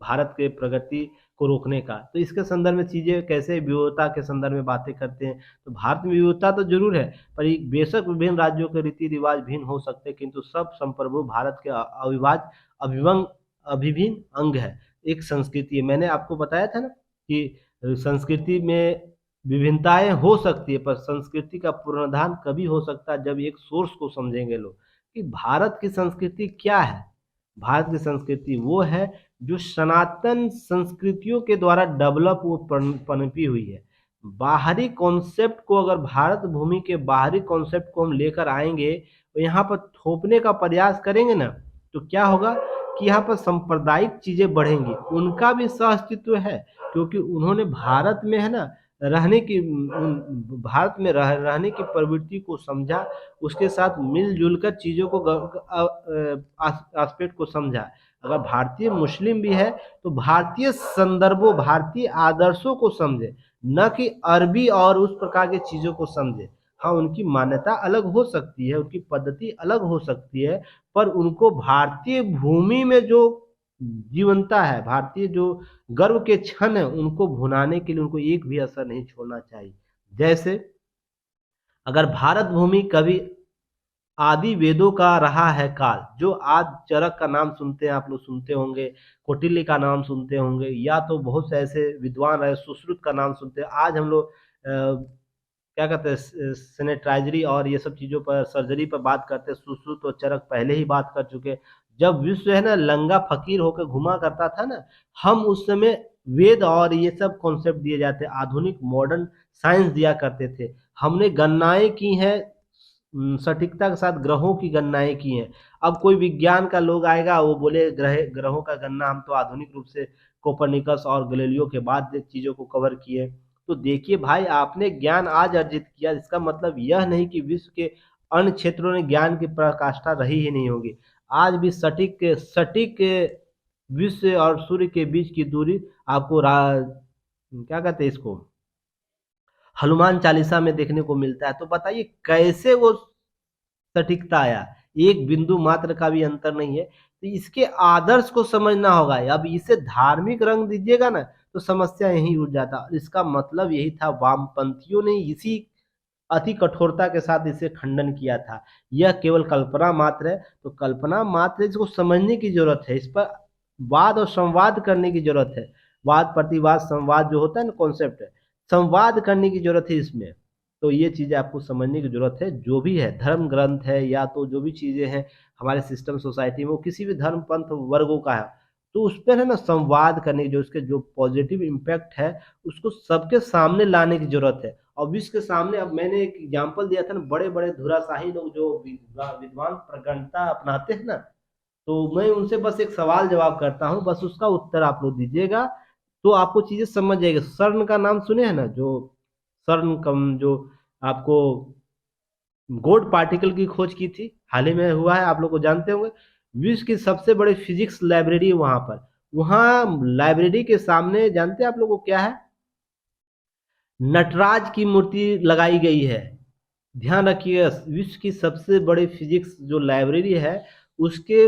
भारत के प्रगति को रोकने का। तो इसके संदर्भ में चीज़ें कैसे विविधता के संदर्भ में बातें करते हैं। तो भारत में विविधता तो जरूर है, पर बेशक विभिन्न राज्यों के रीति रिवाज भिन्न हो सकते हैं, किंतु सब संप्रभु भारत के अविभाज्य अभिवंग अभिन्न अंग है, एक संस्कृति है। मैंने आपको बताया था ना कि संस्कृति में विभिन्नताएं हो सकती है, पर संस्कृति का पुनरुत्थान कभी हो सकता है जब एक सोर्स को समझेंगे लोग कि भारत की संस्कृति क्या है। भारत की संस्कृति वो है जो सनातन संस्कृतियों के द्वारा डेवलप वो पनपी हुई है। बाहरी कॉन्सेप्ट को, अगर भारत भूमि के बाहरी कॉन्सेप्ट को हम लेकर आएंगे तो यहाँ पर थोपने का प्रयास करेंगे ना, तो क्या होगा कि यहाँ पर सांप्रदायिक चीजें बढ़ेंगी। उनका भी सह अस्तित्व है, क्योंकि उन्होंने भारत में है ना रहने की, भारत में रहने की प्रवृत्ति को समझा, उसके साथ मिलजुल कर चीज़ों को एस्पेक्ट को समझा। अगर भारतीय मुस्लिम भी है तो भारतीय संदर्भों, भारतीय आदर्शों को समझे, न कि अरबी और उस प्रकार की चीज़ों को समझे। हाँ, उनकी मान्यता अलग हो सकती है, उनकी पद्धति अलग हो सकती है, पर उनको भारतीय भूमि में जो जीवंता है, भारतीय जो गर्व के क्षण है, उनको भुनाने के लिए उनको एक भी असर नहीं छोड़ना चाहिए। जैसे अगर भारत भूमि कभी आदि वेदों का रहा है काल, जो आज चरक का नाम सुनते हैं, आप लोग सुनते होंगे, कौटिल्य का नाम सुनते होंगे, या तो बहुत से ऐसे विद्वान रहे, सुश्रुत का नाम सुनते हैं। आज हम लोग क्या कहते हैं, सैनिटाइजरी और ये सब चीज़ों पर, सर्जरी पर बात करते हैं। सुश्रुत और चरक पहले ही बात कर चुके। जब विश्व है ना लंगा फकीर होकर घुमा करता था ना, हम उस समय वेद और ये सब कॉन्सेप्ट दिए जाते, आधुनिक मॉडर्न साइंस दिया करते थे। हमने गणनाएं की हैं, सटीकता के साथ ग्रहों की गणनाएं की हैं। अब कोई विज्ञान का लोग आएगा, वो बोले ग्रहों का गणना हम तो आधुनिक रूप से कोपरनिकस और गैलीलियो के बाद चीज़ों को कवर किए। तो देखिए भाई, आपने ज्ञान आज अर्जित किया, इसका मतलब यह नहीं कि विश्व के अन्य क्षेत्रों में ज्ञान की पराकाष्ठा रही ही नहीं होगी। आज भी सटीक सटीक विश्व और सूर्य के बीच की दूरी आपको क्या कहते हैं इसको, हनुमान चालीसा में देखने को मिलता है। तो बताइए कैसे वो सटीकता आया, एक बिंदु मात्र का भी अंतर नहीं है। तो इसके आदर्श को समझना होगा। अब इसे धार्मिक रंग दीजिएगा ना, तो समस्या यही उठ जाता। इसका मतलब यही था, वामपंथियों ने इसी अति कठोरता के साथ इसे खंडन किया था। यह केवल कल्पना मात्र है, तो कल्पना मात्र है, इसको समझने की जरूरत है, इस पर वाद और संवाद करने की जरूरत है। वाद प्रतिवाद संवाद जो होता है ना, कॉन्सेप्ट है, संवाद करने की जरूरत है इसमें। तो ये चीजें आपको समझने की जरूरत है। जो भी है धर्म ग्रंथ है या तो जो भी चीजें हैं हमारे सिस्टम सोसाइटी में, वो किसी भी धर्म पंथ वर्गों का है, तो उस पर है ना संवाद करने की, जो उसके जो पॉजिटिव इम्पैक्ट है उसको सबके सामने लाने की जरूरत है। और विश्व के सामने, अब मैंने एक एग्जाम्पल दिया था ना, बड़े बड़े धुराशाही लोग जो विद्वान प्रगणता अपनाते हैं ना, तो मैं उनसे बस एक सवाल जवाब करता हूँ, बस उसका उत्तर आप लोग दीजिएगा, तो आपको चीजें समझ जाएगी। सर्न का नाम सुने हैं ना, जो सर्न कम जो आपको गोल्ड पार्टिकल की खोज की थी, हाल ही में हुआ है, आप लोग को जानते होंगे। विश्व की सबसे बड़ी फिजिक्स लाइब्रेरी वहां पर, वहां लाइब्रेरी के सामने जानते हैं आप लोगों को क्या है? नटराज की मूर्ति लगाई गई है। ध्यान रखिए, विश्व की सबसे बड़ी फिजिक्स जो लाइब्रेरी है उसके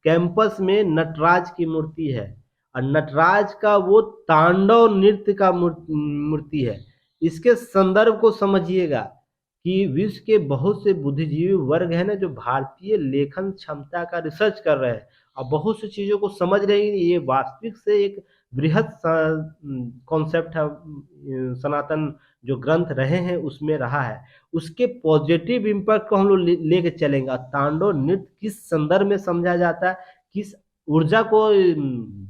कैंपस में नटराज की मूर्ति है। और नटराज का वो तांडव नृत्य का मूर्ति है। इसके संदर्भ को समझिएगा कि विश्व के बहुत से बुद्धिजीवी वर्ग है ना, जो भारतीय लेखन क्षमता का रिसर्च कर रहे हैं और बहुत सी चीजों को समझ रहे हैं। ये वास्तविक से एक बृहद कॉन्सेप्ट है, सनातन जो ग्रंथ रहे हैं उसमें रहा है। उसके पॉजिटिव इम्पैक्ट को हम लोग लेके चलेंगे। तांडव नृत्य किस संदर्भ में समझा जाता है, किस ऊर्जा को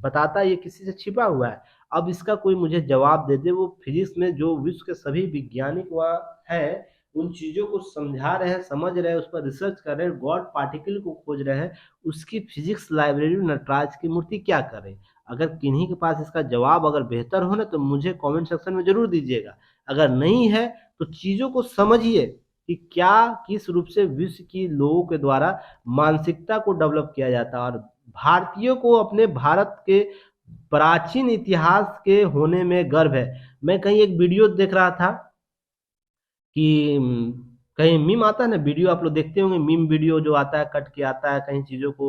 बताता है, ये किसी से छिपा हुआ है। अब इसका कोई मुझे जवाब दे दे। वो फिजिक्स में जो विश्व के सभी वैज्ञानिक वहाँ हैं, उन चीजों को समझा रहे हैं, समझ रहे हैं, उस पर रिसर्च कर रहे हैं, गॉड पार्टिकल को खोज रहे हैं, उसकी फिजिक्स लाइब्रेरी में नटराज की मूर्ति क्या कर रही है? अगर किन्हीं के पास इसका जवाब अगर बेहतर हो ना, तो मुझे कमेंट सेक्शन में जरूर दीजिएगा। अगर नहीं है तो चीजों को समझिए कि क्या किस रूप से विश्व की लोगों के द्वारा मानसिकता को डेवलप किया जाता है। और भारतीयों को अपने भारत के प्राचीन इतिहास के होने में गर्व है। मैं कहीं एक वीडियो देख रहा था कि कहीं मीम आता है ना, वीडियो आप लोग देखते होंगे, मीम वीडियो जो आता है, कट के आता है कहीं चीजों को,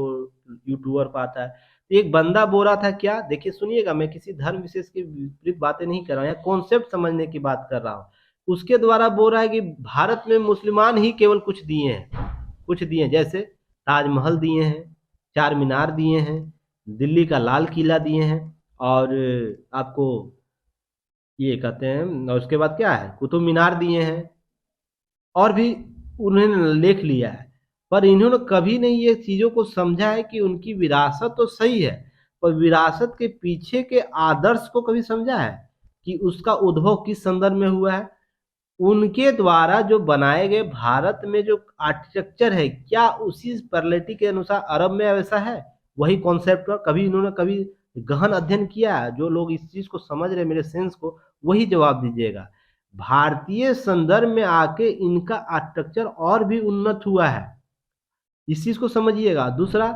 यूट्यूबर को आता है। तो एक बंदा बोल रहा था क्या, देखिए सुनिएगा, मैं किसी धर्म विशेष की विपरीत बातें नहीं कर रहा हूँ, कॉन्सेप्ट समझने की बात कर रहा हूँ। उसके द्वारा बोल रहा है कि भारत में मुसलमान ही केवल कुछ दिए हैं, कुछ दिए हैं, जैसे ताजमहल दिए हैं, चार मीनार दिए हैं, दिल्ली का लाल किला दिए हैं, और आपको ये कहते हैं, और उसके बाद क्या है, कुतुब मीनार दिए हैं, और भी उन्होंने लेख लिया है। पर इन्होंने कभी नहीं ये चीजों को समझा है कि उनकी विरासत तो सही है, पर विरासत के पीछे के आदर्श को कभी समझा है कि उसका उद्भव किस संदर्भ में हुआ है। उनके द्वारा जो बनाए गए भारत में जो आर्किटेक्चर है, क्या उसी परलेटी के अनुसार अरब में वैसा है? वही कॉन्सेप्ट का कभी इन्होंने कभी गहन अध्ययन किया है? जो लोग इस चीज को समझ रहे मेरे सेंस को, वही जवाब दीजिएगा। भारतीय संदर्भ में आके इनका आर्किटेक्चर और भी उन्नत हुआ है, इस चीज को समझिएगा। दूसरा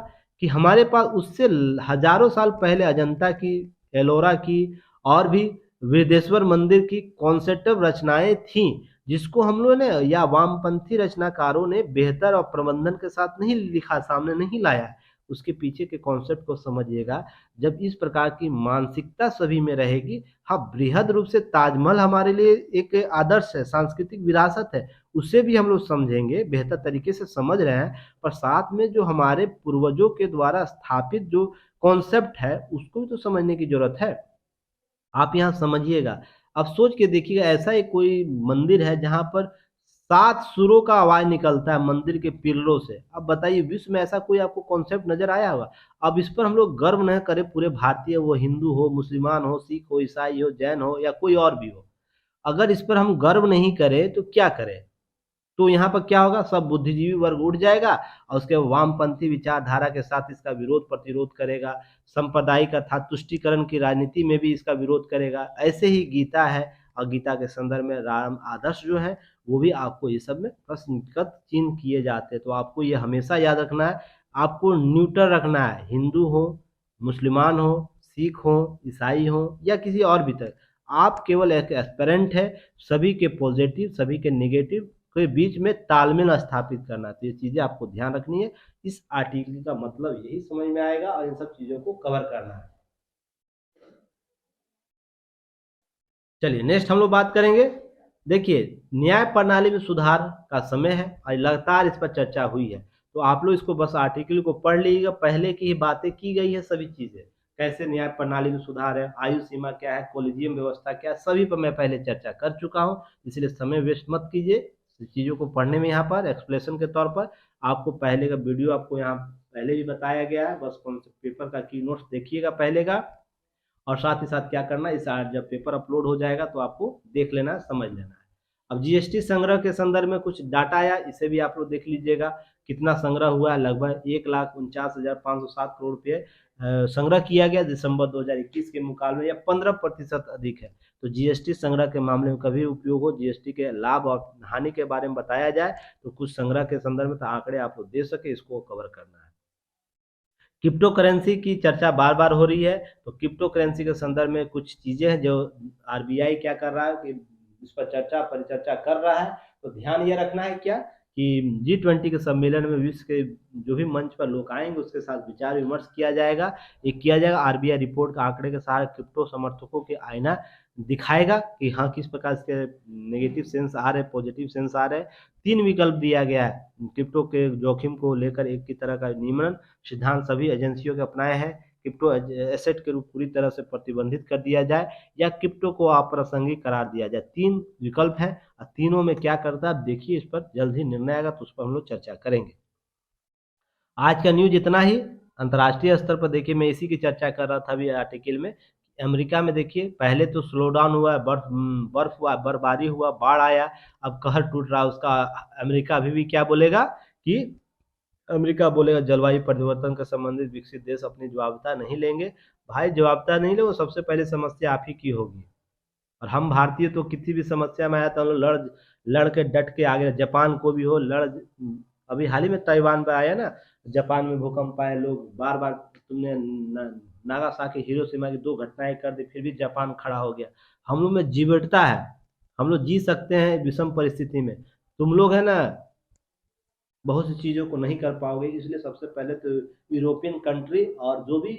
कि हमारे पास उससे हजारों साल पहले अजंता की, एलोरा की, और भी वृद्धेश्वर मंदिर की कॉन्सेप्टिव रचनाएं थीं, जिसको हम लोगों ने या वामपंथी रचनाकारों ने बेहतर और प्रबंधन के साथ नहीं लिखा, सामने नहीं लाया। उसके पीछे के कॉन्सेप्ट को समझिएगा। जब इस प्रकार की मानसिकता सभी में रहेगी, हाँ, बृहद रूप से ताजमहल हमारे लिए एक आदर्श है, सांस्कृतिक विरासत है, उसे भी हम लोग समझेंगे, बेहतर तरीके से समझ रहे हैं। पर साथ में जो हमारे पूर्वजों के द्वारा स्थापित जो कॉन्सेप्ट है उसको भी तो समझने की जरूरत है। आप यहाँ समझिएगा, अब सोच के देखिएगा, ऐसा ही कोई मंदिर है जहां पर 7 सुरों का आवाज निकलता है मंदिर के पिलरों से। अब बताइए विश्व में ऐसा कोई आपको कॉन्सेप्ट नजर आया होगा? अब इस पर हम लोग गर्व न करें, पूरे भारतीय, वो हिंदू हो, मुसलमान हो, सिख हो, ईसाई हो, जैन हो, या कोई और भी हो, अगर इस पर हम गर्व नहीं करें तो क्या करें? तो यहाँ पर क्या होगा, सब बुद्धिजीवी वर्ग उठ जाएगा और उसके वामपंथी विचारधारा के साथ इसका विरोध प्रतिरोध करेगा। सांप्रदायिक अर्थात तुष्टीकरण की राजनीति में भी इसका विरोध करेगा। ऐसे ही गीता है, और गीता के संदर्भ में राम आदर्श जो है वो भी आपको ये सब में प्रश्नगत चिन्ह किए जाते हैं। तो आपको ये हमेशा याद रखना है, आपको न्यूट्रल रखना है, हिंदू हो, मुसलमान हो, सिख हो, ईसाई हो, या किसी और भी तरह, आप केवल एक एस्पेरेंट है। सभी के पॉजिटिव, सभी के नेगेटिव के बीच में तालमेल स्थापित करना। तो ये चीजें आपको ध्यान रखनी है। इस आर्टिकल का मतलब यही समझ में आएगा, और इन सब चीजों को कवर करना है। चलिए नेक्स्ट हम लोग बात करेंगे देखिए, न्याय प्रणाली में सुधार का समय है और लगातार इस पर चर्चा हुई है। तो आप लोग इसको बस आर्टिकल को पढ़ लीजिएगा, पहले की ही बातें की गई है सभी चीज़ें। कैसे न्याय प्रणाली में सुधार है, आयु सीमा क्या है, कोलेजियम व्यवस्था क्या है, सभी पर मैं पहले चर्चा कर चुका हूँ। इसलिए समय वेस्ट मत कीजिए चीज़ों को पढ़ने में, यहाँ पर एक्सप्लेनेशन के तौर पर आपको पहले का वीडियो आपको यहाँ पहले भी बताया गया है। बस कॉन्सेप्ट पेपर का की नोट्स देखिएगा पहले का, और साथ ही साथ क्या करना है, इस जब पेपर अपलोड हो जाएगा तो आपको देख लेना है, समझ लेना है। अब जीएसटी संग्रह के संदर्भ में कुछ डाटा आया, इसे भी आप लोग देख लीजिएगा। कितना संग्रह हुआ है, लगभग 1,49,507 करोड़ रुपये संग्रह किया गया दिसंबर 2021 के मुकाबले, या 15% अधिक है। तो जीएसटी संग्रह के मामले में कभी उपयोग हो, जीएसटी के लाभ और हानि के बारे में बताया जाए तो कुछ संग्रह के संदर्भ में तो आंकड़े आप लोग दे सके, इसको कवर करना है। क्रिप्टो करेंसी की चर्चा बार बार हो रही है, तो क्रिप्टो करेंसी के संदर्भ में कुछ चीज़ें हैं जो आरबीआई क्या कर रहा है कि इस पर चर्चा परिचर्चा कर रहा है। तो ध्यान ये रखना है क्या कि G20 के सम्मेलन में विश्व के जो भी मंच पर लोग आएंगे उसके साथ विचार विमर्श किया जाएगा। ये किया जाएगा, आरबीआई रिपोर्ट का आंकड़े के सारे क्रिप्टो समर्थकों के आईना दिखाएगा कि हाँ किस प्रकार इसके नेगेटिव सेंस आ रहे हैं, पॉजिटिव सेंस आ रहे हैं। 3 विकल्प दिया गया है क्रिप्टो के जोखिम को लेकर, एक की तरह का नियमन सिद्धांत सभी एजेंसियों के अपनाए हैं। क्रिप्टो एसेट के रूप पूरी तरह से प्रतिबंधित कर दिया जाए या क्रिप्टो को अप्रासंगिक करार दिया जाए, 3 विकल्प हैं और तीनों में क्या करता है आप देखिए, इस पर जल्द ही निर्णय आएगा तो उस पर हम लोग चर्चा करेंगे। आज का न्यूज इतना ही। अंतर्राष्ट्रीय स्तर पर देखिए, मैं इसी की चर्चा कर रहा था अभी आर्टिकल में। अमेरिका में देखिए, पहले तो स्लो डाउन हुआ है, बर्फ हुआ, बर्फबारी हुआ, बाढ़ आया, अब कहर टूट रहा है उसका। अमेरिका अभी भी क्या बोलेगा कि अमेरिका बोलेगा जलवायु परिवर्तन के संबंधित विकसित देश अपनी जवाबदेही नहीं लेंगे। भाई जवाबदेही नहीं ले, वो सबसे पहले समस्या आप ही की होगी। और हम भारतीय तो किसी भी समस्या में आया तो हम लोग लड़ लड़ के डट के आगे, जापान को भी हो लड़। अभी हाल ही में ताइवान पे आया ना, जापान में भूकंप आए, लोग बार बार, तुमने नागासाकी हिरोशिमा की 2 घटनाएं कर दी फिर भी जापान खड़ा हो गया। हम लोग में जीवटता है, हम लोग जी सकते हैं विषम परिस्थिति में। तुम लोग है ना बहुत सी चीज़ों को नहीं कर पाओगे। इसलिए सबसे पहले तो यूरोपियन कंट्री और जो भी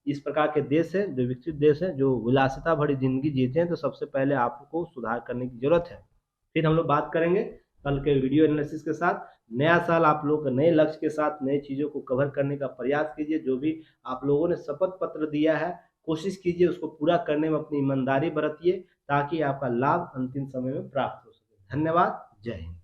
इस प्रकार के देश हैं, जो विकसित देश हैं, जो विलासिता भरी ज़िंदगी जीते हैं, तो सबसे पहले आपको सुधार करने की ज़रूरत है। फिर हम लोग बात करेंगे कल के वीडियो एनालिसिस के साथ। नया साल आप लोग नए लक्ष्य के साथ नई चीज़ों को कवर करने का प्रयास कीजिए। जो भी आप लोगों ने शपथ पत्र दिया है, कोशिश कीजिए उसको पूरा करने में अपनी ईमानदारी बरतिए, ताकि आपका लाभ अंतिम समय में प्राप्त हो सके। धन्यवाद। जय हिंद।